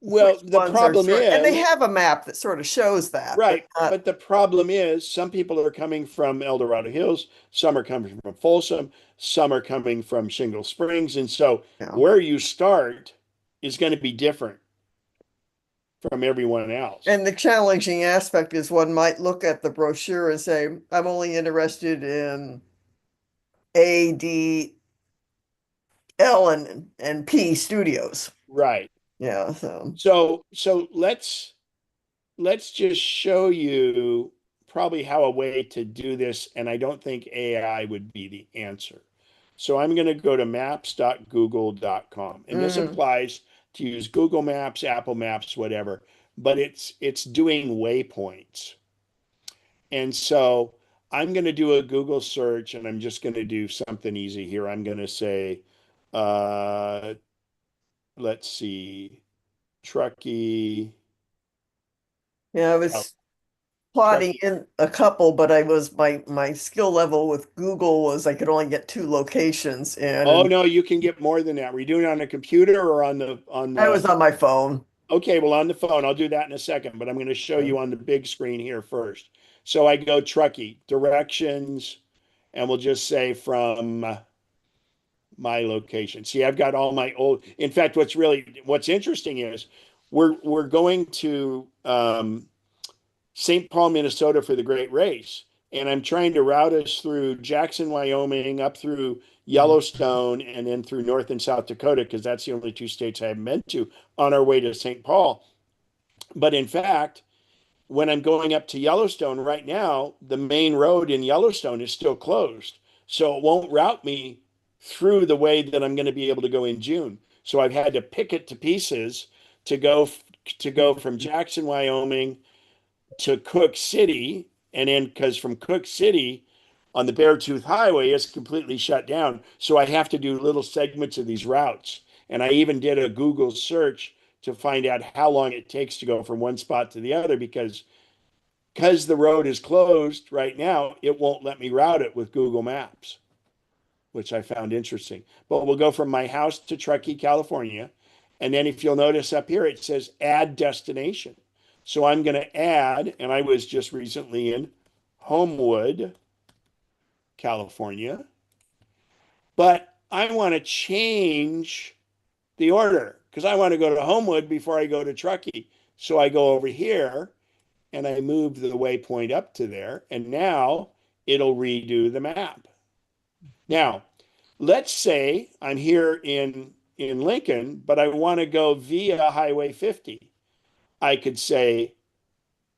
which Well, the ones are problem and they is, have a map that sort of shows that, but right, not, but the problem is some people are coming from El Dorado Hills, some are coming from Folsom, some are coming from Shingle Springs. And so you know. where you start is going to be different from everyone else. And the challenging aspect is one might look at the brochure and say, I'm only interested in A, D, L, and P studios. Right. Yeah, so So let's just show you probably how a way to do this, and I don't think AI would be the answer. So I'm going to go to maps.google.com, and this mm, applies to use Google Maps, Apple Maps, whatever, but it's doing waypoints. And so I'm going to do a Google search, and I'm just going to do something easy here. I'm going to say, uh, let's see, Truckee. yeah, I Oh, was plotting Truckee. in a couple, but my skill level with Google was I could only get two locations Oh and no, you can get more than that. Were you doing it on a computer or on I was the on my phone. okay, well on the phone. I'll do that in a second, but I'm going to show Yeah. you on the big screen here first. So I go Truckee, directions, and we'll just say from my location. See, I've got all my old. In fact, what's interesting is we're going to St. Paul, Minnesota for the Great Race. And I'm trying to route us through Jackson, Wyoming, up through Yellowstone, and then through North and South Dakota, because that's the only two states I haven't been to on our way to St. Paul. But in fact, when I'm going up to Yellowstone right now, the main road in Yellowstone is still closed. So it won't route me through the way that I'm going to be able to go in June. So I've had to pick it to pieces to go from Jackson, Wyoming to Cook City, and then because from Cook City On the Beartooth Highway, it's completely shut down. So I have to do little segments of these routes. And I even did a Google search to find out how long it takes to go from one spot to the other because the road is closed right now, it won't let me route it with Google Maps, which I found interesting. But we'll go from my house to Truckee, California. And then if you'll notice up here, it says add destination. So I'm going to add, and I was just recently in Homewood, California, but I want to change the order because I want to go to Homewood before I go to Truckee. So I go over here and I move the waypoint up to there, and now it'll redo the map. Now, let's say I'm here in Lincoln, but I want to go via Highway 50. I could say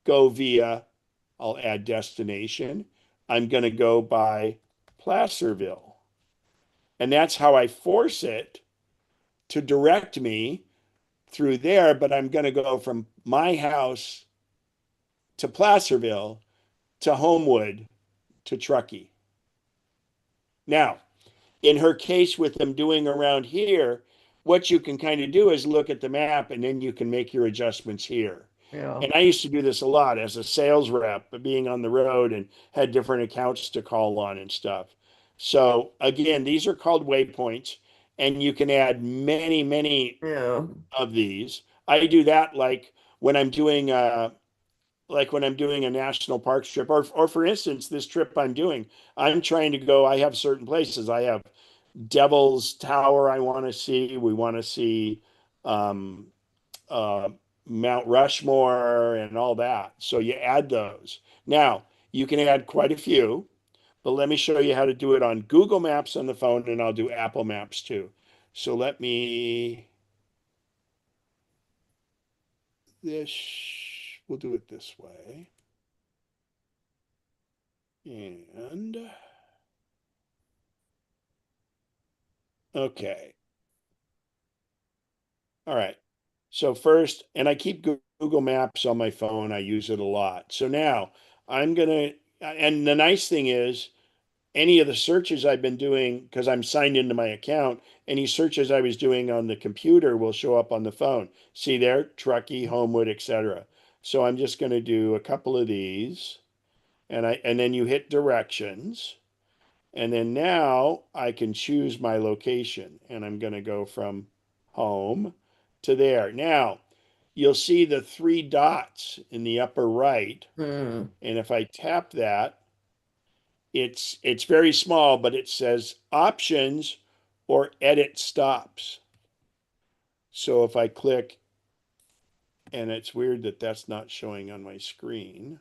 go via, I'll add destination. I'm going to go by Placerville. And that's how I force it to direct me through there, but I'm going to go from my house to Placerville to Homewood to Truckee. Now, in her case with them doing around here, what you can kind of do is look at the map and then you can make your adjustments here. Yeah. And I used to do this a lot as a sales rep, being on the road and had different accounts to call on and stuff. So again, these are called waypoints, and you can add many, many Yeah. of these. I do that when I'm doing when I'm doing a national parks trip, or for instance, this trip I'm doing, I'm trying to go. I have certain places. I have Devil's Tower I want to see. We want to see um, uh, Mount Rushmore and all that. So you add those. Now, you can add quite a few, but let me show you how to do it on Google Maps on the phone, and I'll do Apple Maps too. So this, we'll do it this way. And okay. All right. So first, and I keep Google Maps on my phone. I use it a lot. So now I'm gonna, and the nice thing is, any of the searches I've been doing, because I'm signed into my account, any searches I was doing on the computer will show up on the phone. See there, Truckee, Homewood, etc. So I'm just gonna do a couple of these, and then you hit directions, and then now I can choose my location, and I'm gonna go from home to there. Now, you'll see the three dots in the upper right. Hmm. And if I tap that, it's very small, but it says options or edit stops. So if I click, and it's weird that that's not showing on my screen.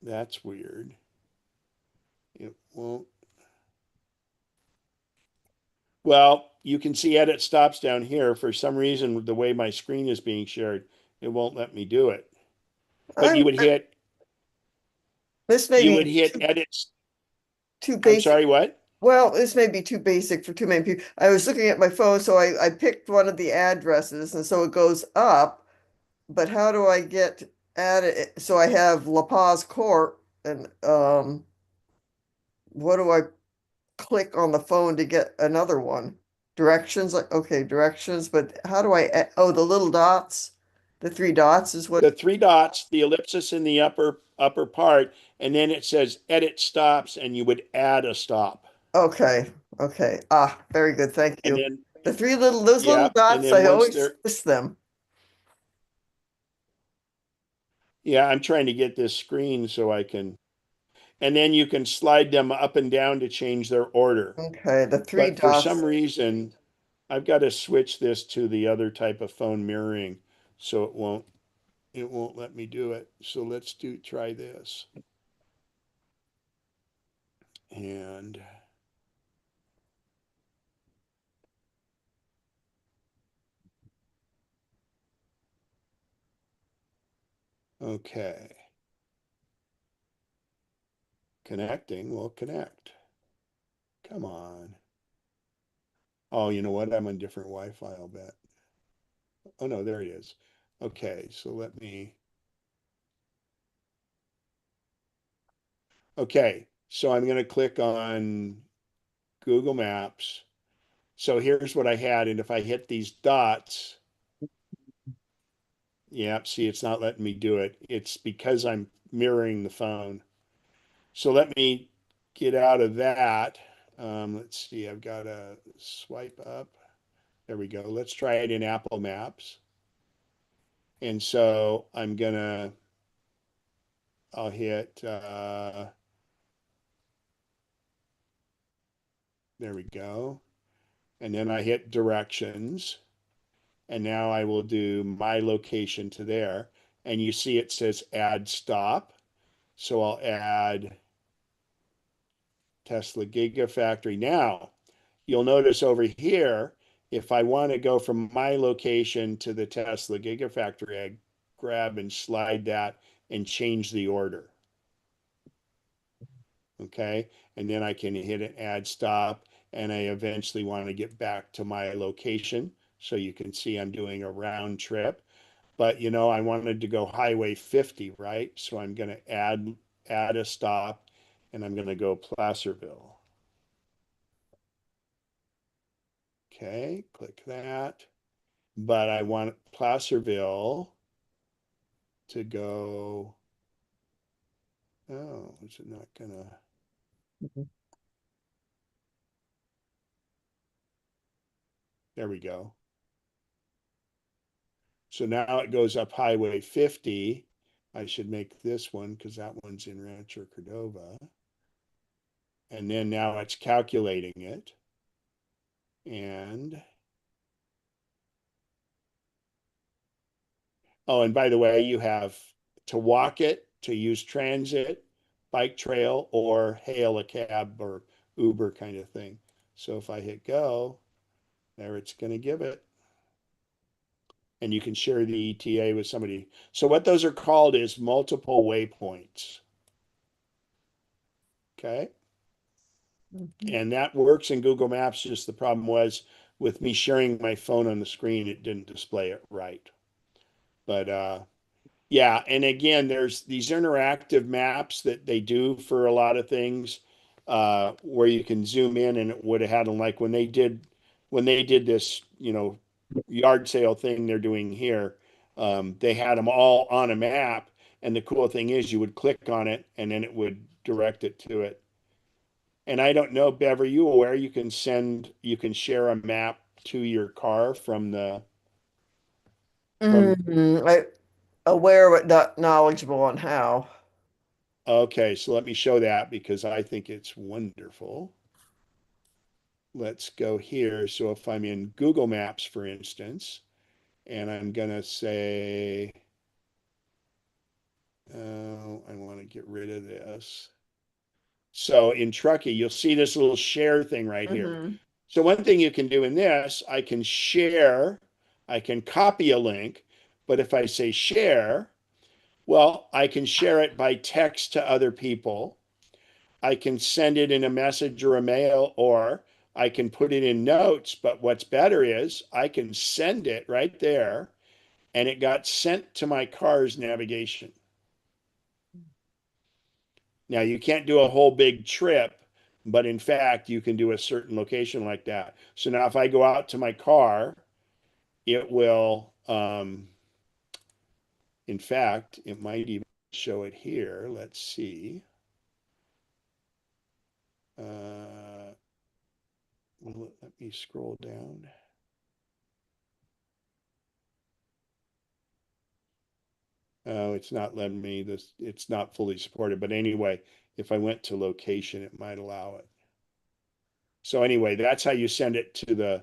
That's weird. It won't. Well, you can see edit stops down here. For some reason, the way my screen is being shared, it won't let me do it. But I'm this may you be would hit edit. too I'm basic. sorry, what? Well, this may be too basic for too many people. I was looking at my phone, so I picked one of the addresses, and so it goes up. But how do I get added? So I have La Paz Court, and what do I click on the phone to get another one? Directions, like okay, directions, but how do oh, the little dots, the three dots is what. The three dots, the ellipsis in the upper part, and then it says edit stops, and you would add a stop. Okay, okay. Ah, very good. Thank And you. then The those little yeah, and dots, then I once always they're miss them. yeah, I'm trying to get this screen so I can, and then you can slide them up and down to change their order. Okay, the three But for dots. some reason, I've got to switch this to the other type of phone mirroring, so it won't let me do it. So let's try this. And okay. Connecting will connect. Come on. Oh, you know what? I'm on different Wi-Fi, I'll bet. Oh no, there it is. Okay, so let me. Okay, so I'm going to click on Google Maps. So here's what I had. And if I hit these dots, yeah, see, it's not letting me do it. It's because I'm mirroring the phone. So let me get out of that. Let's see, I've got to swipe up. There we go. Let's try it in Apple Maps. And so I'll hit, there we go. And then I hit directions. And now I will do my location to there. And you see it says add stop. So I'll add Tesla Gigafactory. Now, you'll notice over here, if I want to go from my location to the Tesla Gigafactory, I grab and slide that and change the order. Okay, and then I can hit an add stop, and I eventually want to get back to my location. So you can see I'm doing a round trip. But I wanted to go Highway 50, right? So I'm going to add a stop, and I'm going to go Placerville. Okay, click that. But I want Placerville to go. Oh, is it not gonna? There we go. So now it goes up Highway 50. I should make this one because that one's in Rancho Cordova. And then now it's calculating it. And oh, and by the way, you have to walk it, to use transit, bike trail, or hail a cab or Uber kind of thing. So if I hit go, there it's going to give it. And you can share the ETA with somebody. So what those are called is multiple waypoints. Okay. And that works in Google Maps. Just the problem was with me sharing my phone on the screen, it didn't display it right. But yeah, and again, there's these interactive maps that they do for a lot of things where you can zoom in, and it would have had them like when they did this, yard sale thing they're doing here. They had them all on a map, and the cool thing is you would click on it, and then it would direct it to it. And I don't know, Bev, are you aware you can share a map to your car from I aware but not knowledgeable on how. okay, so let me show that because I think it's wonderful. Let's go here. So if I'm in Google Maps, for instance, and I'm gonna say, oh, I want to get rid of this. So in Truckee, you'll see this little share thing right here. Mm-hmm. So one thing you can do in this, I can share, I can copy a link, but if I say share, well, I can share it by text to other people. I can send it in a message or a mail, or I can put it in notes. But what's better is I can send it right there, and it got sent to my car's navigation. Now, you can't do a whole big trip, but in fact, you can do a certain location like that. So now if I go out to my car, it will, in fact, it might even show it here. Let's see. Let me scroll down. Oh, it's not letting me this, it's not fully supported. But anyway, if I went to location, it might allow it. So anyway, that's how you send it to the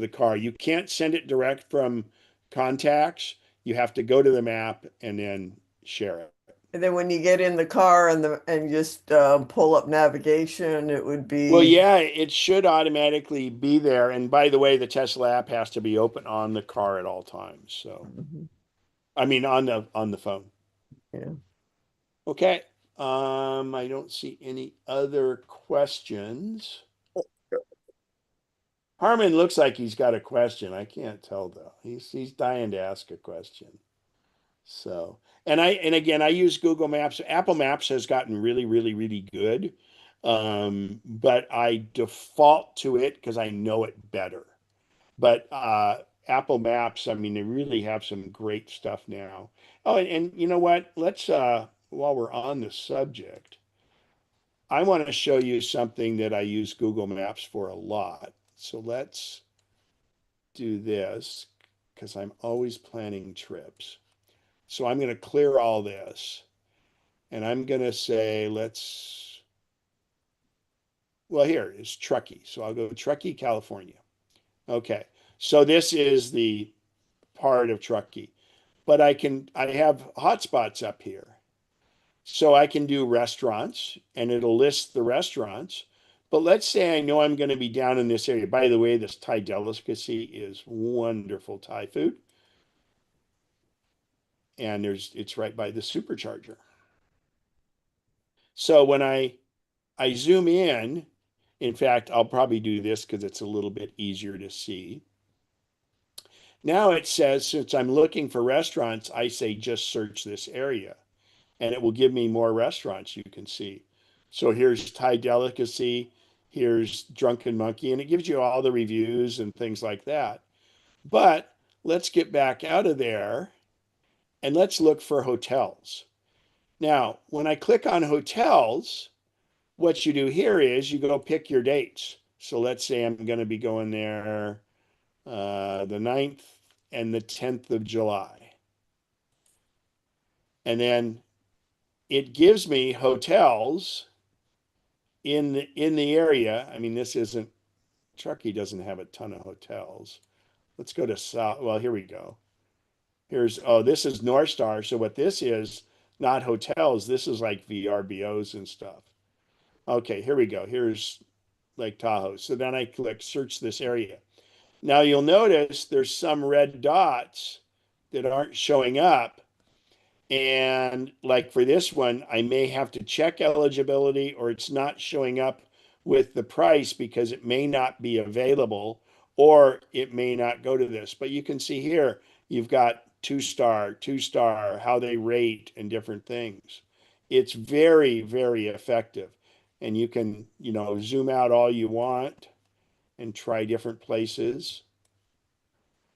car. You can't send it direct from contacts. You have to go to the map and then share it. And then when you get in the car and just pull up navigation, it would Well, be yeah, it should automatically be there. And by the way, the Tesla app has to be open on the car at all times. So, Mhm. I mean, on the phone. Yeah. Okay. I don't see any other questions. Harmon looks like he's got a question. I can't tell though. He's dying to ask a question. So, and again, I use Google Maps. Apple Maps has gotten really, really, really good. But I default to it because I know it better. But Apple Maps, I mean, they really have some great stuff now. Oh, and you know what? Let's while we're on the subject, I want to show you something that I use Google Maps for a lot. So let's do this because I'm always planning trips. So I'm going to clear all this and I'm going to say, well, here is Truckee. So I'll go Truckee, California. Okay. So this is the part of Truckee, but I have hotspots up here. So I can do restaurants and it'll list the restaurants. But let's say I know I'm going to be down in this area. By the way, this Thai delicacy is wonderful Thai food. And it's right by the supercharger. So when I zoom in fact, I'll probably do this because it's a little bit easier to see. Now it says, since I'm looking for restaurants, I say just search this area and it will give me more restaurants you can see. So here's Thai Delicacy, here's Drunken Monkey, and it gives you all the reviews and things like that. But let's get back out of there and let's look for hotels. Now, when I click on hotels, what you do here is you go pick your dates. So let's say I'm going to be going there the 9th and the 10th of July. And then it gives me hotels in the area. I mean, this isn't Truckee doesn't have a ton of hotels. Let's go to South. Well, here we go. Here's this is North Star. So what this is, not hotels. This is like VRBOs and stuff. Okay, here we go. Here's Lake Tahoe. So then I click search this area. Now you'll notice there's some red dots that aren't showing up. And like for this one, I may have to check eligibility or it's not showing up with the price because it may not be available or it may not go to this. But you can see here, you've got two star, how they rate and different things. It's very, very effective. And you can, zoom out all you want and try different places.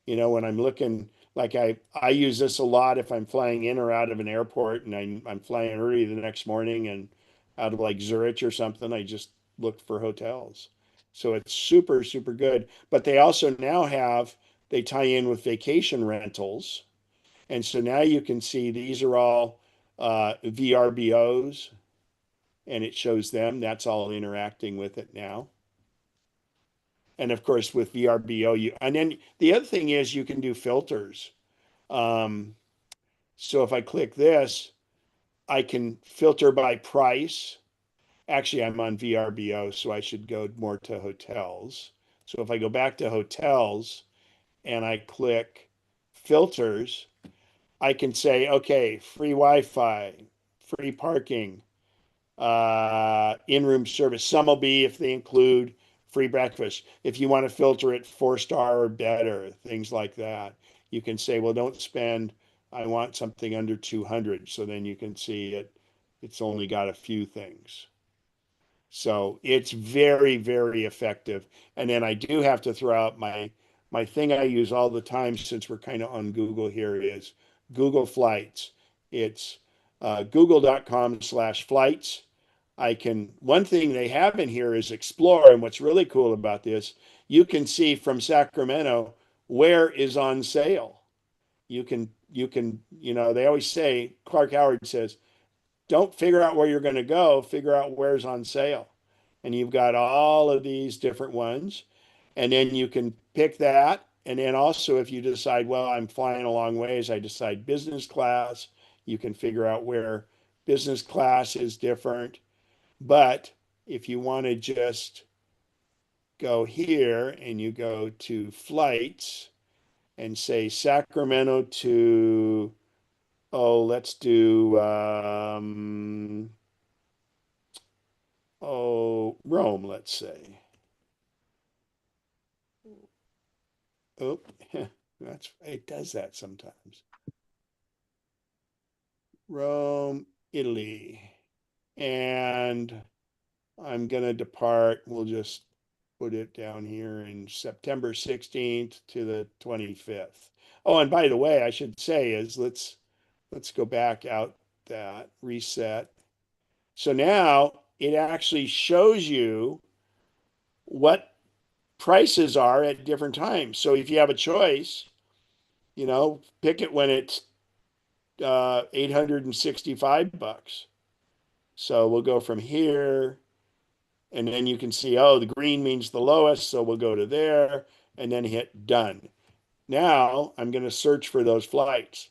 When I'm looking, like I use this a lot if I'm flying in or out of an airport and I'm flying early the next morning and out of like Zurich or something, I just look for hotels. So it's super, super good. But they also now they tie in with vacation rentals. And so now you can see these are all VRBOs and it shows them. That's all interacting with it now. And of course, with VRBO, and then the other thing is you can do filters. So if I click this, I can filter by price. Actually, I'm on VRBO, so I should go more to hotels. So if I go back to hotels and I click filters, I can say, okay, free Wi-Fi, free parking, in-room service. Some will be if they include free breakfast. If you want to filter it 4-star or better, things like that. You can say, well, don't spend, I want something under 200. So then you can see it's only got a few things. So it's very, very effective. And then I do have to throw out my thing I use all the time since we're kind of on Google here is Google Flights. It's google.com/flights. One thing they have in here is Explore. And what's really cool about this, you can see from Sacramento where is on sale. They always say, Clark Howard says, don't figure out where you're going to go, figure out where's on sale. And you've got all of these different ones. And then you can pick that. And then also, if you decide, well, I'm flying a long ways, I decide business class, you can figure out where business class is different. But if you want to just go here and you go to flights and say Sacramento to, let's do, Rome, let's say. Oh, it does that sometimes. Rome, Italy. And I'm going to depart. We'll just put it down here in September 16th to the 25th. Oh, and by the way, I should say is let's go back out that reset. So now it actually shows you what prices are at different times. So if you have a choice, pick it when it's $865. So we'll go from here, and then you can see, oh, the green means the lowest, so we'll go to there, and then hit done. Now I'm going to search for those flights.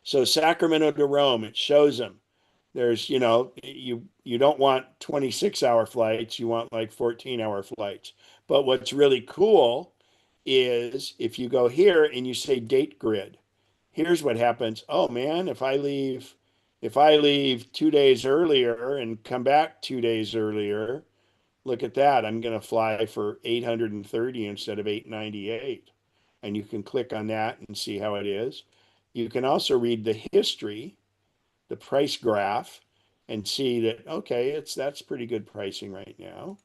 So Sacramento to Rome, it shows them. There's, you don't want 26-hour flights, you want like 14-hour flights. But what's really cool is if you go here and you say date grid, here's what happens. Oh man, if I leave 2 days earlier and come back 2 days earlier, look at that. I'm going to fly for 830 instead of 898. And you can click on that and see how it is. You can also read the history, the price graph, and see that, okay, that's pretty good pricing right now.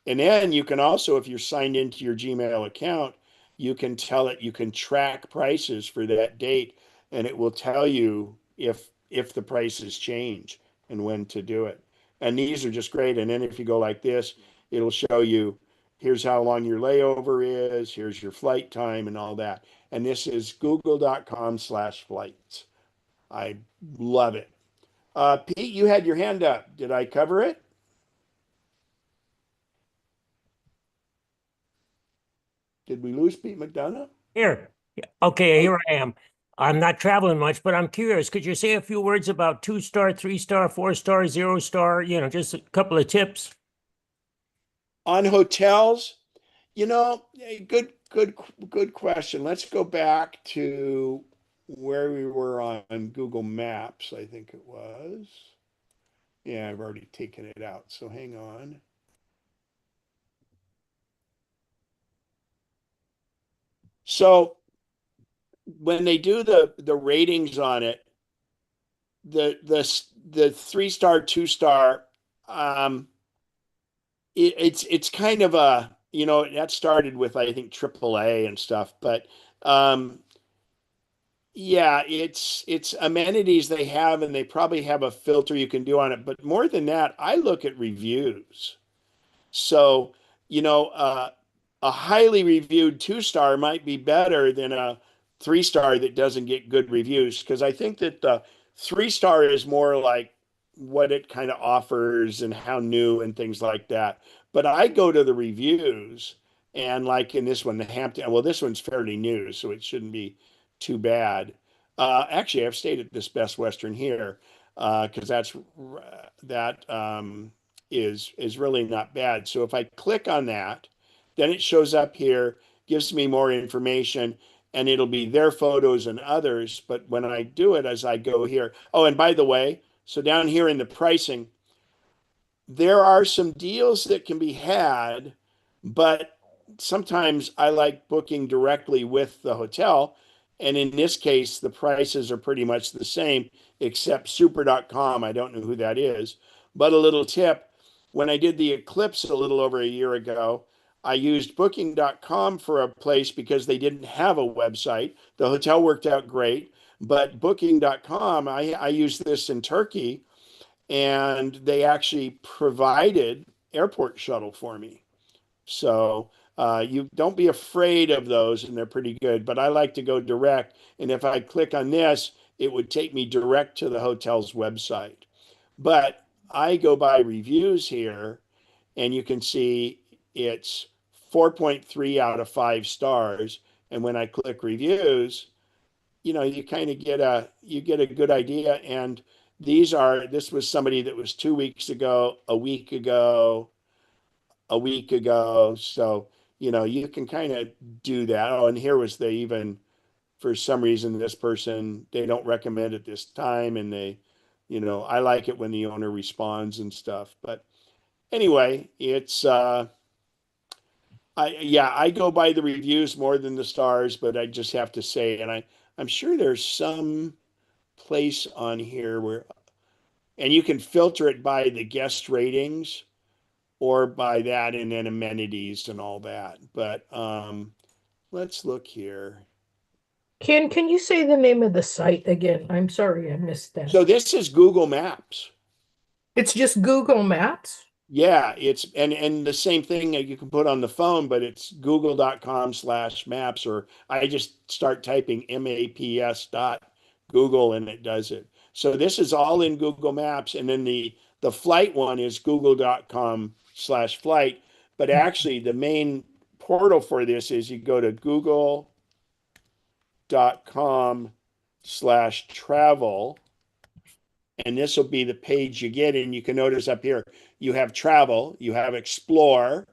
And then you can also, if you're signed into your Gmail account, you can tell it, you can track prices for that date, and it will tell you if the prices change and when to do it. And these are just great. And then if you go like this, it'll show you here's how long your layover is, here's your flight time and all that. And this is google.com/flights. I love it. Pete, you had your hand up. Did I cover it? Did we lose Pete McDonough? Here. Yeah, okay, here I am. I'm not traveling much, but I'm curious. Could you say a few words about 2-star, 3-star, 4-star, 0-star, just a couple of tips? On hotels, good question. Let's go back to where we were on Google Maps, I think it was. Yeah, I've already taken it out, so hang on. So when they do the ratings on it, the 3-star, 2-star, it's kind of a that started with I think AAA and stuff, but yeah, it's amenities they have, and they probably have a filter you can do on it. But more than that, I look at reviews. So, you know, uh, a highly reviewed 2-star might be better than a 3-star that doesn't get good reviews. Because I think that the 3-star is more like what it kind of offers and how new and things like that. But I go to the reviews, and like in this one, the Hampton, well, this one's fairly new, so it shouldn't be too bad. Actually, I've stayed at this Best Western here because that is really not bad. So if I click on that, then it shows up here, gives me more information, and it'll be their photos and others. But when I do it as I go here, oh, and by the way, so down here in the pricing, there are some deals that can be had, but sometimes I like booking directly with the hotel. And in this case, the prices are pretty much the same, except super.com. I don't know who that is. But a little tip, when I did the eclipse a little over a year ago, I used booking.com for a place because they didn't have a website. The hotel worked out great, but booking.com, I used this in Turkey, and they actually provided airport shuttle for me. So you don't be afraid of those, and they're pretty good. But I like to go direct, and if I click on this, it would take me direct to the hotel's website. But I go by reviews here, and you can see it's 4.3 out of 5 stars. And when I click reviews, you kind of get a good idea. And this was somebody that was 2 weeks ago, a week ago, a week ago. So, you can kind of do that. Oh, and here was for some reason, this person, they don't recommend it this time. And I like it when the owner responds and stuff. But anyway, I go by the reviews more than the stars, but I just have to say, and I'm sure there's some place on here where, and you can filter it by the guest ratings or by that and then amenities and all that. But let's look here. Can you say the name of the site again? I'm sorry, I missed that. So this is Google Maps. It's just Google Maps? Yeah, it's and the same thing that you can put on the phone, but it's google.com/maps, or I just start typing maps dot Google and it does it. So this is all in Google Maps, and then the flight one is google.com/flight. But actually, the main portal for this is you go to google.com/travel, and this will be the page you get. And you can notice up here, you have travel, you have explore,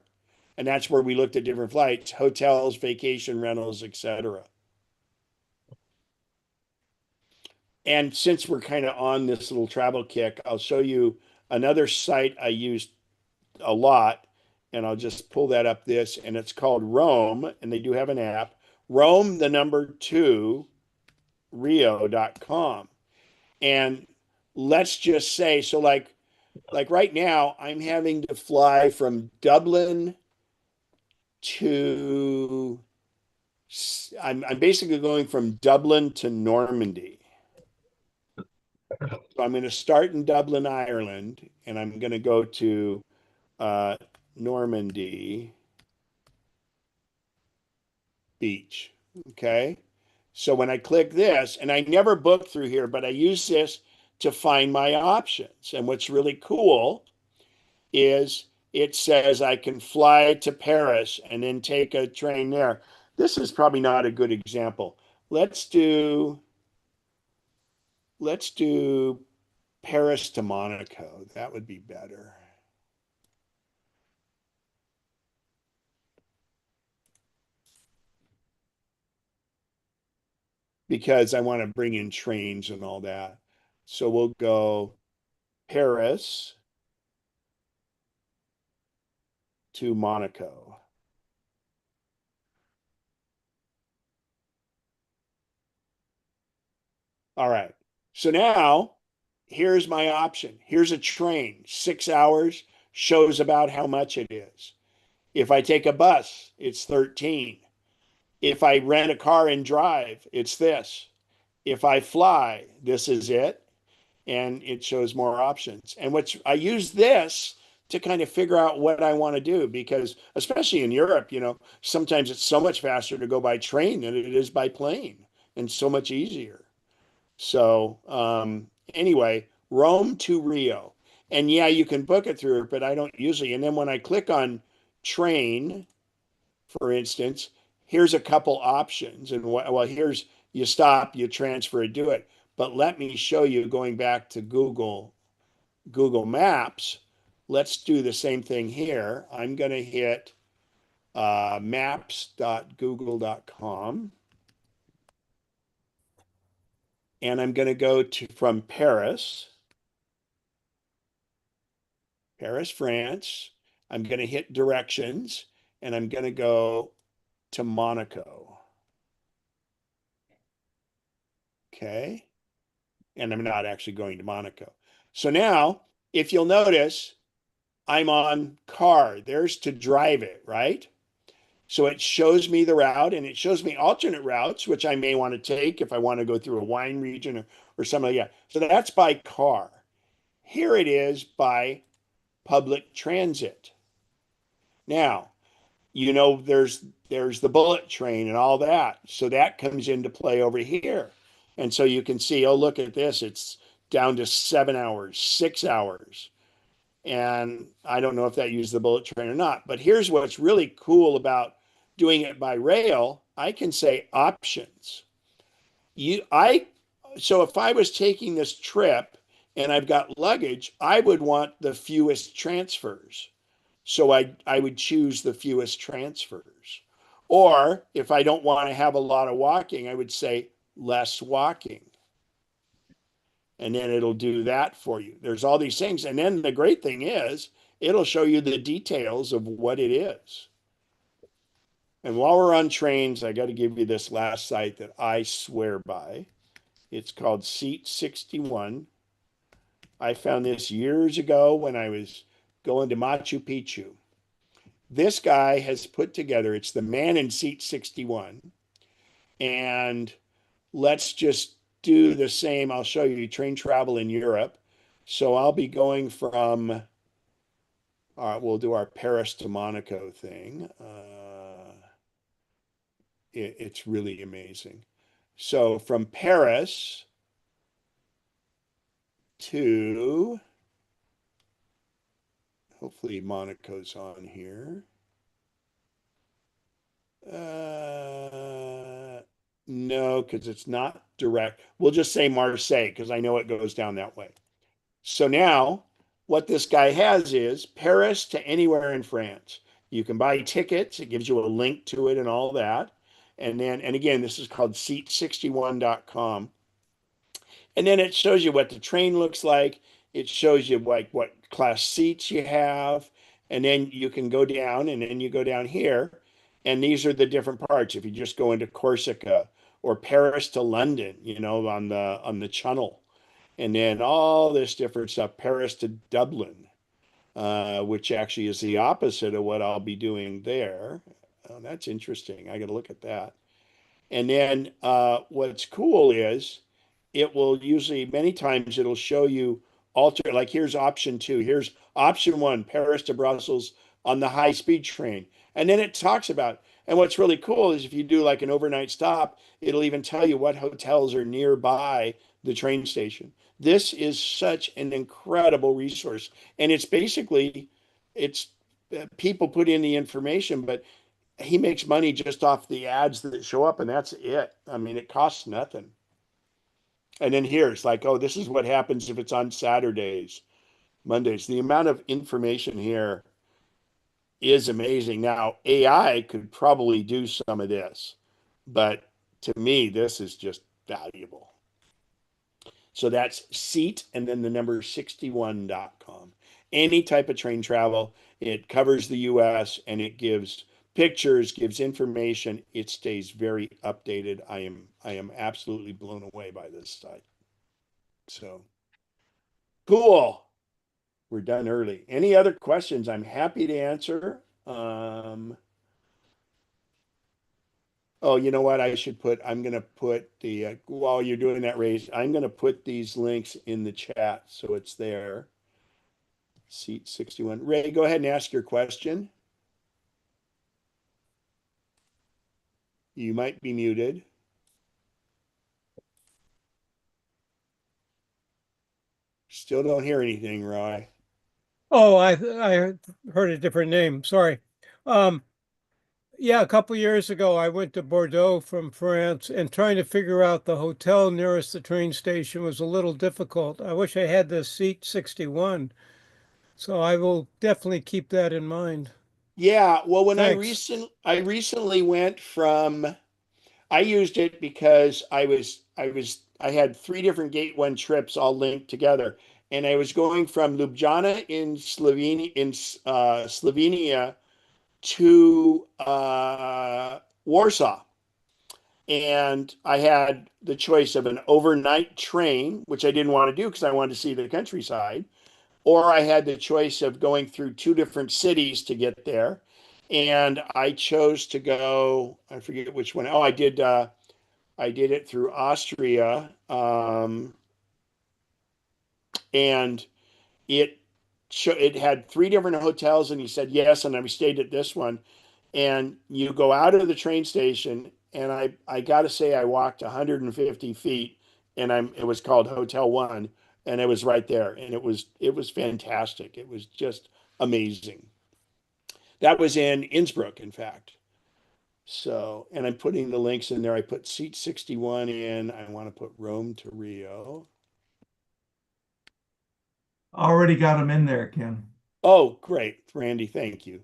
and that's where we looked at different flights, hotels, vacation rentals, etc. And since we're kind of on this little travel kick, I'll show you another site I used a lot, and I'll just pull that up this, and it's called Rome, and they do have an app, Rome, the number 2, Rio.com. And let's just say, so like right now, I'm having to fly from Dublin to, I'm basically going from Dublin to Normandy. So I'm going to start in Dublin, Ireland, and I'm going to go to Normandy Beach. Okay. So when I click this, and I never book through here, but I use this to find my options. And what's really cool is it says I can fly to Paris and then take a train there. This is probably not a good example. Let's do Paris to Monaco. That would be better. Because I want to bring in trains and all that. So we'll go Paris to Monaco. All right. So now here's my option. Here's a train, 6 hours, shows about how much it is. If I take a bus, it's 13. If I rent a car and drive, it's this. If I fly, this is it. And it shows more options. And I use this to kind of figure out what I want to do, because especially in Europe, sometimes it's so much faster to go by train than it is by plane, and so much easier. So anyway, Rome to Rio. And yeah, you can book it through it, but I don't usually. And then when I click on train, for instance, here's a couple options. And well, here's you stop, you transfer, do it. But let me show you, going back to Google Maps. Let's do the same thing here. I'm going to hit maps.google.com. And I'm going to go from Paris, France. I'm going to hit directions, and I'm going to go to Monaco. Okay. And I'm not actually going to Monaco. So now, if you'll notice, I'm on car. There's to drive it, right? So it shows me the route, and it shows me alternate routes, which I may want to take if I want to go through a wine region or something like that. So that's by car. Here it is by public transit. Now, there's the bullet train and all that. So that comes into play over here. And so you can see, oh, look at this. It's down to 7 hours, 6 hours. And I don't know if that used the bullet train or not. But here's what's really cool about doing it by rail. I can say options. So if I was taking this trip and I've got luggage, I would want the fewest transfers. So I would choose the fewest transfers. Or if I don't want to have a lot of walking, I would say less walking. And then it'll do that for you. There's all these things. And then the great thing is, it'll show you the details of what it is. And while we're on trains, I got to give you this last site that I swear by. It's called Seat 61. I found this years ago when I was going to Machu Picchu. This guy has put together, it's the man in Seat 61. And let's just do the same. I'll show you train travel in Europe. So I'll be going from, we'll do our Paris to Monaco thing. It's really amazing. So from Paris to, hopefully Monaco's on here. No, because it's not direct. We'll just say Marseille because I know it goes down that way. So now what this guy has is Paris to anywhere in France. You can buy tickets. It gives you a link to it and all that. And again, this is called seat61.com. And then it shows you what the train looks like. It shows you like what class seats you have. And then you can go down and then you go down here. And these are the different parts. If you just go into Corsica or Paris to London, on the Channel. And then all this different stuff, Paris to Dublin, which actually is the opposite of what I'll be doing there. Oh, that's interesting. I got to look at that. And then what's cool is it will usually, many times, it'll show you like here's option 2. Here's option 1, Paris to Brussels on the high speed train. And then it talks about, and what's really cool is if you do like an overnight stop, it'll even tell you what hotels are nearby the train station. This is such an incredible resource. And it's basically, it's people put in the information, but he makes money just off the ads that show up, and that's it. I mean, it costs nothing. And then here's like, oh, this is what happens if it's on Saturdays, Mondays. The amount of information here is amazing. Now, AI could probably do some of this, but to me, this is just valuable. So that's seat and then the number 61.com. Any type of train travel, it covers the US and it gives pictures, gives information. It stays very updated. I am absolutely blown away by this site. So cool. We're done early. Any other questions? I'm happy to answer. Oh, you know what? I'm going to put while you're doing that, Ray, I'm going to put these links in the chat so it's there. Seat 61. Ray, go ahead and ask your question. You might be muted. Still don't hear anything, Roy. Oh, I heard a different name. Sorry. Yeah, a couple years ago, I went to Bordeaux from France, and trying to figure out the hotel nearest the train station was a little difficult. I wish I had the seat 61, so I will definitely keep that in mind. Yeah, well, when Thanks. I recently went from, I used it because I had 3 different Gate 1 trips all linked together, and I was going from Ljubljana in Slovenia to Warsaw. And I had the choice of an overnight train, which I didn't want to do because I wanted to see the countryside, or I had the choice of going through 2 different cities to get there. And I chose to go, I forget which one. Oh, I did it through Austria. And it had 3 different hotels, and he said yes, and I stayed at this one. And you go out of the train station, and I got to say I walked 150 feet, and it was called Hotel One, and it was right there, and it was fantastic. It was just amazing. That was in Innsbruck, in fact. So, and I'm putting the links in there. I put seat 61 in. I want to put Rome to Rio. Already got them in there, Ken. Oh, great, Randy. Thank you.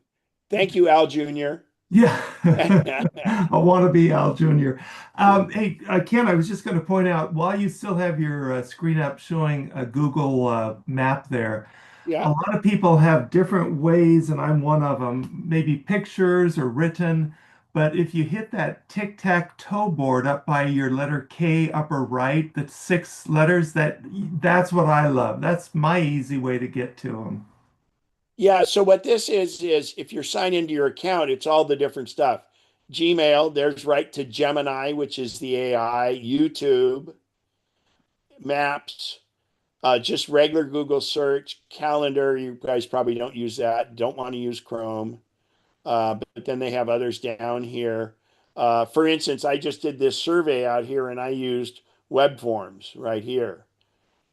Thank you, Al Jr. Yeah, I want to be Al Jr. Hey, Ken, I was just going to point out while you still have your screen up showing a Google map there, a Yeah. lot of people have different ways, and I'm one of them, maybe pictures or written. But if you hit that tic-tac-toe board up by your letter K upper right, that's 6 letters, that's what I love. That's my easy way to get to them. Yeah, so what this is if you're signed into your account, it's all the different stuff. Gmail, there's right to Gemini, which is the AI, YouTube, Maps, just regular Google search, calendar. You guys probably don't use that, don't want to use Chrome. But then they have others down here. For instance, I just did this survey out here and I used web forms right here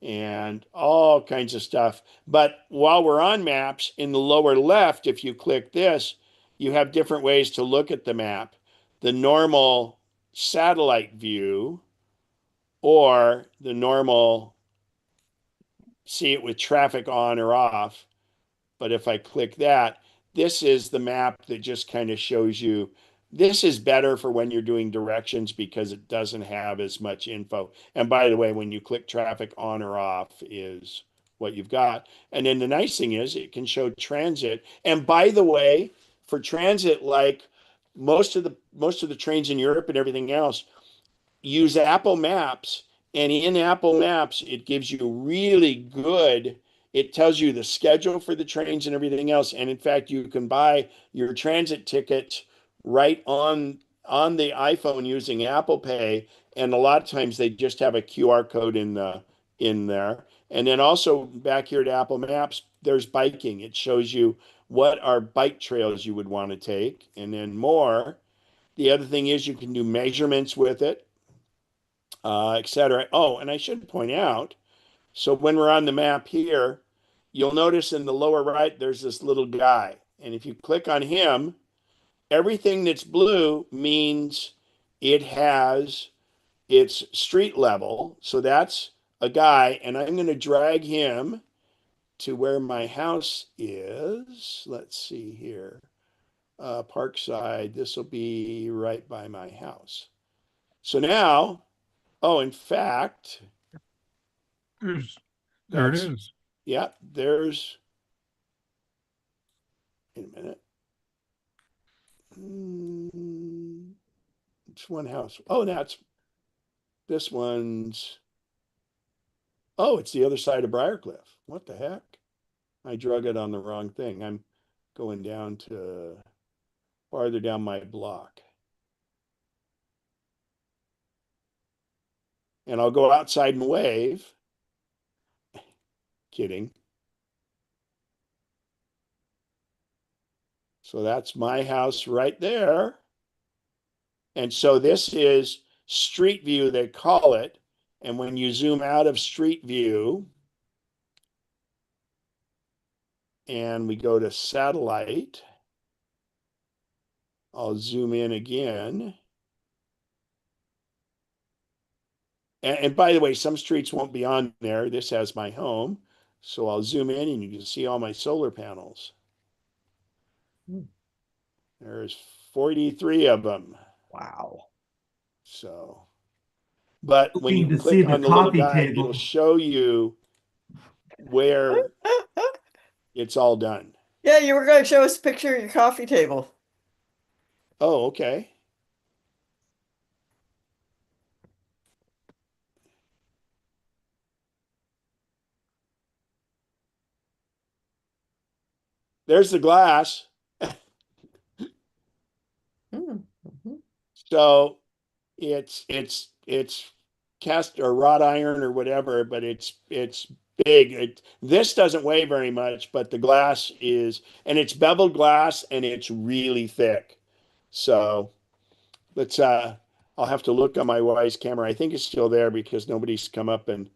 and all kinds of stuff. But while we're on maps, in the lower left, if you click this, you have different ways to look at the map. The normal satellite view or the normal see it with traffic on or off. But if I click that, this is the map that just kind of shows you. This is better for when you're doing directions because it doesn't have as much info. And by the way, when you click traffic on or off is what you've got. And then the nice thing is it can show transit. And by the way, for transit, like most of the trains in Europe and everything else, use Apple Maps, and in Apple Maps, it gives you really good, it tells you the schedule for the trains and everything else. And in fact, you can buy your transit ticket right on the iPhone using Apple Pay. And a lot of times they just have a QR code in there. And then also back here to Apple Maps, there's biking. It shows you what are bike trails you would want to take, and then more. The other thing is you can do measurements with it, etc. Oh, and I should point out, so when we're on the map here, you'll notice in the lower right, there's this little guy. And if you click on him, everything that's blue means it has its street level. So that's a guy, and I'm going to drag him to where my house is. Let's see here. Parkside, this will be right by my house. So now, oh, in fact, There it is. yeah, there's, wait a minute. It's one house. Oh, this one's, oh, it's the other side of Briarcliff. What the heck? I drug it on the wrong thing. I'm going down to farther down my block. And I'll go outside and wave. Kidding. So that's my house right there. And so this is street view, they call it. And when you zoom out of street view and we go to satellite, I'll zoom in again. And by the way, some streets won't be on there. This has my home. So I'll zoom in and you can see all my solar panels. There's 43 of them. Wow. So, but when you Looking to see click the on the little coffee guy, table. it'll show you where it's all done. Yeah, you were going to show us a picture of your coffee table. Oh, okay. There's the glass. Mm-hmm. So it's cast or wrought iron or whatever, but it's big. This doesn't weigh very much, but the glass is, and it's beveled glass and it's really thick. So let's I'll have to look on my Wise camera. I think it's still there because nobody's come up and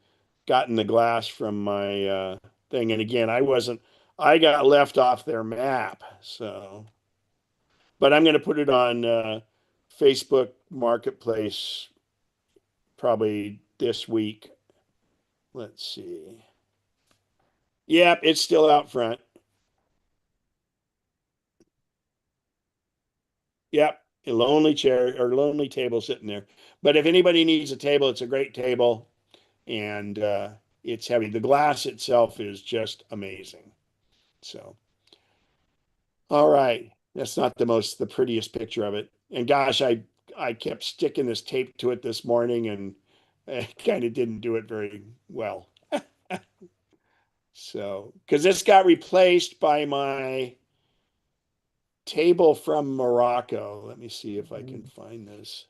gotten the glass from my thing. And again, I got left off their map. So, but I'm going to put it on Facebook Marketplace probably this week. Let's see. Yep, it's still out front. Yep, a lonely chair or lonely table sitting there. But if anybody needs a table, it's a great table, and it's heavy. The glass itself is just amazing. So, all right, that's not the prettiest picture of it. And gosh, I kept sticking this tape to it this morning and it kind of didn't do it very well. So, because this got replaced by my table from Morocco. Let me see if I can find this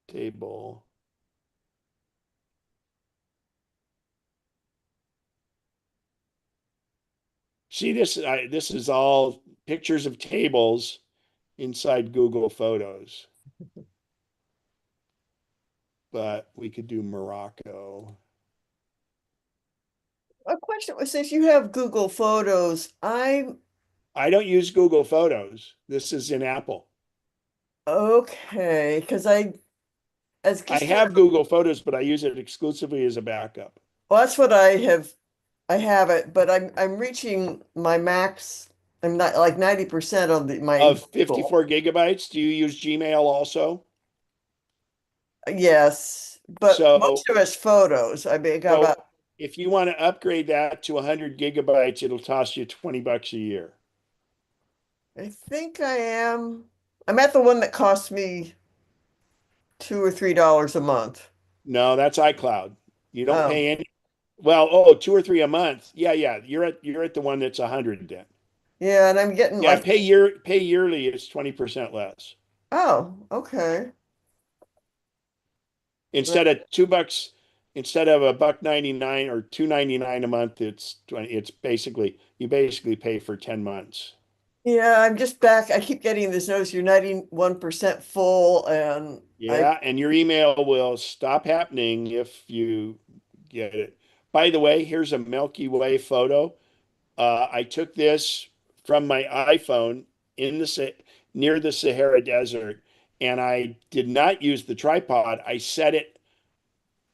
table. See this? This is all pictures of tables inside Google Photos. But we could do Morocco. A question was, since you have Google Photos, I don't use Google Photos. This is in Apple. okay, because as I just have Google Photos, but I use it exclusively as a backup. well, that's what I have. I have it, but I'm reaching my max. I'm not like 90% on my Of Google. 54 gigabytes, do you use Gmail also? Yes, but So, most of it's photos. I mean, I got so about. if you want to upgrade that to 100 gigabytes, it'll cost you $20 a year. I think I am. I'm at the one that costs me $2 or $3 a month. No, that's iCloud. You don't Oh, pay any. Well, oh, 2 or 3 a month. Yeah, yeah. You're at the one that's 100 then. yeah, and I'm getting Yeah, like, pay yearly. It's 20% less. oh, okay. Instead of $2, instead of $1.99 or $2.99 a month, it's 20. It's basically you basically pay for 10 months. Yeah, I'm just back. I keep getting this notice you're 91% full, and Yeah, and your email will stop happening if you get it. By the way, here's a Milky Way photo. I took this from my iPhone in the near the Sahara Desert, and I did not use the tripod. I set it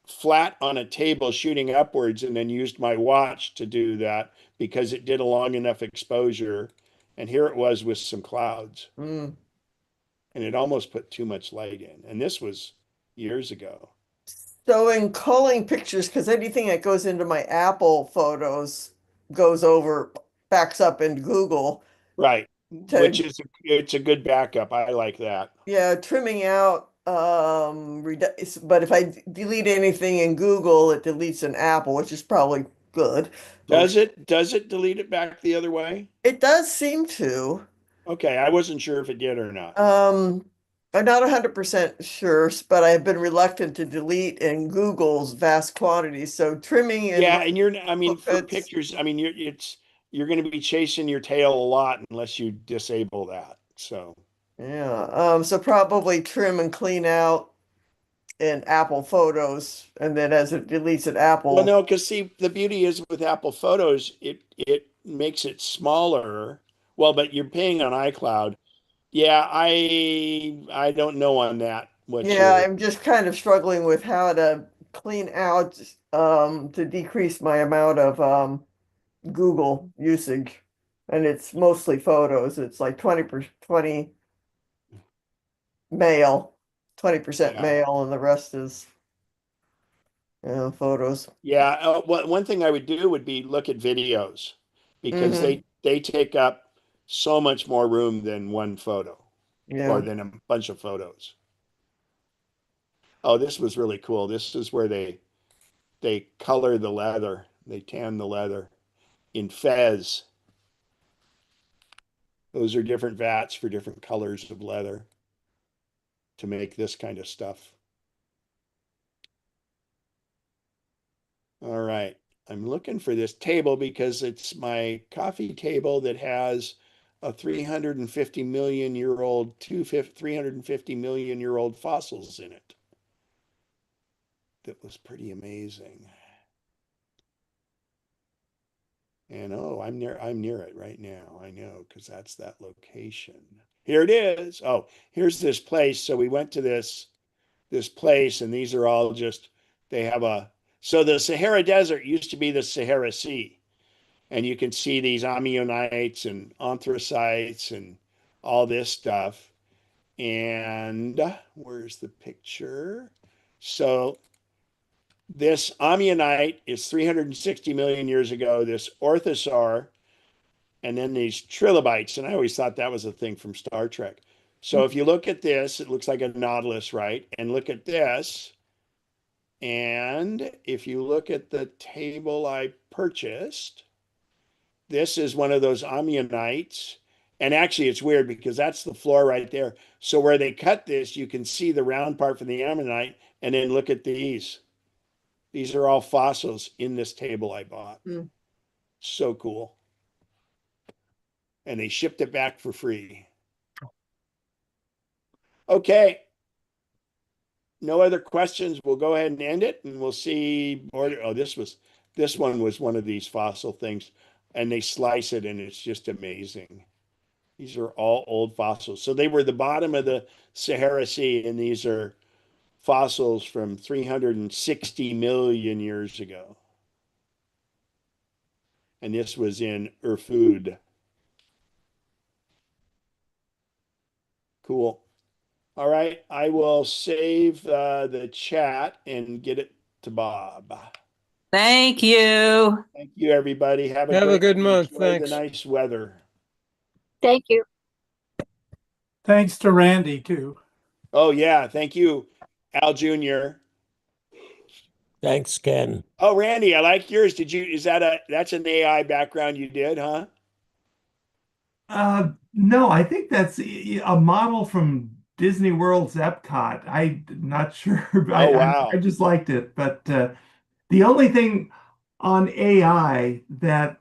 flat on a table shooting upwards and then used my watch to do that because it did a long enough exposure. And here it was with some clouds, mm. and it almost put too much light in. And this was years ago. So in culling pictures, because anything that goes into my Apple photos goes over, backs up in Google Right. to, Which is it's a good backup. I like that. yeah, trimming out, but if I delete anything in Google, it deletes in Apple, which is probably good. Okay. Does it delete it back the other way? It does seem to. Okay, I wasn't sure if it did or not. Um, I'm not 100% sure, but I've been reluctant to delete in Google's vast quantities. So trimming in Yeah, my, and I mean, for it's, pictures, I mean, you're going to be chasing your tail a lot unless you disable that. So, yeah. So probably trim and clean out in Apple Photos, and then as it deletes in well, Apple, no, because see, the beauty is with Apple Photos, it makes it smaller. Well, but you're paying on iCloud. Yeah, I don't know on that what yeah, you're. I'm just kind of struggling with how to clean out to decrease my amount of Google usage. And it's mostly photos. It's like 20 mail, 20% Yeah. mail, and the rest is photos. Yeah, one thing I would do would be look at videos because Hmm. they take up so much more room than one photo or Yeah. than a bunch of photos. Oh, this was really cool. This is where they color the leather. They tan the leather in Fez. Those are different vats for different colors of leather to make this kind of stuff. All right. I'm looking for this table because it's my coffee table that has a 350 million year old, 350 million year old fossils in it. That was pretty amazing. And oh, I'm near it right now. I know because that's that location. Here it is. Oh, here's this place. So we went to this place, and these are all just they have a so the Sahara Desert used to be the Sahara Sea. And you can see these ammonites and anthracites and all this stuff. And where's the picture? So this ammonite is 360 million years ago, this orthosaur, and then these trilobites. And I always thought that was a thing from Star Trek. So if you look at this, it looks like a nautilus, right? And look at this. And if you look at the table I purchased, this is one of those ammonites. And actually, it's weird because that's the floor right there. So where they cut this, you can see the round part from the ammonite. And then look at these. These are all fossils in this table I bought. Hmm. So cool. And they shipped it back for free. Okay. No other questions. We'll go ahead and end it, and we'll see. Oh, this one was one of these fossil things, and they slice it, and it's just amazing. These are all old fossils. So they were the bottom of the Sahara Sea, and these are fossils from 360 million years ago. And this was in Erfoud. Cool. All right, I will save the chat and get it to Bob. Thank you. Thank you, everybody. Have a Have a great good one. month. Enjoy the Thanks. nice weather. Thank you. Thanks to Randy too. Oh, yeah. Thank you, Al Jr. Thanks, Ken. Oh, Randy, I like yours. That's an AI background you did, huh? No, I think that's a model from Disney World's Epcot. I'm not sure. Oh, I wow. just liked it. But the only thing on AI that,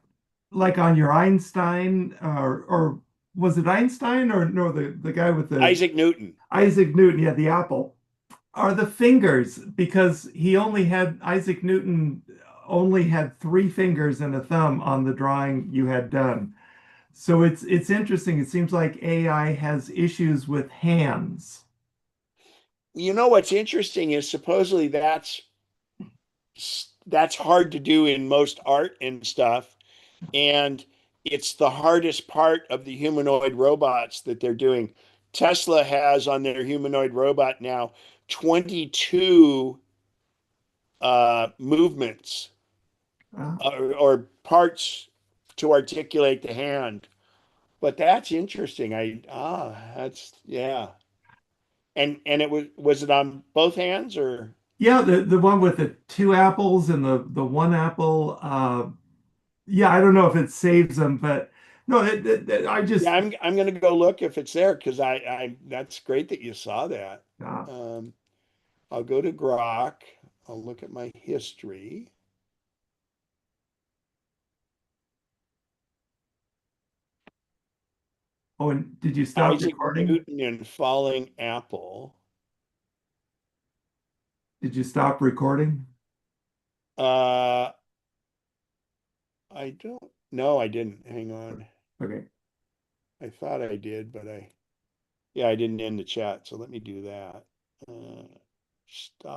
like on your Einstein, or was it Einstein or no, the guy with the Isaac Newton. Isaac Newton, yeah, the apple, are the fingers, because Isaac Newton only had three fingers and a thumb on the drawing you had done. So it's interesting. It seems like AI has issues with hands. You know what's interesting is supposedly that's hard to do in most art and stuff. And it's the hardest part of the humanoid robots that they're doing. Tesla has on their humanoid robot now 22 movements Uh, or parts to articulate the hand. But that's interesting. That's yeah. And it was it on both hands or yeah, the one with the two apples and the one apple. Yeah, I don't know if it saves them, but no, I yeah, just I'm gonna go look if it's there because I that's great that you saw that. uh, Um, I'll go to Grok. I'll look at my history. oh, and did you stop Isaac recording? Newton and Falling Apple. Did you stop recording? Uh, I don't. No, I didn't. Hang on. Okay. I thought I did, but yeah, I didn't end the chat. So let me do that. Stop.